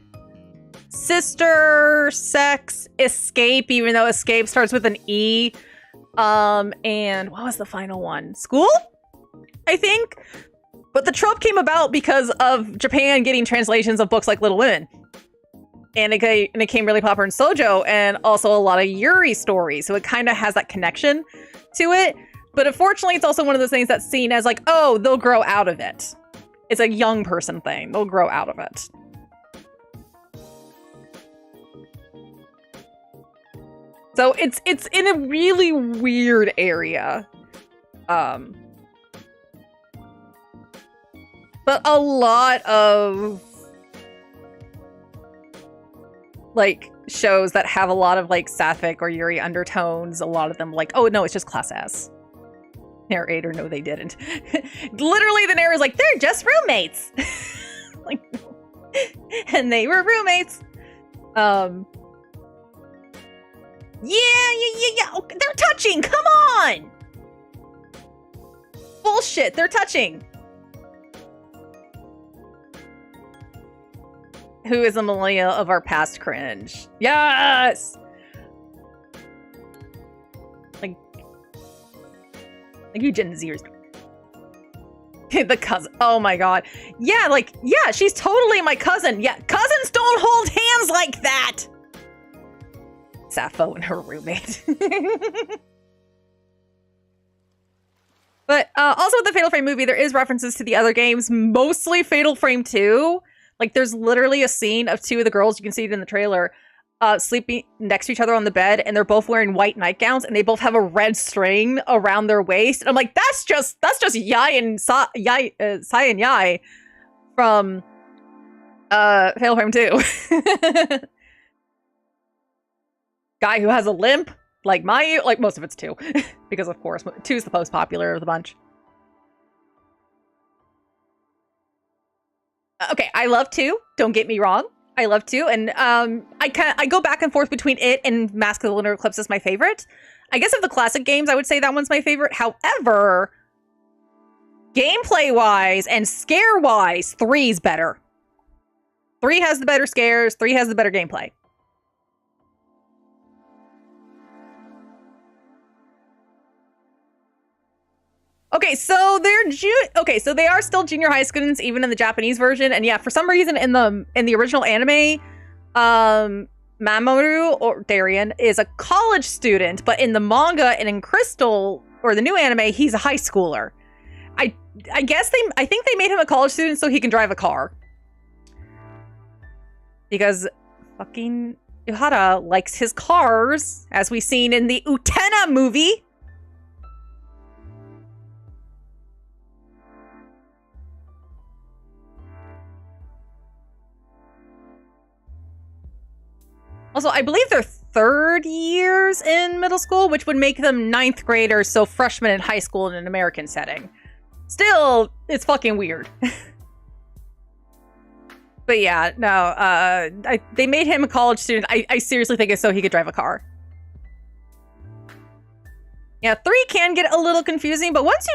sister, sex, escape, even though escape starts with an E. And what was the final one? School? I think. But the trope came about because of Japan getting translations of books like Little Women. And it became really popular in Shoujo, and also a lot of Yuri stories. So it kind of has that connection to it. But unfortunately, it's also one of those things that's seen as like, oh, they'll grow out of it. It's a young person thing. They'll grow out of it. So it's in a really weird area. But a lot of like shows that have a lot of like sapphic or Yuri undertones, a lot of them like, oh no, it's just Class S. Narrator, no they didn't. Literally the narrator's like, they're just roommates. Like, and they were roommates. Yeah. Okay, they're touching. Come on. Bullshit. They're touching. Who is the millennial of our past cringe? Yes! Like you Gen Zers. The cousin. Oh my god. Yeah, like, yeah, she's totally my cousin. Yeah, cousins don't hold hands like that! Sappho and her roommate. But also with the Fatal Frame movie, there is references to the other games, mostly Fatal Frame 2. Like, there's literally a scene of two of the girls, you can see it in the trailer, sleeping next to each other on the bed, and they're both wearing white nightgowns, and they both have a red string around their waist. And I'm like, that's just Yai and Sai and Yai from Fatal Frame 2. Guy who has a limp. Like most of it's 2. Because, of course, 2 is the most popular of the bunch. Okay, I love 2. Don't get me wrong. I love 2. And I go back and forth between it and Mask of the Lunar Eclipse as my favorite. I guess of the classic games, I would say that one's my favorite. However, gameplay-wise and scare-wise, 3's better. 3 has the better scares. 3 has the better gameplay. Okay, so they are still junior high students, even in the Japanese version. And yeah, for some reason in the original anime, Mamoru, or Darien, is a college student, but in the manga and in Crystal, or the new anime, he's a high schooler. I think they made him a college student so he can drive a car. Because fucking Ihara likes his cars, as we've seen in the Utena movie. Also, I believe they're third years in middle school, which would make them 9th graders, so freshmen in high school in an American setting. Still, it's fucking weird. But yeah, no, they made him a college student. I seriously think it's so he could drive a car. Yeah, 3 can get a little confusing, but once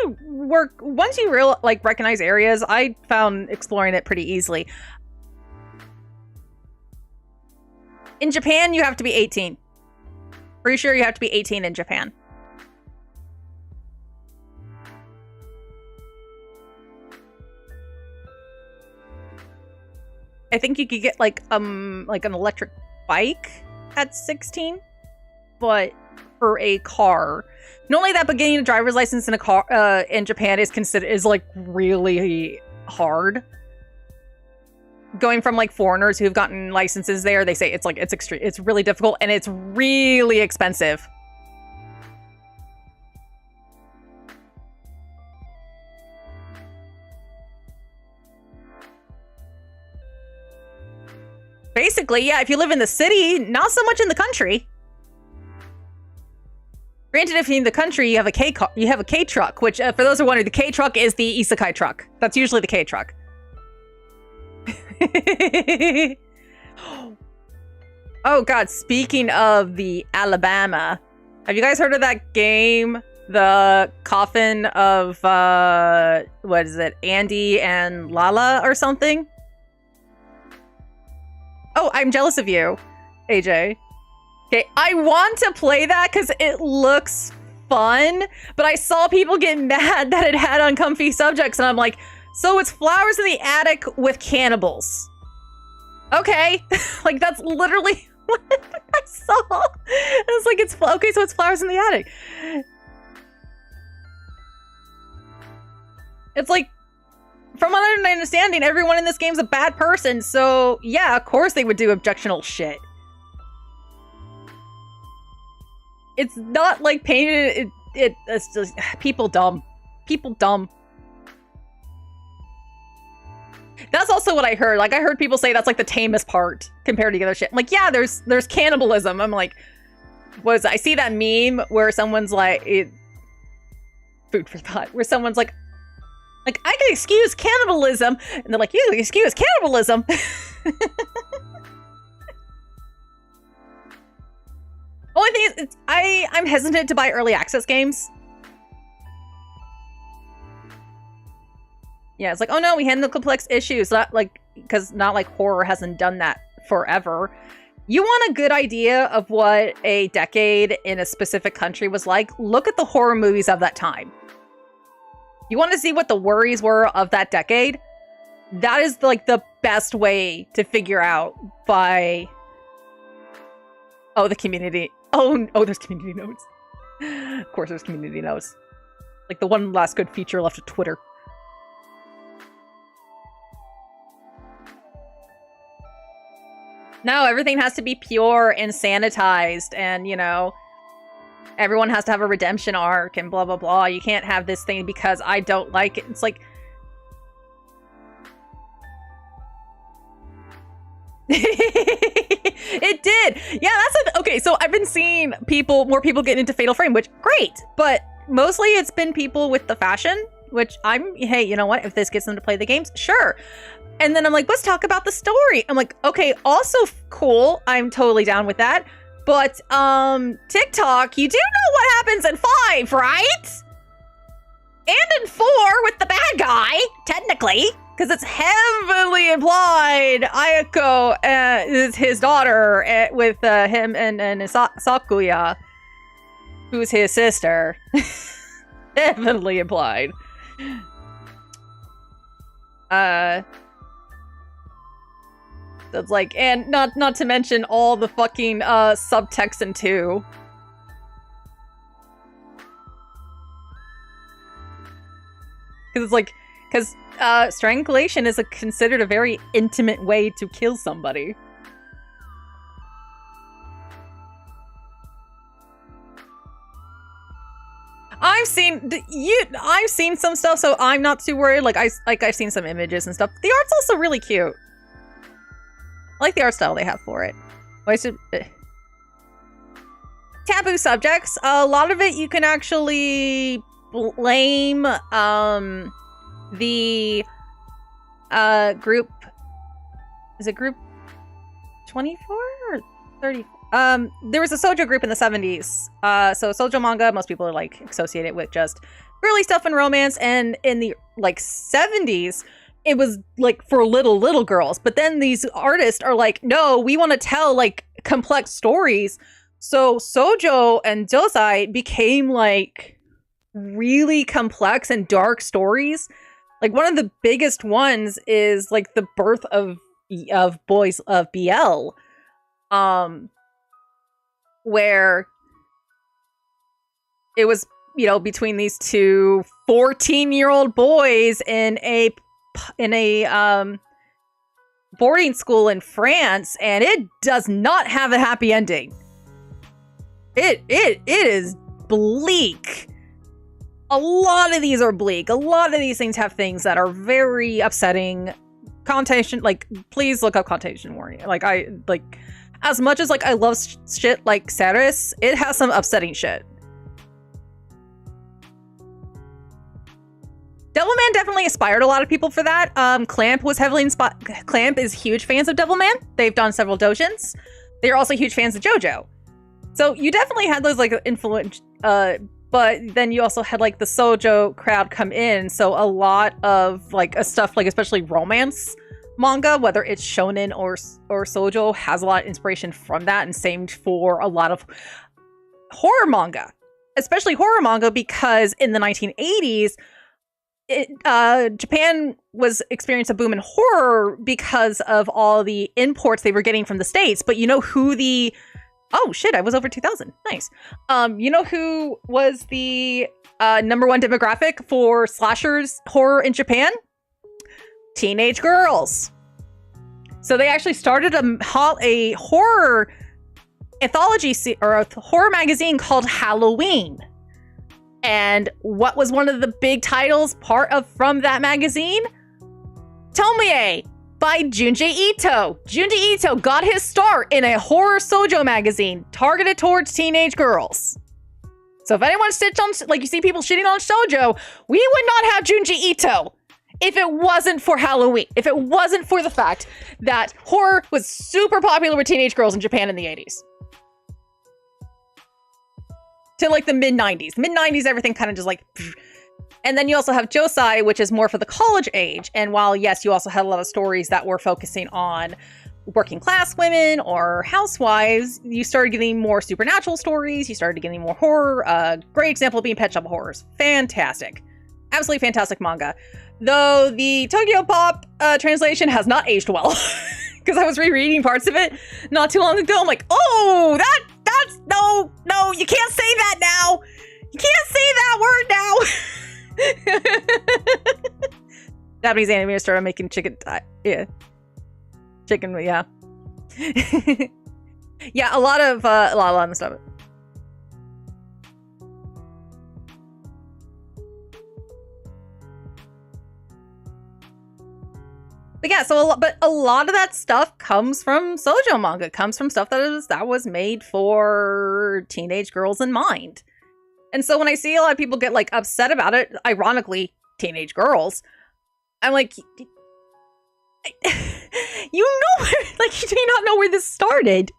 you recognize areas, I found exploring it pretty easily. In Japan, you have to be 18. Pretty sure you have to be 18 in Japan. I think you could get like an electric bike at 16, but for a car. Normally that, but getting a driver's license in a car in Japan is like really hard. Going from like foreigners who've gotten licenses there, they say it's really difficult and it's really expensive. Basically, yeah, if you live in the city, not so much in the country. Granted, if you're in the country, you have a K truck, which for those who are wondering, the K truck is the isekai truck. That's usually the K truck. Oh god, speaking of the Alabama, have you guys heard of that game? The Coffin of, what is it? Andy and Lala or something? Oh, I'm jealous of you, AJ. Okay, I want to play that because it looks fun, but I saw people get mad that it had uncomfy subjects, and I'm like, so it's flowers in the attic with cannibals. Okay. Like, that's literally what I saw. It's like, okay, so it's flowers in the attic. It's like, from what I'm understanding, everyone in this game's a bad person, so yeah, of course they would do objectionable shit. It's not like painted, it's just, people dumb. People dumb. That's also what I heard. Like, I heard people say that's like the tamest part compared to the other shit. I'm like, yeah, there's cannibalism. I'm like, I see that meme where someone's like, food for thought, where someone's like, I can excuse cannibalism, and they're like, you can excuse cannibalism. Only thing is, I'm hesitant to buy early access games. Yeah, it's like, oh no, we handle complex issues. Like, because not like horror hasn't done that forever. You want a good idea of what a decade in a specific country was like? Look at the horror movies of that time. You want to see what the worries were of that decade? That is like the best way to figure out by... Oh, the community. Oh, there's community notes. Of course there's community notes. Like the one last good feature left of Twitter. No, everything has to be pure and sanitized, and, you know, everyone has to have a redemption arc and blah, blah, blah. You can't have this thing because I don't like it. It's like... It did! Yeah, that's okay, so I've been seeing more people getting into Fatal Frame, which, great! But mostly it's been people with the fashion, which hey, you know what? If this gets them to play the games, sure. And then I'm like, let's talk about the story. I'm like, okay, also cool. I'm totally down with that. But, TikTok, you do know what happens in 5, right? And in 4 with the bad guy, technically. Because it's heavily implied Ayako is his daughter with him and Sakuya, who's his sister. Heavily implied. That's like, and not to mention all the fucking subtext in 2. Because it's like, strangulation is considered a very intimate way to kill somebody. I've seen some stuff, so I'm not too worried. I've seen some images and stuff. The art's also really cute. I like the art style they have for it. Taboo subjects. A lot of it you can actually blame the group. Is it group 24 or 30? There was a shoujo group in the 70s. So shoujo manga, most people are like associate it with just girly stuff and romance, and in the like 70s it was like for little girls. But then these artists are like, no, we want to tell like complex stories. So shoujo and josei became like really complex and dark stories. Like one of the biggest ones is like the birth of boys of BL, where it was, you know, between these two 14-year-old boys in a boarding school in France, and it does not have a happy ending. It is bleak. A lot of these are bleak. A lot of these things have things that are very upsetting. Connotation, like, please look up connotation warning. Like, as much as like I love shit like Ceres, it has some upsetting shit. Devilman definitely inspired a lot of people for that. Clamp was heavily inspired. Clamp is huge fans of Devilman. They've done several dojins. They're also huge fans of JoJo. So you definitely had those like influence, but then you also had like the shoujo crowd come in. So a lot of like stuff, like especially romance manga, whether it's shonen or shoujo, has a lot of inspiration from that, and same for a lot of horror manga, especially horror manga, because in the 1980s, Japan was experiencing a boom in horror because of all the imports they were getting from the States. But you know who the... Oh, shit, I was over 2,000. Nice. You know who was the #1 demographic for slashers horror in Japan? Teenage girls. So they actually started a horror anthology or a horror magazine called Halloween. And what was one of the big titles from that magazine? Tomie by Junji Ito. Junji Ito got his start in a horror shoujo magazine targeted towards teenage girls. So if anyone like you see people shitting on shoujo, we would not have Junji Ito if it wasn't for Halloween. If it wasn't for the fact that horror was super popular with teenage girls in Japan in the 80s. To like the mid-90s. Mid-90s, everything kind of just like... And then you also have Josei, which is more for the college age. And while, yes, you also had a lot of stories that were focusing on working class women or housewives, you started getting more supernatural stories. You started getting more horror. Great example being Pet Shop Horrors. Fantastic. Absolutely fantastic manga. Though the Tokyo Pop translation has not aged well. Because I was rereading parts of it not too long ago. I'm like, oh, that's, no, you can't say that now. You can't say that word now. Japanese animators started making chicken. Yeah. Yeah, a lot of stuff. But yeah, but a lot of that stuff comes from shoujo manga. It comes from stuff that was made for teenage girls in mind. And so when I see a lot of people get like upset about it, ironically, teenage girls, I'm like, you know, like, you do not know where this started.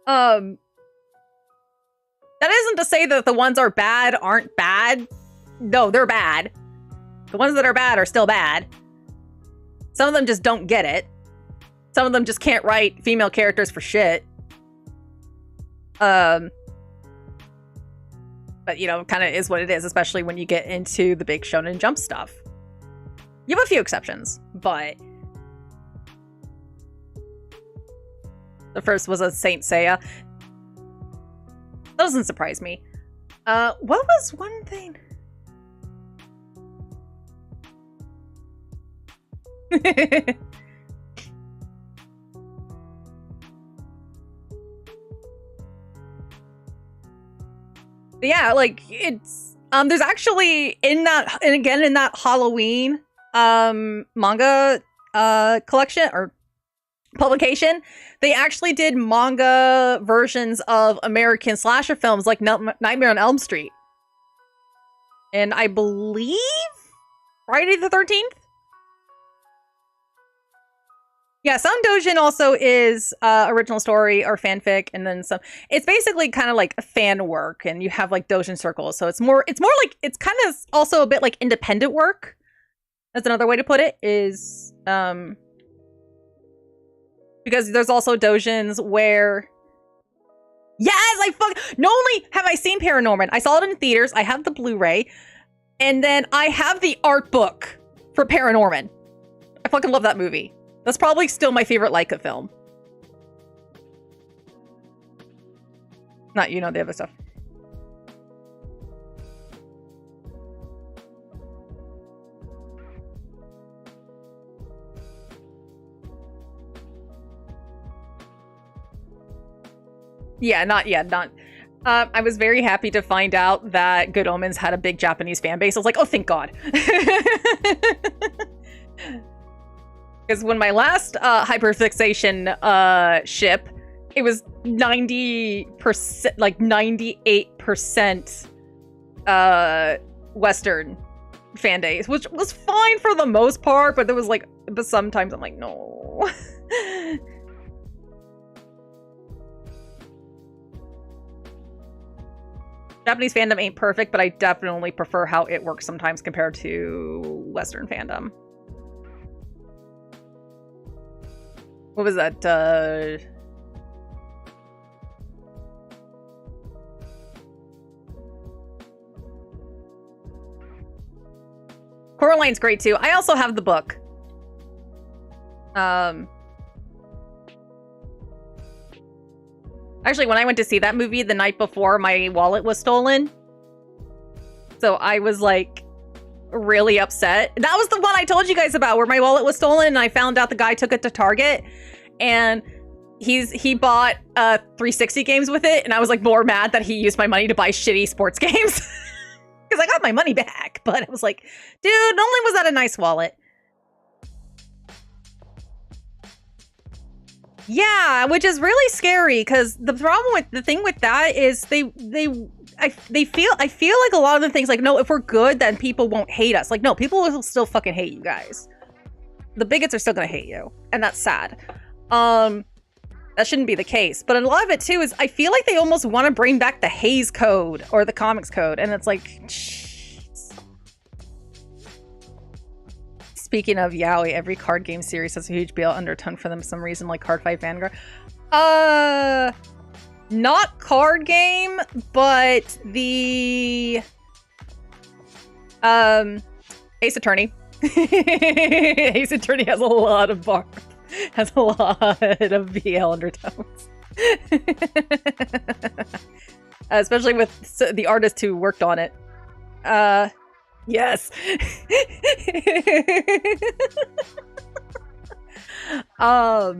That isn't to say that the ones aren't bad. No, they're bad. The ones that are bad are still bad. Some of them just don't get it. Some of them just can't write female characters for shit. But, you know, kind of is what it is, especially when you get into the big Shonen Jump stuff. You have a few exceptions, but the first was a Saint Seiya. That doesn't surprise me. What was one thing? Yeah, like, it's there's actually in that Halloween manga collection or publication, they actually did manga versions of American slasher films like Nightmare on Elm Street. And I believe Friday the 13th? Yeah, some doujin also is original story or fanfic, and then some. It's basically kind of like fan work, and you have like doujin circles. So it's more like, it's kind of also a bit like independent work. That's another way to put it, is because there's also doujins where, yes, not only have I seen Paranorman, I saw it in theaters, I have the Blu-ray, and then I have the art book for Paranorman. I fucking love that movie. That's probably still my favorite Leica film. Not, you know, the other stuff. Yeah, not. I was very happy to find out that Good Omens had a big Japanese fan base. I was like, oh, thank God. Because when my last hyperfixation ship, it was 90%, like 98% Western fan days, which was fine for the most part, but there was like, but sometimes I'm like, no. Japanese fandom ain't perfect, but I definitely prefer how it works sometimes compared to Western fandom. What was that? Coraline's great too. I also have the book. Actually, when I went to see that movie the night before, my wallet was stolen. So I was like really upset. That was the one I told you guys about where my wallet was stolen and I found out the guy took it to Target and he bought 360 games with it, and I was like more mad that he used my money to buy shitty sports games because I got my money back, but I was like, dude, not only was that a nice wallet. Yeah, which is really scary because the thing with that is I feel like a lot of the things, like, no, if we're good, then people won't hate us. Like, no, people will still fucking hate you guys. The bigots are still gonna hate you, and that's sad. That shouldn't be the case. But a lot of it too is I feel like they almost want to bring back the Hays Code or the Comics Code, and it's like, speaking of yaoi, every card game series has a huge BL undertone for them for some reason, like Card Fight Vanguard. Not card game, but the Ace Attorney. Ace Attorney has a lot of BL undertones. Especially with the artist who worked on it. Yes. But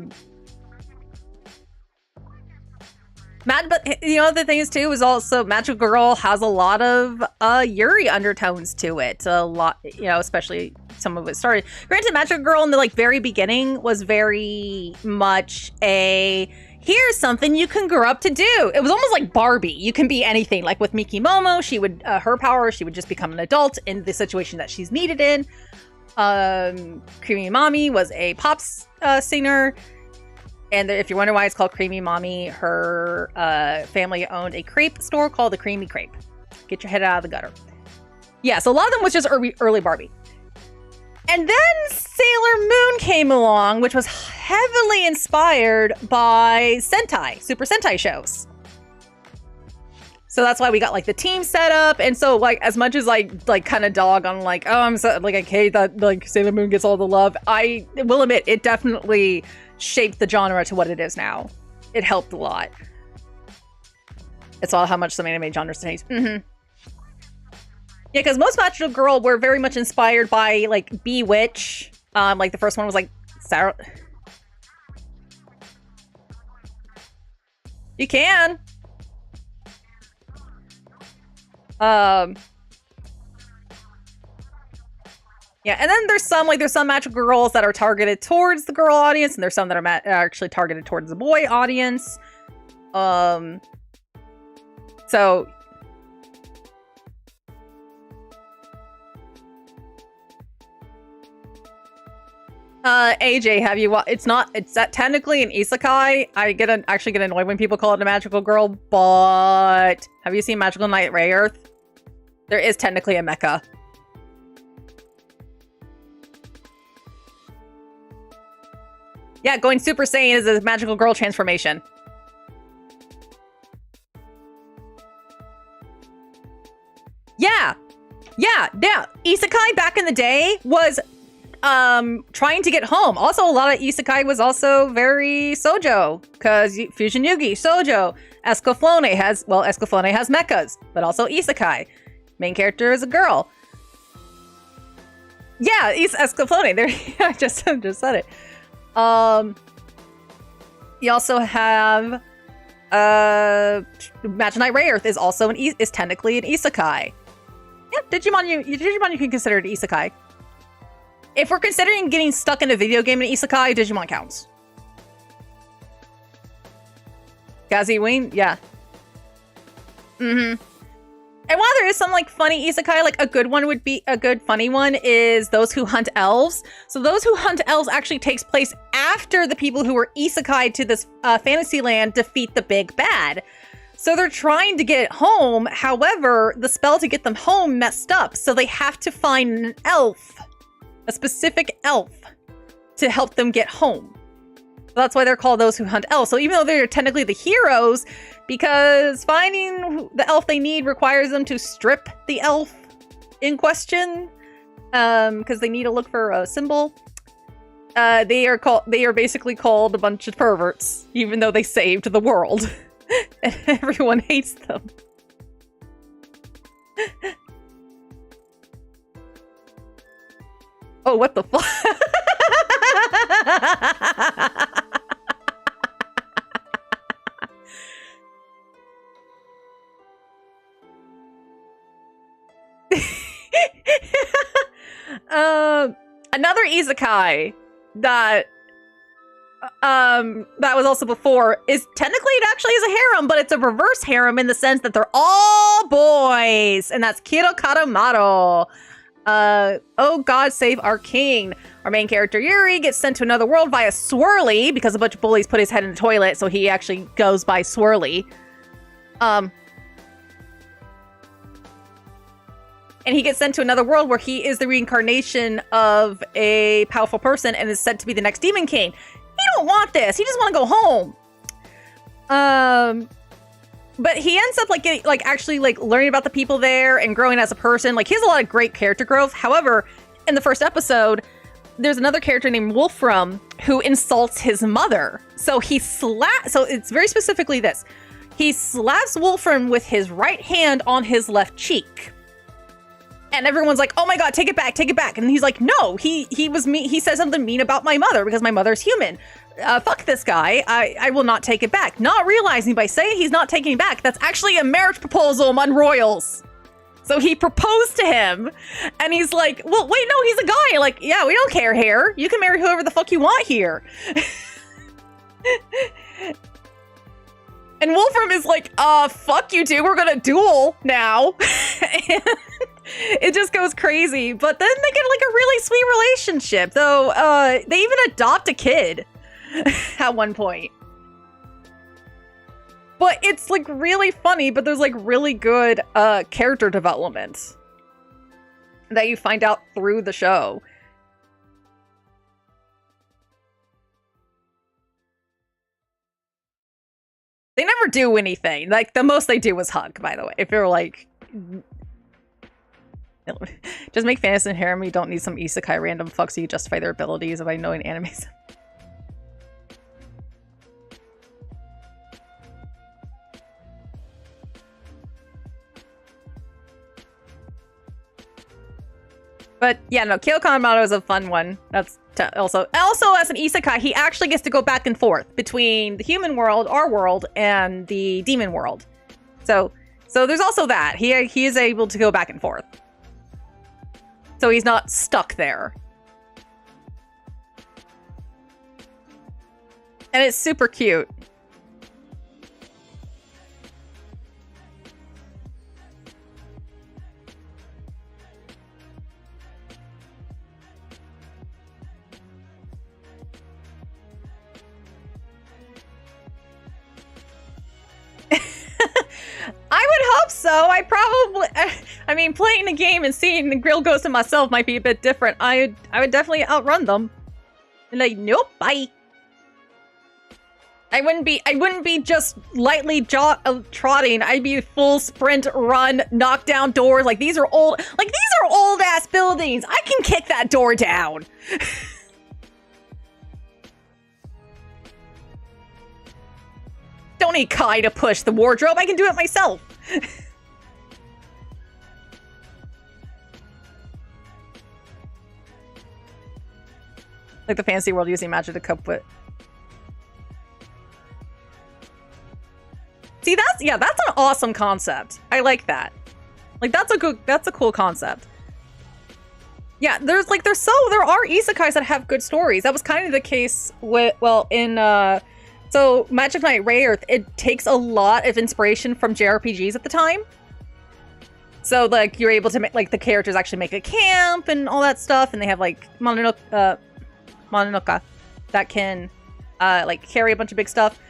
you know, the thing is too is also Magical Girl has a lot of Yuri undertones to it. A lot, you know, especially some of it started. Granted, Magical Girl in the like very beginning was very much a here's something you can grow up to do. It was almost like Barbie. You can be anything. Like with Miki Momo, she would her power, she would just become an adult in the situation that she's needed in. Creamy Mommy was a pop singer. And if you're wondering why it's called Creamy Mommy, her family owned a crepe store called the Creamy Crepe. Get your head out of the gutter. Yeah, so a lot of them was just early Barbie. And then Sailor Moon came along, which was heavily inspired by Sentai, Super Sentai shows. So that's why we got like the team set up. And so like as much as I like kind of dog on like, oh, I'm so like I hate that like Sailor Moon gets all the love. I will admit it definitely shaped the genre to what it is now. It helped a lot. It's all how much some anime genres taste. Yeah, because most Magical Girl were very much inspired by like Bewitch. Like the first one was like Sarah. You can. Yeah, and then there's some Magical Girls that are targeted towards the girl audience, and there's some that are actually targeted towards the boy audience. So AJ, have you it's that technically an isekai. I actually get annoyed when people call it a Magical Girl, but have you seen Magical Knight Rayearth? There is technically a mecha. Yeah, going Super Saiyan is a Magical Girl transformation. Yeah. Isekai back in the day was trying to get home. Also, a lot of isekai was also very shoujo, because Fusion Yugi, shoujo. Escaflowne has mechas, but also isekai. Main character is a girl. Yeah, Escaflowne. There, I just said it. You also have Magic Knight Rayearth is also is technically an isekai. Yeah, Digimon you can consider it isekai. If we're considering getting stuck in a video game in isekai, Digimon counts. Gaziween, yeah. And while there is some like funny isekai, like a good funny one is Those Who Hunt Elves. So Those Who Hunt Elves actually takes place after the people who were isekai'd to this fantasy land defeat the big bad. So they're trying to get home. However, the spell to get them home messed up. So they have to find an elf, a specific elf, to help them get home. So that's why they're called Those Who Hunt Elves. So even though they're technically the heroes, because finding the elf they need requires them to strip the elf in question, because they need to look for a symbol. They are basically called a bunch of perverts, even though they saved the world. And everyone hates them. Oh, what the fuck? Another isekai that was also before is technically it actually is a harem, but it's a reverse harem in the sense that they're all boys, and that's Kiro Karamaro. Oh God, save our king. Our main character Yuri gets sent to another world via Swirly because a bunch of bullies put his head in the toilet, so he actually goes by Swirly. and he gets sent to another world where he is the reincarnation of a powerful person and is said to be the next Demon King. He don't want this. He just want to go home. But he ends up actually learning about the people there and growing as a person. Like, he has a lot of great character growth. However, in the first episode, there's another character named Wolfram who insults his mother. So so it's very specifically this. He slaps Wolfram with his right hand on his left cheek. And everyone's like, oh my God, take it back, take it back. And he's like, no, he was mean. He said something mean about my mother because my mother's human. Fuck this guy. I will not take it back. Not realizing by saying he's not taking it back, that's actually a marriage proposal among royals. So he proposed to him, and he's like, well, wait, no, he's a guy. Like, yeah, we don't care here. You can marry whoever the fuck you want here. And Wolfram is like, fuck you two, we're gonna duel now. And it just goes crazy. But then they get like a really sweet relationship, though. They even adopt a kid at one point. But it's like really funny, but there's like really good character development that you find out through the show. They never do anything. Like, the most they do is hug, by the way. If you're like, just make fantasy and harem, you don't need some isekai random fucks so you justify their abilities by knowing animes. But yeah, no, Kyo Kanemaru is a fun one. That's also as an isekai, he actually gets to go back and forth between the human world, our world, and the demon world. So there's also that. He is able to go back and forth. So he's not stuck there. And it's super cute. I would hope so. I mean, playing the game and seeing the Grill Ghost and myself might be a bit different. I would definitely outrun them. And like, nope, bye. I wouldn't be just lightly trotting. I'd be full sprint, run, knock down doors. Like, these are old ass buildings. I can kick that door down. Don't need Kai to push the wardrobe. I can do it myself. Like the fantasy world using magic to cope with. See, that's an awesome concept. I like that. Like, that's a cool concept. Yeah, there are isekais that have good stories. That was kind of the case with, so Magic Knight Rayearth, it takes a lot of inspiration from JRPGs at the time. So like, you're able to make, like, the characters actually make a camp and all that stuff, and they have like Mononoka that can like carry a bunch of big stuff.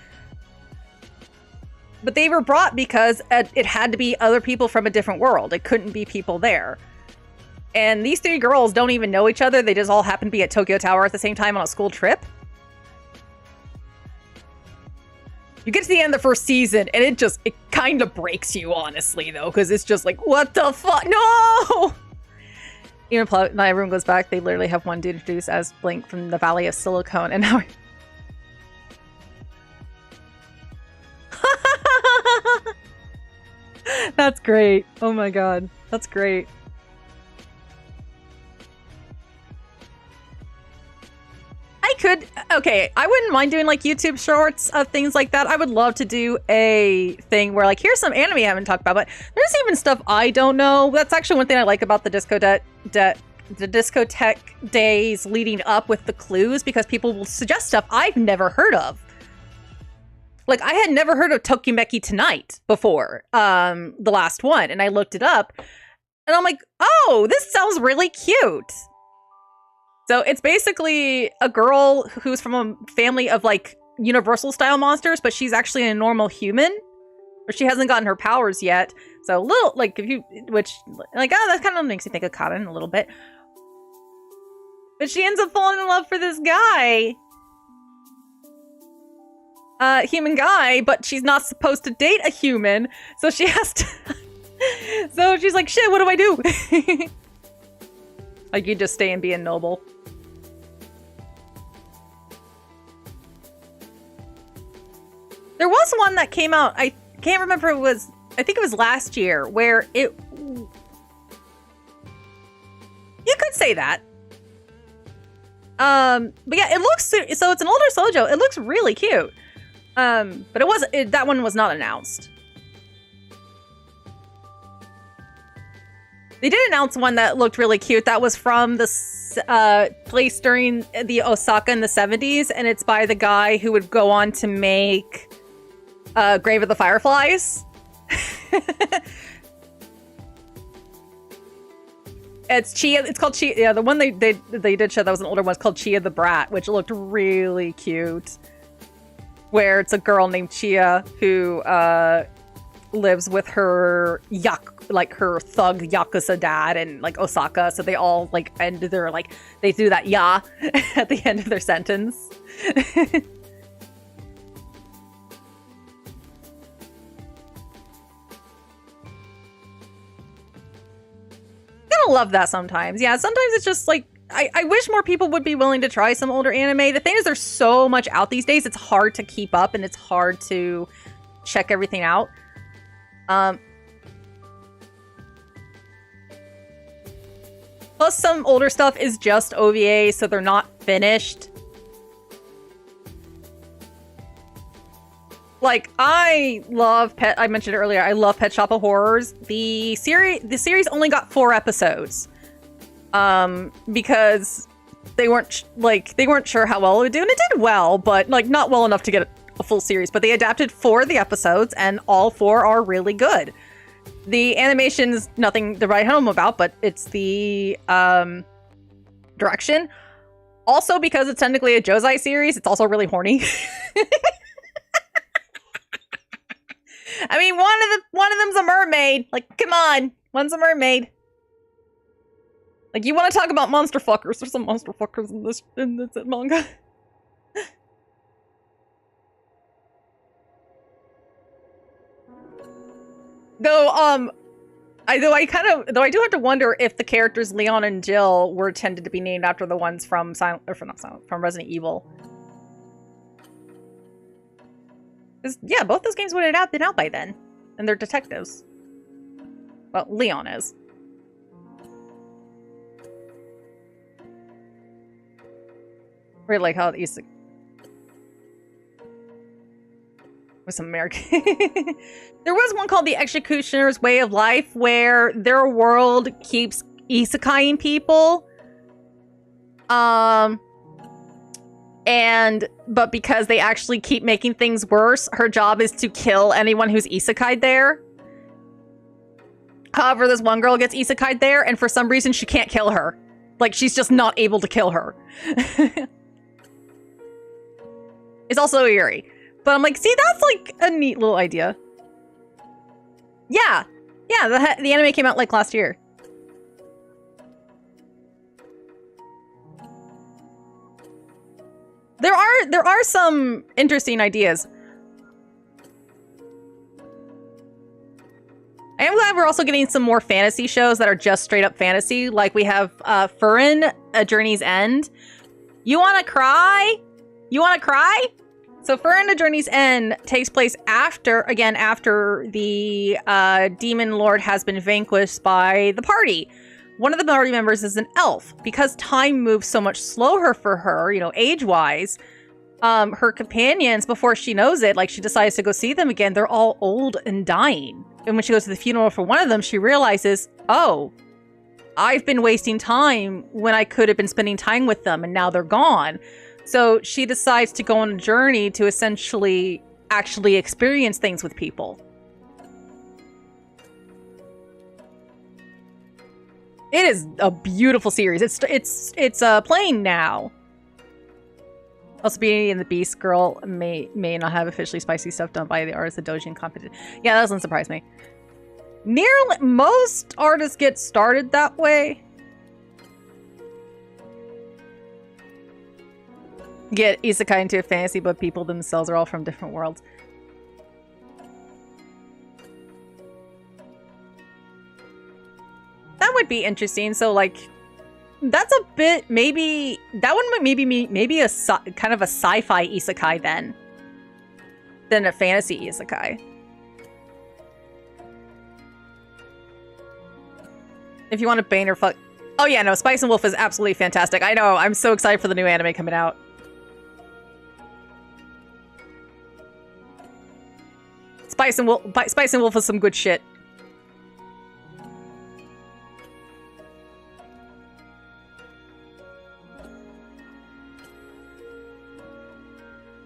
But they were brought because it had to be other people from a different world. It couldn't be people there. And these three girls don't even know each other. They just all happen to be at Tokyo Tower at the same time on a school trip. You get to the end of the first season, and it kind of breaks you, honestly, though, because it's just like, what the fuck? No! Even not everyone goes back. They literally have one dude introduced as Blink from the Valley of Silicon, and now... That's great. Oh my god. That's great. I wouldn't mind doing like YouTube shorts of things like that. I would love to do a thing where like, here's some anime I haven't talked about, but there's even stuff I don't know. That's actually one thing I like about the discotheque days leading up with the clues, because people will suggest stuff I've never heard of. Like, I had never heard of Tokimeki Tonight before, the last one, and I looked it up, and I'm like, oh, this sounds really cute. So it's basically a girl who's from a family of like Universal style monsters, but she's actually a normal human. Or she hasn't gotten her powers yet. So a little, like, if you, which, like, oh, that kind of makes me think of Karin a little bit. But she ends up falling in love for this guy. Human guy, but she's not supposed to date a human. So she has to, so she's like, shit, what do I do? Like, you just stay and be a noble. There was one that came out, I can't remember, it was, I think it was last year, where it... You could say that. But yeah, it looks... So it's an older shoujo. It looks really cute. But it wasn't... that one was not announced. They did announce one that looked really cute. That was from the place during the Osaka in the 70s. And it's by the guy who would go on to make... Grave of the Fireflies. It's Chia. It's called Chia. Yeah, the one they did show that was an older one. Was called Chia the Brat, which looked really cute. Where it's a girl named Chia who lives with her her thug yakuza dad in like Osaka. So they all like end their like they do that ya at the end of their sentence. Love that sometimes. Yeah, sometimes it's just like I wish more people would be willing to try some older anime. The thing is, there's so much out these days, it's hard to keep up and it's hard to check everything out. Plus some older stuff is just OVA, so they're not finished. Like, I love I mentioned earlier, I love Pet Shop of Horrors. The series only got 4 episodes. Because they weren't sure how well it would do, and it did well, but like not well enough to get a full series. But they adapted 4 of the episodes, and all 4 are really good. The animation's nothing to write home about, but it's the direction. Also, because it's technically a Josei series, it's also really horny. I mean, one of them's a mermaid. Like, come on, one's a mermaid. Like, you want to talk about monster fuckers? There's some monster fuckers in this manga. Though, I do have to wonder if the characters Leon and Jill were intended to be named after the ones from from Resident Evil. Yeah, both those games would have been out by then. And they're detectives. Well, Leon is. Really like how it used to... With some American... There was one called The Executioner's Way of Life, where their world keeps isekaiing people. But because they actually keep making things worse, her job is to kill anyone who's isekai'd there. However, this one girl gets isekai'd there, and for some reason she can't kill her. Like, she's just not able to kill her. It's also eerie. But I'm like, see, that's like a neat little idea. Yeah. Yeah, the anime came out like last year. There are some interesting ideas. I am glad we're also getting some more fantasy shows that are just straight up fantasy. Like we have Furin, A Journey's End. You wanna cry? You wanna cry? So Furin, A Journey's End takes place after the demon lord has been vanquished by the party. One of the party members is an elf. Because time moves so much slower for her, you know, age-wise, her companions, before she knows it, like she decides to go see them again, they're all old and dying. And when she goes to the funeral for one of them, she realizes, oh, I've been wasting time when I could have been spending time with them, and now they're gone. So she decides to go on a journey to essentially actually experience things with people. It is a beautiful series. It's playing now. Also, Beauty and the Beast girl may not have officially spicy stuff done by the artist of Dojin competition. Yeah, that doesn't surprise me. Nearly most artists get started that way. Get isekai into a fantasy, but people themselves are all from different worlds. That would be interesting. So, like, that's a bit maybe that one might maybe a kind of a sci-fi isekai then, than a fantasy isekai. If you want to bane or fuck, oh yeah, no, Spice and Wolf is absolutely fantastic. I know. I'm so excited for the new anime coming out. Spice and Wolf is some good shit.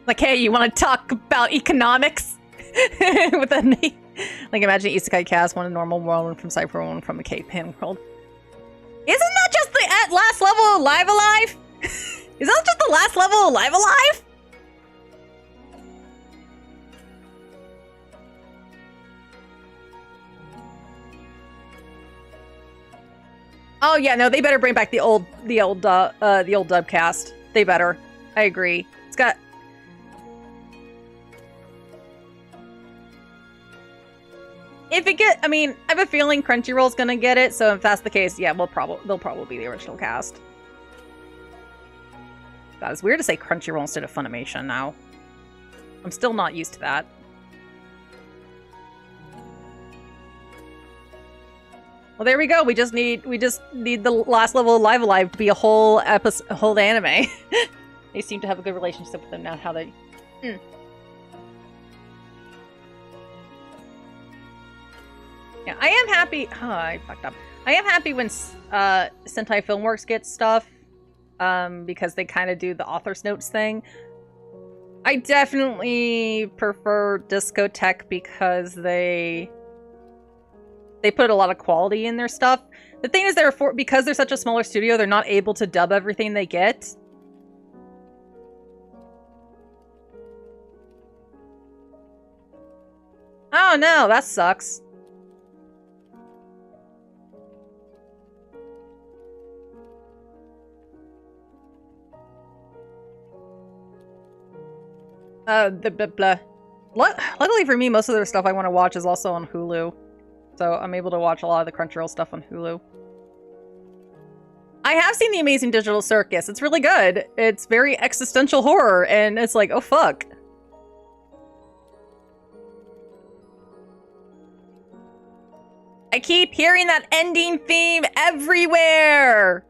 Like, hey, you want to talk about economics? With a name. Like, imagine Isekai cast, one in normal world, one from Cypher, one from a caveman world. Isn't that just the last level of Live Alive? Is that just the last level of Live Alive? Oh yeah, no, they better bring back the old dub cast. They better. I agree. It's got. If it get, I mean, I have a feeling Crunchyroll's gonna get it, so if that's the case, yeah, they'll probably be the original cast. God, it's weird to say Crunchyroll instead of Funimation now. I'm still not used to that. Well, there we go. We just need the last level of Live Alive to be a whole episode, a whole anime. They seem to have a good relationship with them now. How they. Yeah, I am happy. Oh, I fucked up. I am happy when Sentai Filmworks gets stuff, because they kind of do the author's notes thing. I definitely prefer Discotek because they put a lot of quality in their stuff. The thing is, because they're such a smaller studio, they're not able to dub everything they get. Oh no, that sucks. Luckily for me, most of their stuff I want to watch is also on Hulu. So I'm able to watch a lot of the Crunchyroll stuff on Hulu. I have seen The Amazing Digital Circus. It's really good. It's very existential horror, and it's like, oh fuck. I keep hearing that ending theme everywhere!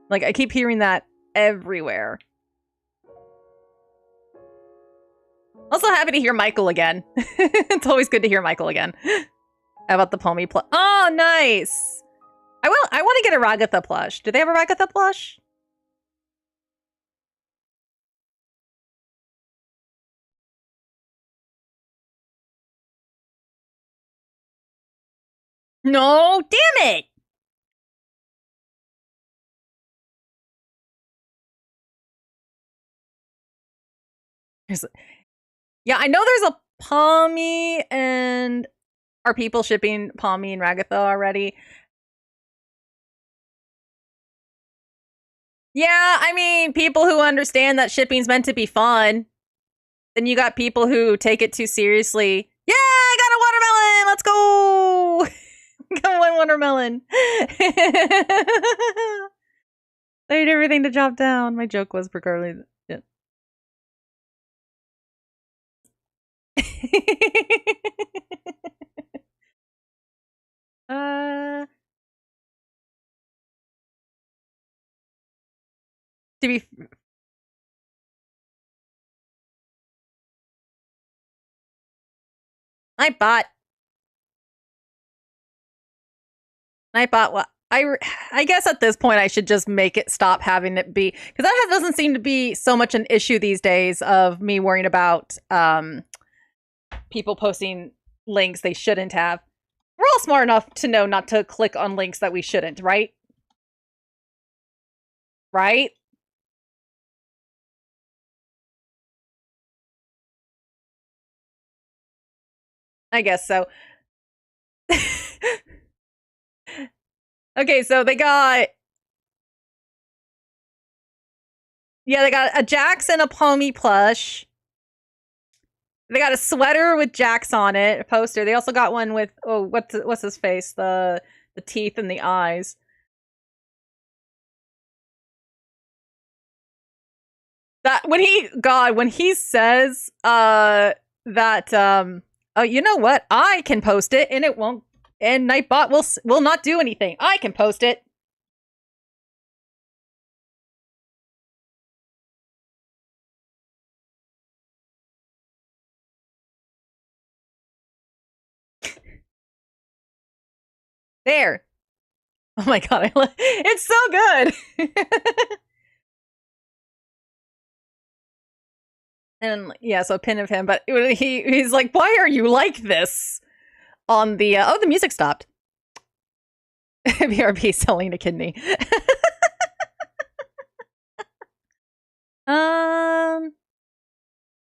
Like, I keep hearing that everywhere. Also happy to hear Michael again. It's always good to hear Michael again. How about the Palmy plush? Oh, nice! I want to get a Ragatha plush. Do they have a Ragatha plush? No, damn it! Yeah, I know there's a Palmy, and are people shipping Palmy and Ragatha already? Yeah, I mean, people who understand that shipping's meant to be fun. Then you got people who take it too seriously. Yeah, I got a watermelon! Let's go! Got one watermelon. I need everything to drop down. My joke was regardless. Yeah. To be I bought what I guess at this point I should just make it stop having it be, because that doesn't seem to be so much an issue these days of me worrying about people posting links they shouldn't have. We're all smart enough to know not to click on links that we shouldn't, right? Right? I guess so. Okay, so they got... Yeah, they got a Jax and a Pommy plush. They got a sweater with Jax on it, a poster. They also got one with... Oh, what's his face? The teeth and the eyes. That when he says that oh, you know what? I can post it and it won't, and Nightbot will not do anything. I can post it. There. Oh my god, it's so good. And yeah, so a pin of him, but he's like, "Why are you like this?" On the oh, the music stopped. BRB selling a kidney. What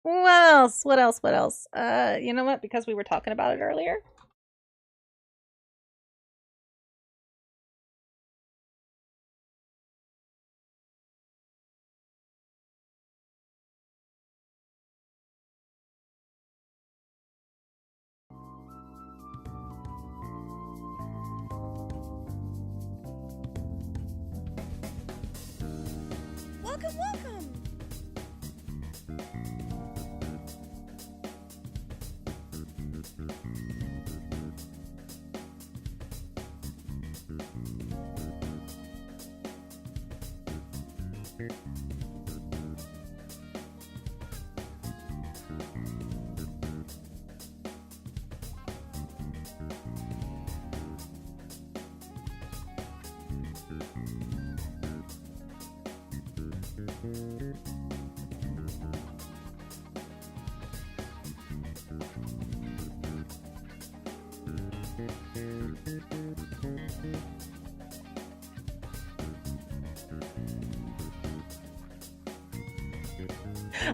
else? What else? What else? You know what? Because we were talking about it earlier. Welcome, welcome!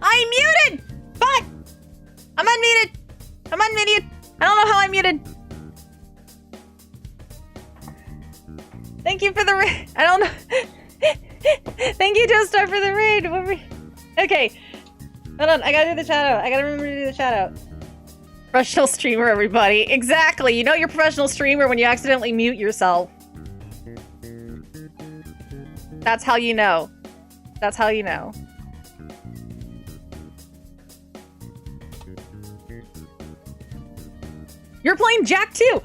I'm muted! Fuck! I'm unmuted! I'm unmuted! I don't know how I'm muted. Thank you for the raid. I don't know. Thank you, Joestar, for the raid. Okay. Hold on. I gotta do the shout out. I gotta remember to do the shout out. Professional streamer, everybody. Exactly. You know you're a professional streamer when you accidentally mute yourself. That's how you know. That's how you know. You're playing Jack too!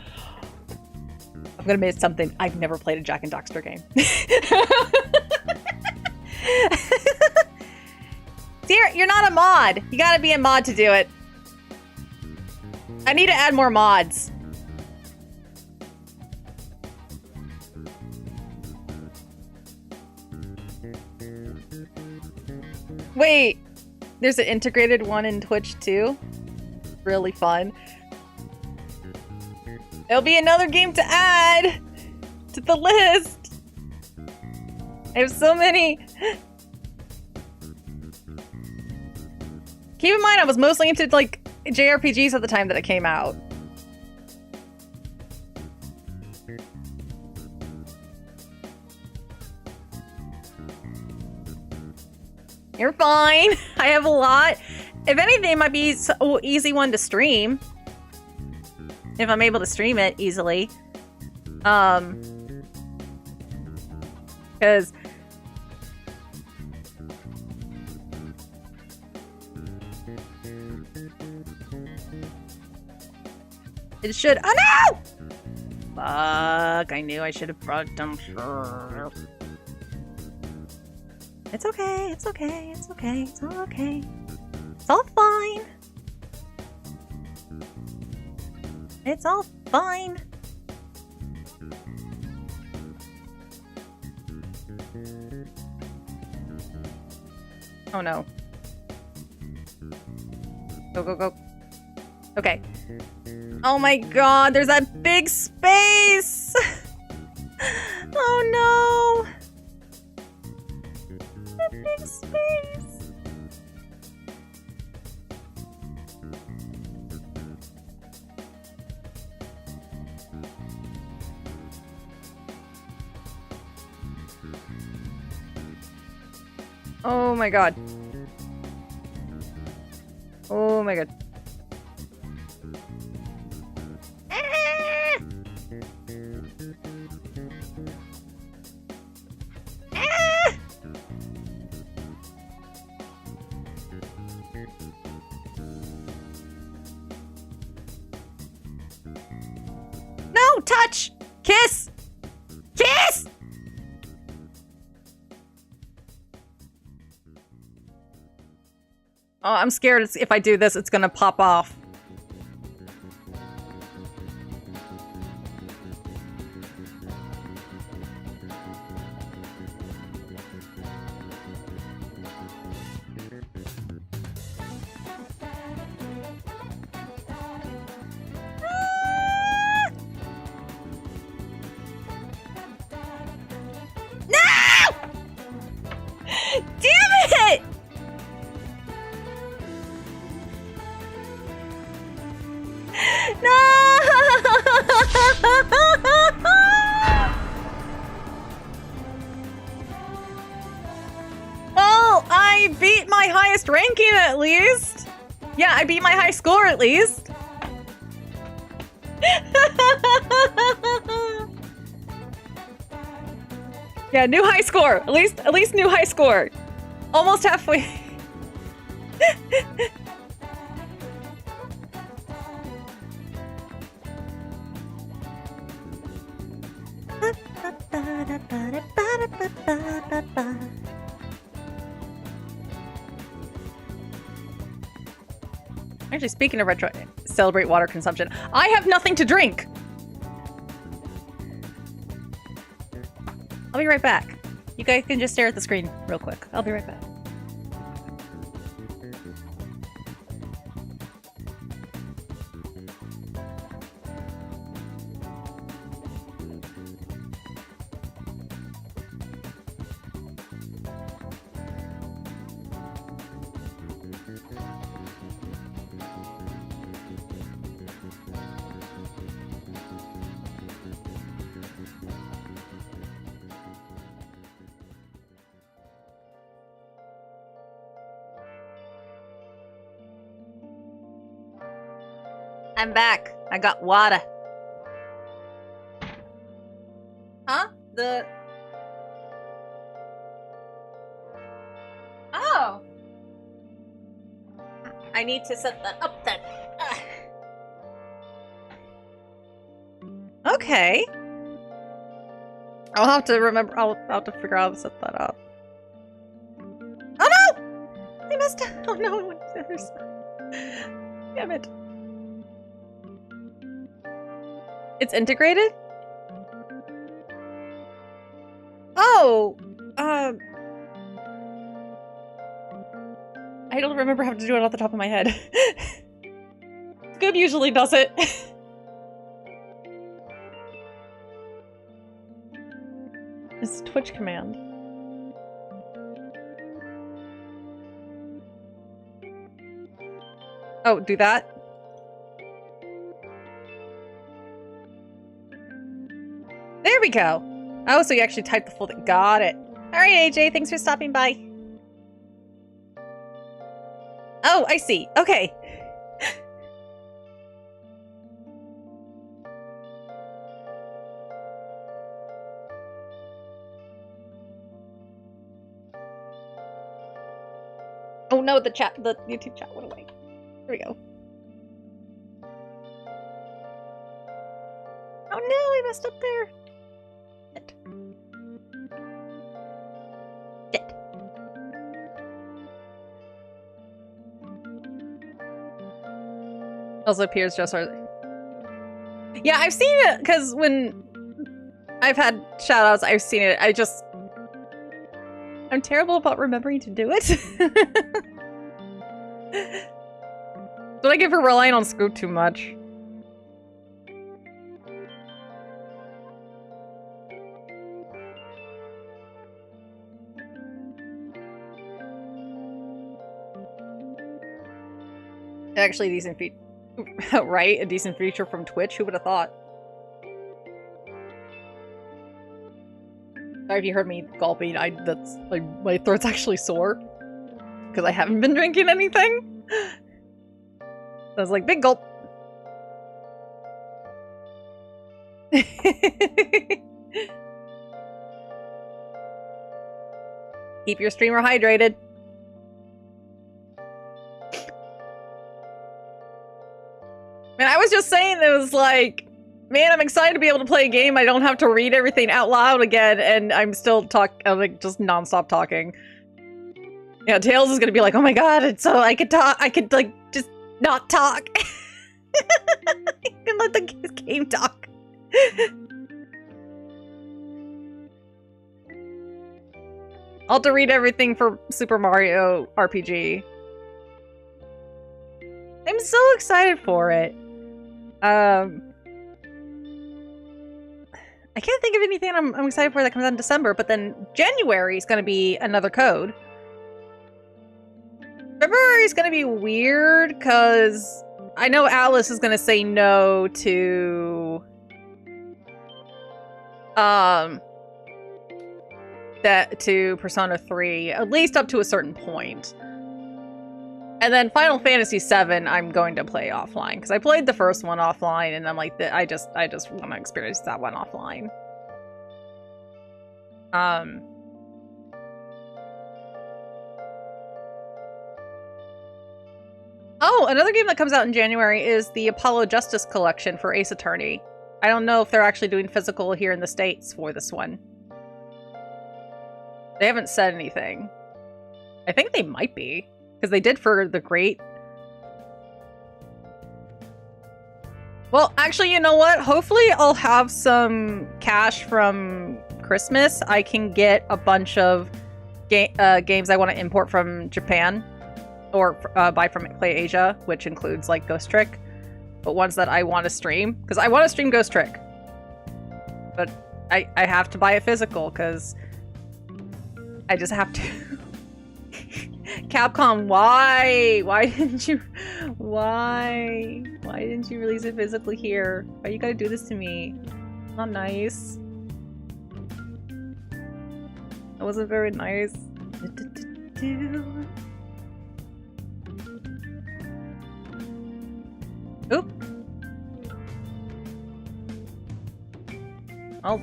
I'm gonna miss something. I've never played a Jack and Daxter game. See, you're not a mod. You gotta be a mod to do it. I need to add more mods. Wait, there's an integrated one in Twitch too? Really fun. It'll be another game to add to the list. I have so many. Keep in mind, I was mostly into like JRPGs at the time that it came out. You're fine. I have a lot. If anything, it might be an easy one to stream. If I'm able to stream it easily. Because... it should- oh no! Fuck, I knew I should have brought them. It's okay, it's okay, it's okay, it's all okay. It's all fine. It's all fine. Oh no. Go, go, go. Okay. Oh my god, there's that big space! Oh no! That big space! Oh my god. Oh my god. No! Touch! Kiss! Kiss! Oh, I'm scared if I do this, it's gonna pop off. Well, I beat my highest ranking at least. Yeah, I beat my high score at least. Yeah, new high score. At least new high score. Almost halfway. Actually, speaking of retro, celebrate water consumption. I have nothing to drink. I'll be right back. You guys can just stare at the screen real quick. I'll be right back. I'm back. I got water. Huh? Oh! I need to set that up then. Okay. I'll have to remember. I'll have to figure out how to set that up. Oh no! I messed up. Oh no, I went to the other side. Damn it. It's integrated? Oh! I don't remember how to do it off the top of my head. Scoob usually does it. It's a Twitch command. Oh, do that? There we go! Oh, so you actually typed the full thing. Got it. Alright, AJ, thanks for stopping by. Oh, I see. Okay. Oh no, the YouTube chat went away. There we go. Oh no, I messed up there. Shit. Shit. Also appears just our... Yeah, I've seen it, because when I've had shoutouts, I've seen it. I'm terrible about remembering to do it. What I get for relying on Scoot too much? Actually, a decent feature. Right? A decent feature from Twitch? Who would have thought? Sorry if you heard me gulping. That's like my throat's actually sore because I haven't been drinking anything. I was like, big gulp. Keep your streamer hydrated. Man, I was just saying it was like, man, I'm excited to be able to play a game. I don't have to read everything out loud again, and I'm still like just nonstop talking. Yeah, Tails is gonna be like, oh my god, it's so I could like just not talk. You can let the game talk. I'll have to read everything for Super Mario RPG. I'm so excited for it. I can't think of anything I'm excited for that comes out in December, but then January is going to be another code. February is going to be weird because I know Alice is going to say no to to Persona 3, at least up to a certain point. And then Final Fantasy VII, I'm going to play offline because I played the first one offline, and I'm like, I just want to experience that one offline. Oh, another game that comes out in January is the Apollo Justice Collection for Ace Attorney. I don't know if they're actually doing physical here in the States for this one. They haven't said anything. I think they might be. Because they did for the Great. Well, actually, you know what? Hopefully I'll have some cash from Christmas. I can get a bunch of games I want to import from Japan. Or buy from Play Asia, which includes like Ghost Trick. But ones that I want to stream. Because I want to stream Ghost Trick. But I have to buy it physical because I just have to. Capcom, why? Why didn't you release it physically here? Why you gotta do this to me? Not nice. That wasn't very nice. Oop. Oh.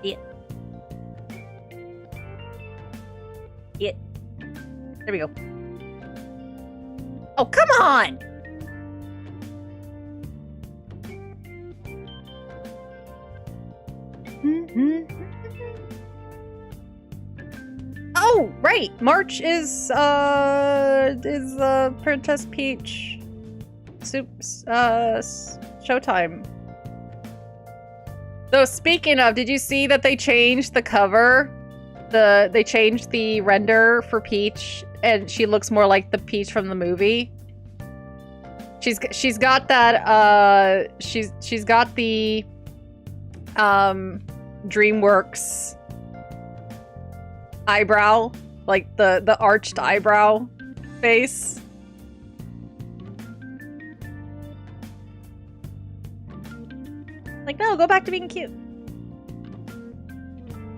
Yeah. Yeah. There we go. Oh, come on! Oh, right! March is Princess Peach Showtime. So speaking of, did you see that they changed the cover? They changed the render for Peach, and she looks more like the Peach from the movie. She's got that she's got the DreamWorks eyebrow, like the arched eyebrow face. Like, no, go back to being cute.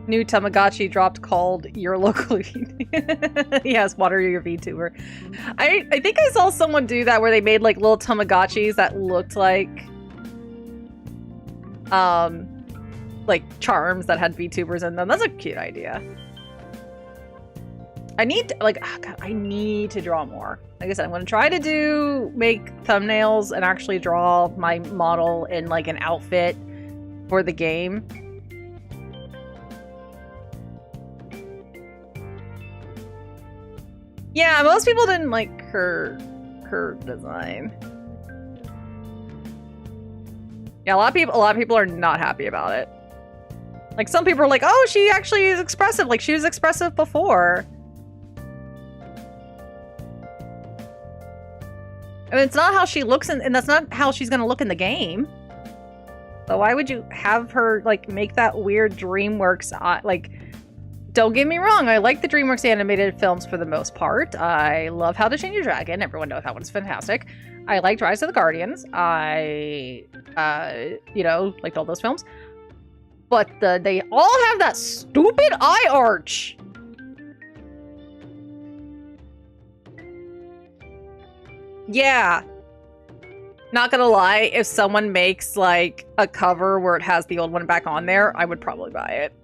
New Tamagotchi dropped called Your Local Yes, water your VTuber. I think I saw someone do that where they made like little Tamagotchis that looked like charms that had VTubers in them. That's a cute idea. I need to, like, oh God, I need to draw more. Like I said, I'm gonna try to make thumbnails and actually draw my model in like an outfit for the game. Yeah, most people didn't like her design. Yeah, a lot of people are not happy about it. Like, some people are like, oh, she actually is expressive. Like, she was expressive before. I mean, it's not how she looks, and that's not how she's gonna look in the game. So why would you have her, like, make that weird DreamWorks, like, don't get me wrong, I like the DreamWorks animated films for the most part. I love How to Train Your Dragon. Everyone knows that one's fantastic. I liked Rise of the Guardians. I, you know, liked all those films. But they all have that stupid eye arch. Yeah. Not gonna lie, if someone makes, like, a cover where it has the old one back on there, I would probably buy it.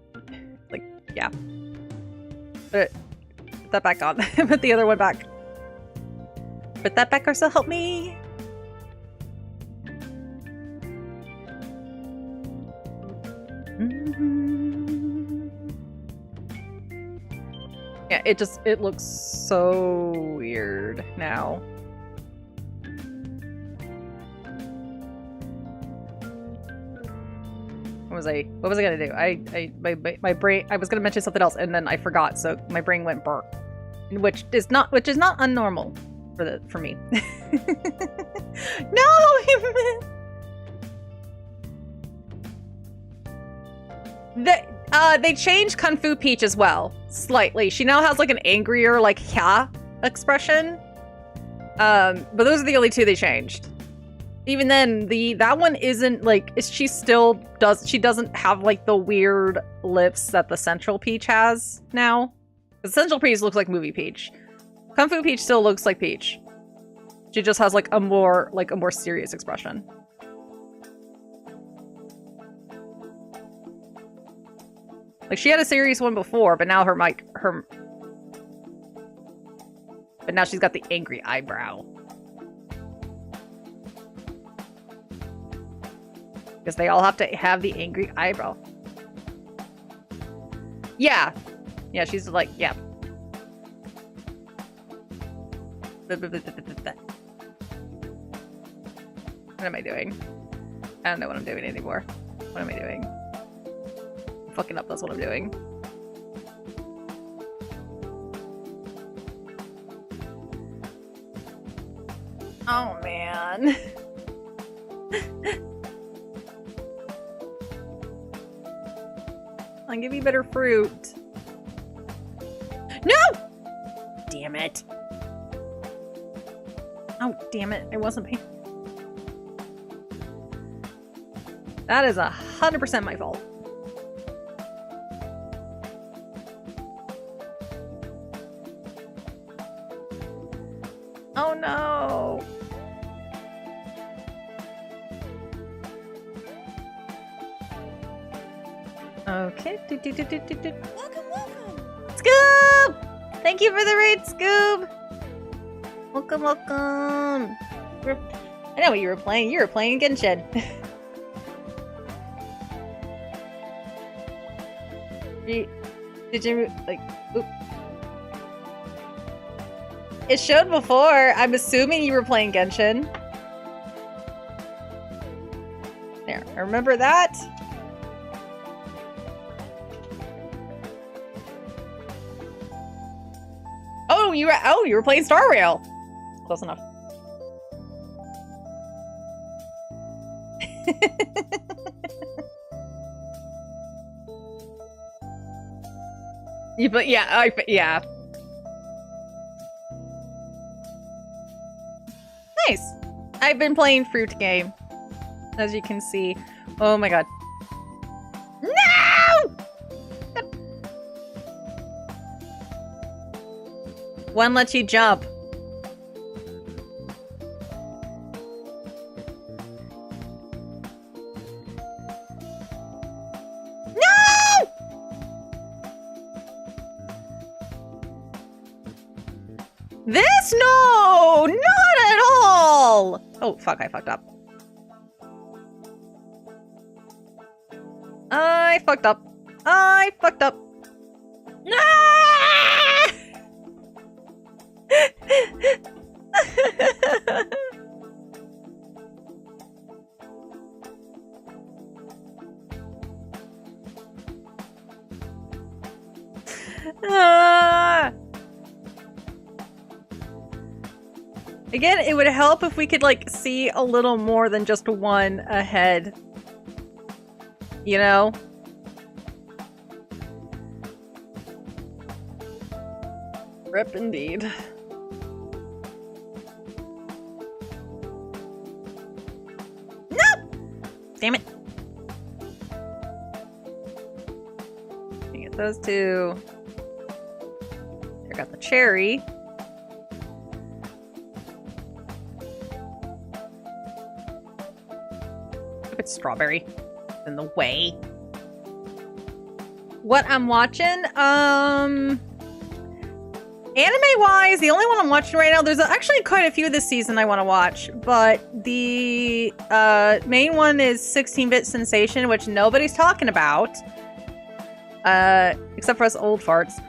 Like, yeah. Put that back on. Put the other one back. Put that back, or so help me. Yeah, it looks so weird now. What was I gonna do? My brain, I was gonna mention something else and then I forgot, so my brain went burp. Which is not unnormal for me. No! They changed Kung Fu Peach as well, slightly. She now has like an angrier, like, "yeah" expression. But those are the only two they changed. Even then, that one isn't like, she doesn't have like the weird lips that the Central Peach has now. The Central Peach looks like movie Peach. Kung Fu Peach still looks like Peach. She just has like a more serious expression. Like, she had a serious one before, but now but now she's got the angry eyebrow. Because they all have to have the angry eyebrow. Yeah. Yeah, she's like, yeah. What am I doing? I don't know what I'm doing anymore. What am I doing? I'm fucking up, that's what I'm doing. Oh, man. I'll give you better fruit. No! Damn it. Oh, damn it. I wasn't paying. That is 100% my fault. Oh, no. Okay. Welcome, welcome. Scoob! Thank you for the raid, Scoob! Welcome, welcome. I know what you were playing. You were playing Genshin. Did you, like, oop. It showed before. I'm assuming you were playing Genshin. There, I remember that. Oh, you were playing Star Rail. Close enough. But yeah, yeah. Nice. I've been playing Fruit Game, as you can see. Oh my god. No! One lets you jump. This? No! Not at all! Oh, fuck, I fucked up. I fucked up. I fucked up. Ah! Ah! Again, it would help if we could, like, see a little more than just one ahead. You know? Rip indeed. No! Damn it. Get those two. I got the cherry. Stupid strawberry. In the way. What I'm watching? Anime-wise, the only one I'm watching right now, there's actually quite a few this season I want to watch, but the main one is 16-Bit Sensation, which nobody's talking about. Except for us old farts.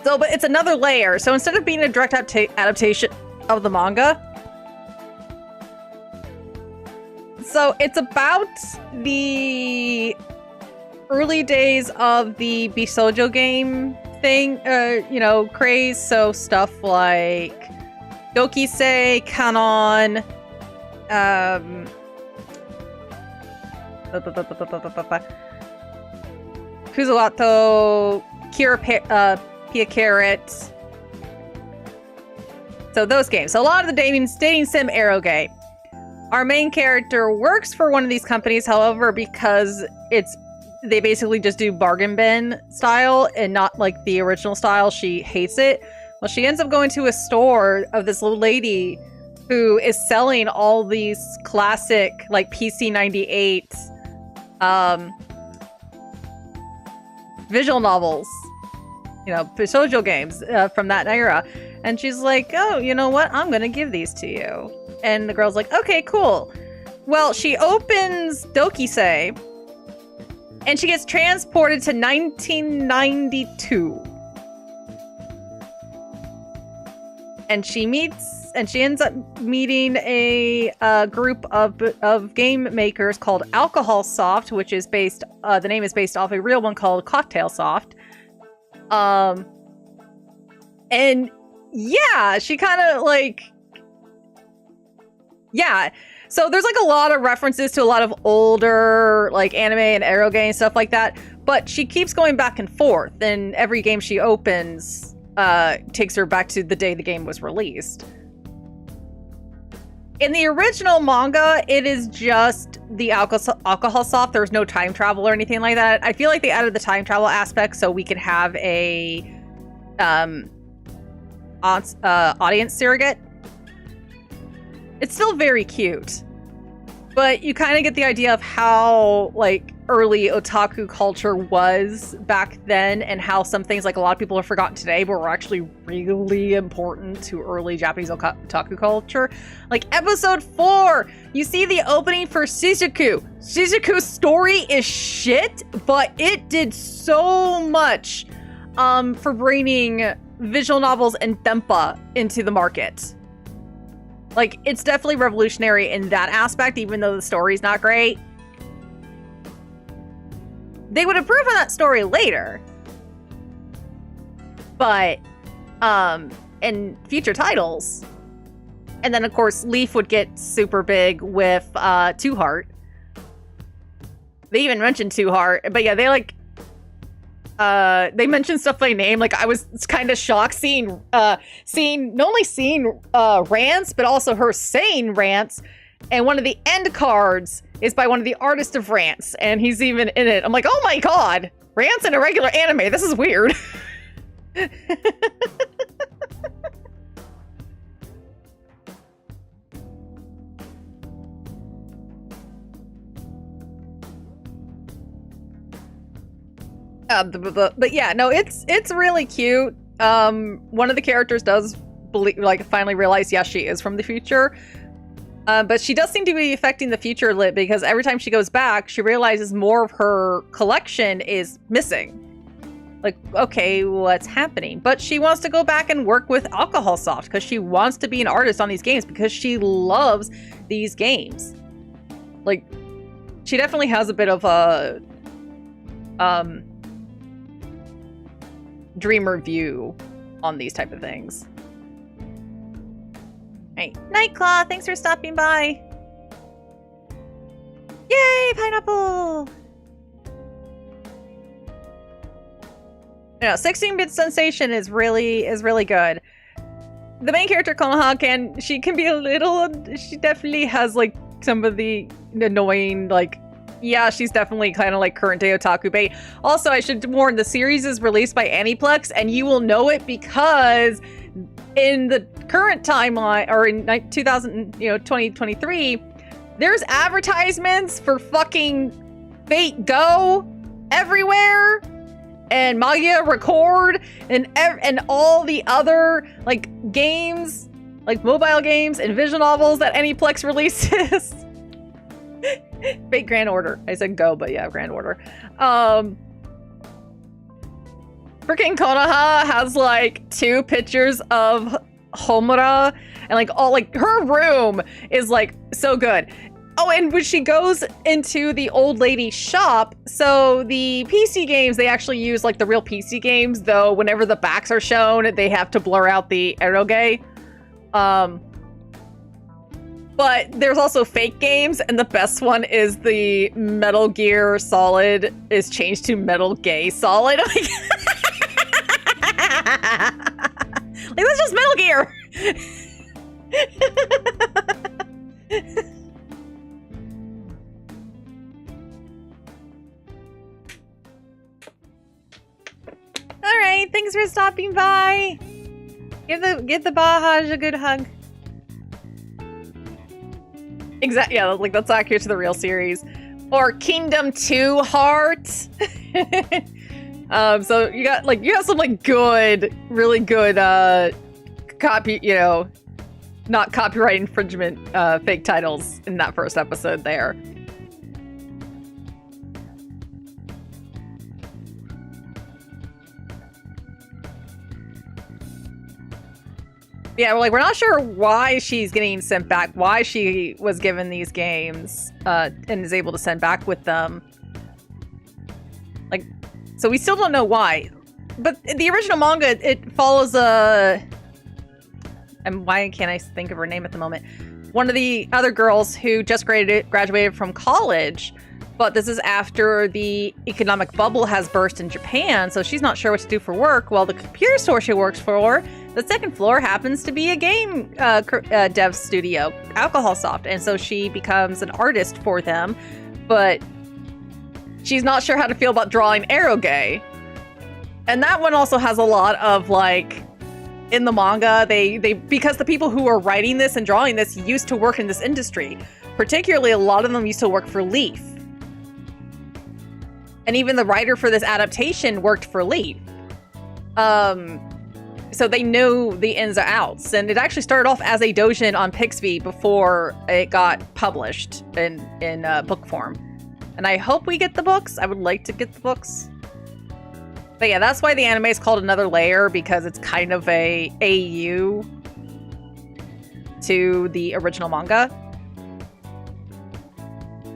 So, but it's another layer. So instead of being a direct adaptation of the manga, so it's about the early days of the Bisoujo game thing, you know, craze. So stuff like Dokisei, Kanon, Kuzuato, Pia Carrot. So those games. So a lot of the dating sim eroge. Our main character works for one of these companies, however, because they basically just do bargain bin style and not like the original style, she hates it. Well, she ends up going to a store of this little lady who is selling all these classic like PC 98 visual novels, you know, shoujo games from that era. And she's like, oh, you know what? I'm gonna give these to you. And the girl's like, okay, cool. Well, she opens Dokisei and she gets transported to 1992. And she ends up meeting a group of game makers called Alcohol Soft, which is based, the name is based off a real one called Cocktail Soft. And yeah, she kind of like, yeah. So there's like a lot of references to a lot of older like anime and eroge and stuff like that. But she keeps going back and forth, and every game she opens takes her back to the day the game was released. In the original manga, it is just the alcohol soft. There's no time travel or anything like that. I feel like they added the time travel aspect so we could have a audience surrogate. It's still very cute, but you kind of get the idea of how like early otaku culture was back then, and how some things like a lot of people have forgotten today but were actually really important to early Japanese otaku culture. Like episode 4, you see the opening for Shizuku. Shizuku's story is shit, but it did so much for bringing visual novels and Dempa into the market. Like, it's definitely revolutionary in that aspect, even though the story's not great. They would improve on that story later. But, in future titles. And then, of course, Leaf would get super big with, Two Heart. They even mentioned Two Heart. But yeah, they, like, they mentioned stuff by name. Like, I was kind of shocked seeing not only seeing rants, but also her saying rants. And one of the end cards is by one of the artists of rants, and he's even in it. I'm like, oh my god, rants in a regular anime. This is weird. But yeah, no, it's really cute. One of the characters does finally realize, yes, she is from the future. But she does seem to be affecting the future a little, because every time she goes back, she realizes more of her collection is missing. Like, okay, what's happening? But she wants to go back and work with Alcohol Soft because she wants to be an artist on these games because she loves these games. Like, she definitely has a bit of a dreamer view on these type of things. Hey, Nightclaw, thanks for stopping by. Yay, pineapple! You know, 16-bit sensation is really good. The main character Konoha she can be a little, she definitely has like some of the annoying, like, yeah, she's definitely kind of like current day otaku bait. Also, I should warn, the series is released by Aniplex, and you will know it because in the current timeline, or in 2023, there's advertisements for fucking Fate Go everywhere, and Magia Record, and all the other like games, like mobile games and visual novels that Aniplex releases. Fate Grand Order. I said Go, but yeah, Grand Order. Freaking Konoha has like 2 pictures of Homura, and like all like her room is like so good. Oh, and when she goes into the old lady shop, so the PC games, they actually use like the real PC games, though whenever the backs are shown, they have to blur out the eroge. But there's also fake games, and the best one is the Metal Gear Solid is changed to Metal Gay Solid. Like, that's just Metal Gear! Alright, thanks for stopping by! Give the Bahaj a good hug. Exactly, yeah, like that's accurate to the real series. Or Kingdom 2 Heart. So you got some like good, really good copy, you know, not copyright infringement fake titles in that first episode there. Yeah, we're not sure why she's getting sent back, why she was given these games, and is able to send back with them. Like, so we still don't know why. But the original manga, it follows and why can't I think of her name at the moment? One of the other girls who just graduated from college, but this is after the economic bubble has burst in Japan, so she's not sure what to do for work. Well, the computer store she works for, the second floor happens to be a game dev studio, Alcohol Soft, and so she becomes an artist for them, but she's not sure how to feel about drawing eroge. And that one also has a lot of, like, in the manga, they because the people who are writing this and drawing this used to work in this industry. Particularly, a lot of them used to work for Leaf. And even the writer for this adaptation worked for Leaf. So they know the ins and outs. And it actually started off as a doujin on Pixby before it got published in book form. And I hope we get the books. I would like to get the books. But yeah, that's why the anime is called Another Layer, because it's kind of a AU to the original manga.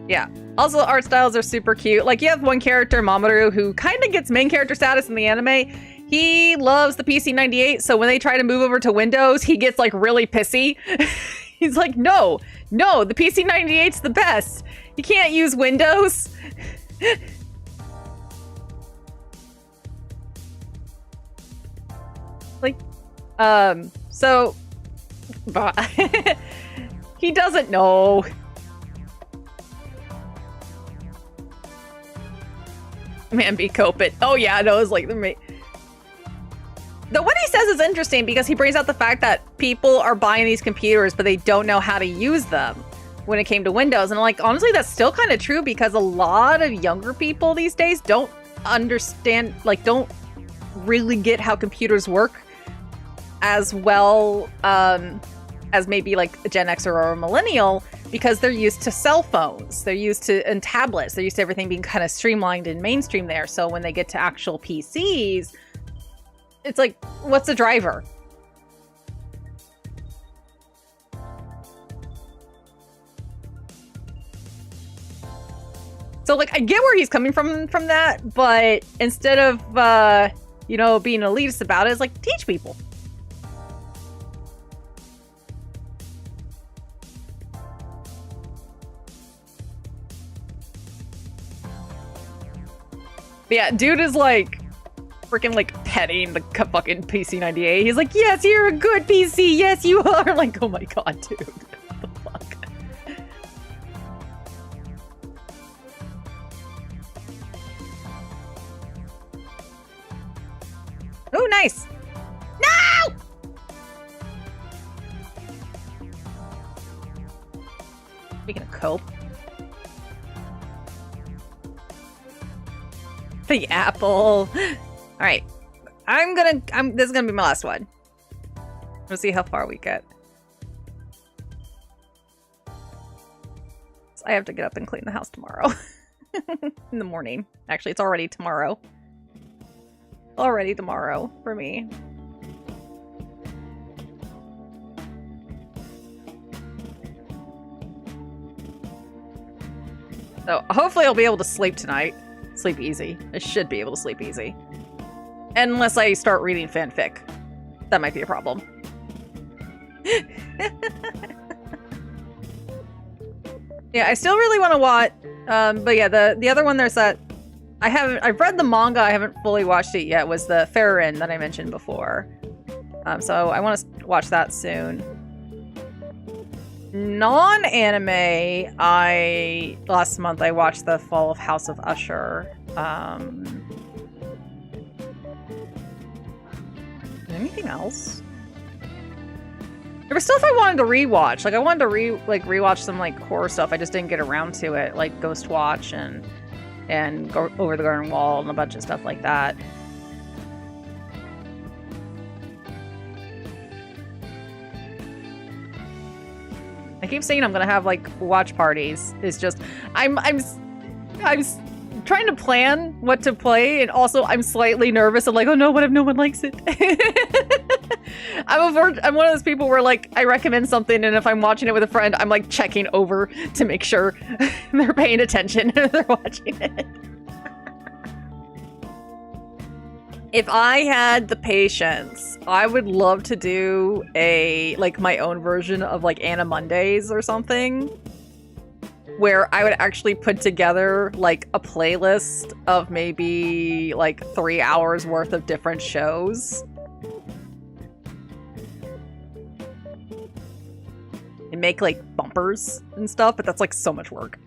Yeah. Also, art styles are super cute. Like, you have one character, Mamoru, who kind of gets main character status in the anime. He loves the PC-98, so when they try to move over to Windows, he gets, like, really pissy. He's like, no, the PC-98's the best. You can't use Windows. Like, so... he doesn't know. Man, be cope it. Oh yeah, no, it's like the what he says is interesting because he brings out the fact that people are buying these computers, but they don't know how to use them when it came to Windows. And like, honestly, that's still kind of true because a lot of younger people these days don't understand, like, don't really get how computers work as well as maybe like a Gen Xer or a millennial, because they're used to cell phones, they're used to and tablets, they're used to everything being kind of streamlined and mainstream there. So when they get to actual PCs, it's like, what's the driver? So like, I get where he's coming from that, but instead of you know, being elitist about it, it's like, teach people. But yeah, dude is like freaking like petting the fucking PC-98. He's like, yes, you're a good PC. Yes, you are. I'm like, oh my god, dude. What the fuck? Oh, nice. No! Speaking of cope. The apple. All right. This is gonna be my last one. We'll see how far we get. So I have to get up and clean the house tomorrow. In the morning. Actually, it's already tomorrow. Already tomorrow for me. So hopefully I'll be able to sleep tonight. Sleep easy. I should be able to sleep easy. Unless I start reading fanfic. That might be a problem. Yeah, I still really want to watch. But yeah, the other one there's that I've read the manga, I haven't fully watched it yet, was the Farron that I mentioned before. So I want to watch that soon. Non-anime, last month I watched The Fall of House of Usher. Anything else? There was stuff I wanted to rewatch. Like I wanted to rewatch some like horror stuff. I just didn't get around to it, like Ghost Watch and Go Over the Garden Wall and a bunch of stuff like that. I keep saying I'm gonna have like watch parties. It's just I'm trying to plan what to play, and also I'm slightly nervous. I'm like, oh no, what if no one likes it? I'm one of those people where like I recommend something, and if I'm watching it with a friend, I'm like checking over to make sure they're paying attention and they're watching it. If I had the patience, I would love to do my own version of like Anna Mondays or something, where I would actually put together like a playlist of maybe like 3 hours worth of different shows. And make like bumpers and stuff, but that's like so much work.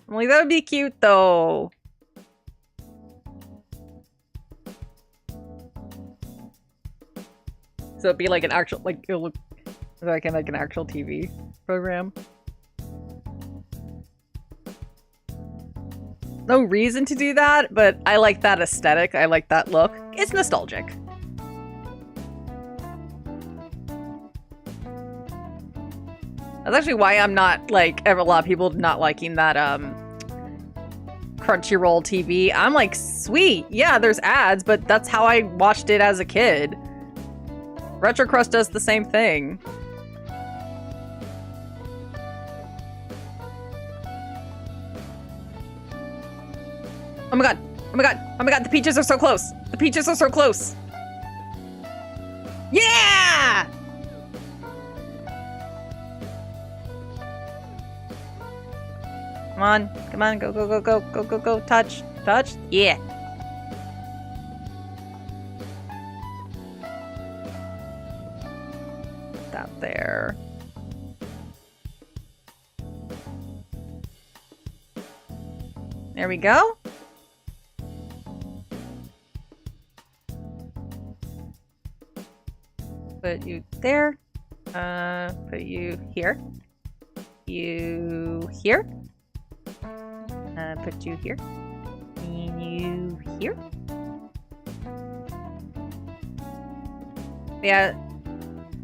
I'm like, that would be cute though. So it'd be like an actual, like, it'll look like an actual TV program. No reason to do that, but I like that aesthetic. I like that look. It's nostalgic. That's actually why I'm not, like, a lot of people not liking that, Crunchyroll TV. I'm like, sweet. Yeah, there's ads, but that's how I watched it as a kid. Retrocrust does the same thing. Oh my god. Oh my god. Oh my god, the peaches are so close. The peaches are so close. Yeah! Come on. Come on. Go, go, go, go, go, go, go. Touch. Touch. Yeah. That there. There we go. Put you there. Put you here. You here. Put you here. And you here. Yeah.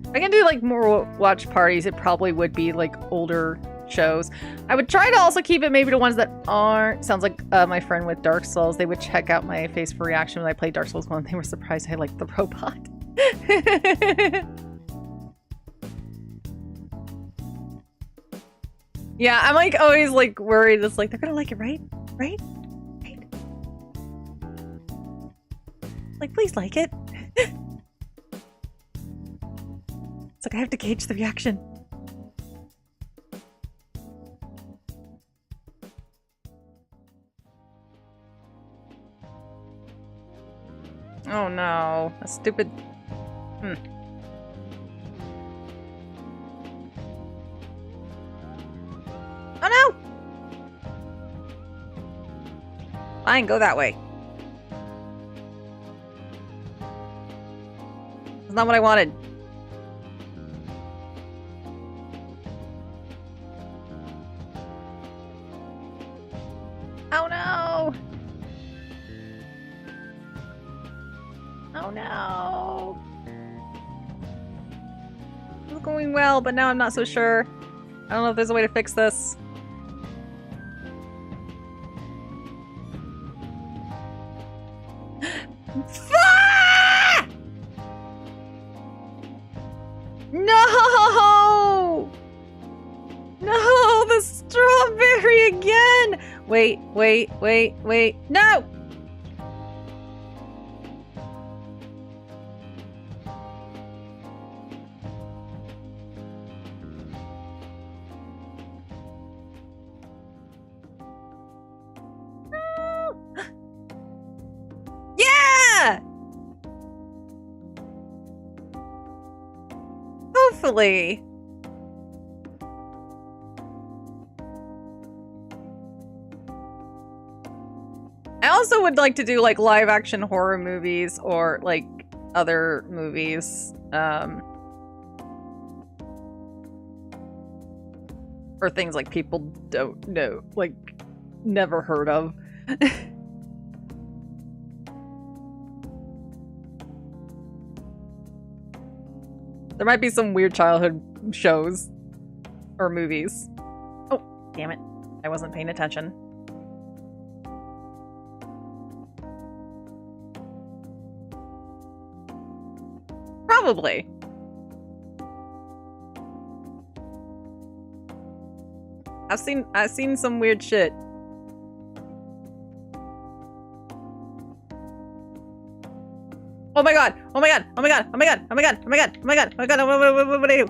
If I can do like more watch parties, it probably would be like older shows. I would try to also keep it maybe to ones that aren't. Sounds like my friend with Dark Souls. They would check out my face for reaction when I played Dark Souls 1. They were surprised I liked the robot. Yeah, I'm like always like worried. It's like they're gonna like it, right? Right? Right? Like, please like it. It's like I have to gauge the reaction. Oh no, a stupid... Oh no! Fine, go that way. That's not what I wanted. Oh no! Oh no! It's going well, but now I'm not so sure. I don't know if there's a way to fix this. No! No, the strawberry again! Wait. No! Yeah! Hopefully. I also would like to do like live action horror movies or like other movies. Or things like people don't know, like never heard of. There might be some weird childhood shows or movies. Oh, damn it. I wasn't paying attention. Probably. I've seen some weird shit. Oh my god! Oh my god! Oh my god! Oh my god! Oh my god! Oh my god! Oh my god! Oh my god! What do I do?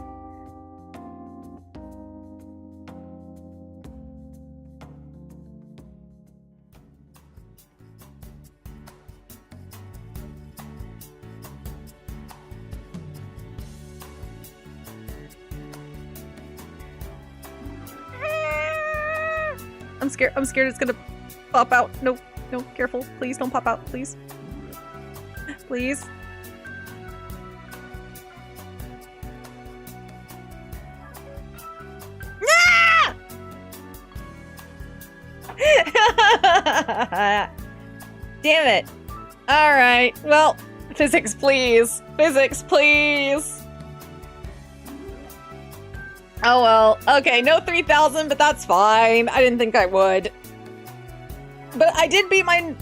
I'm scared. I'm scared it's gonna pop out. No, no, careful. Please don't pop out. Please. Please. Ah! Damn it. Alright. Well, physics, please. Physics, please. Oh well. Okay, no 3,000, but that's fine. I didn't think I would. But I did beat my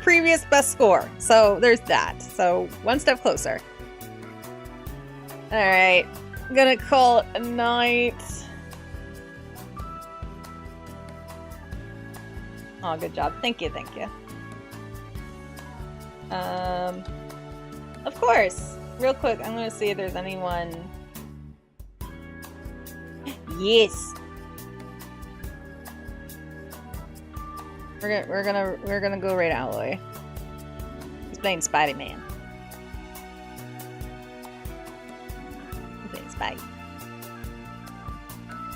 previous best score, so there's that. So one step closer. Alright. I'm gonna call it a night. Oh, good job. Thank you, thank you. Of course. Real quick, I'm gonna see if there's anyone. Yes. We're gonna go right Alloy. He's playing Spider-Man. He's playing Spidey.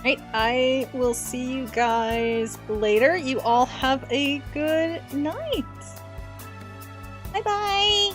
Right, I will see you guys later. You all have a good night. Bye bye.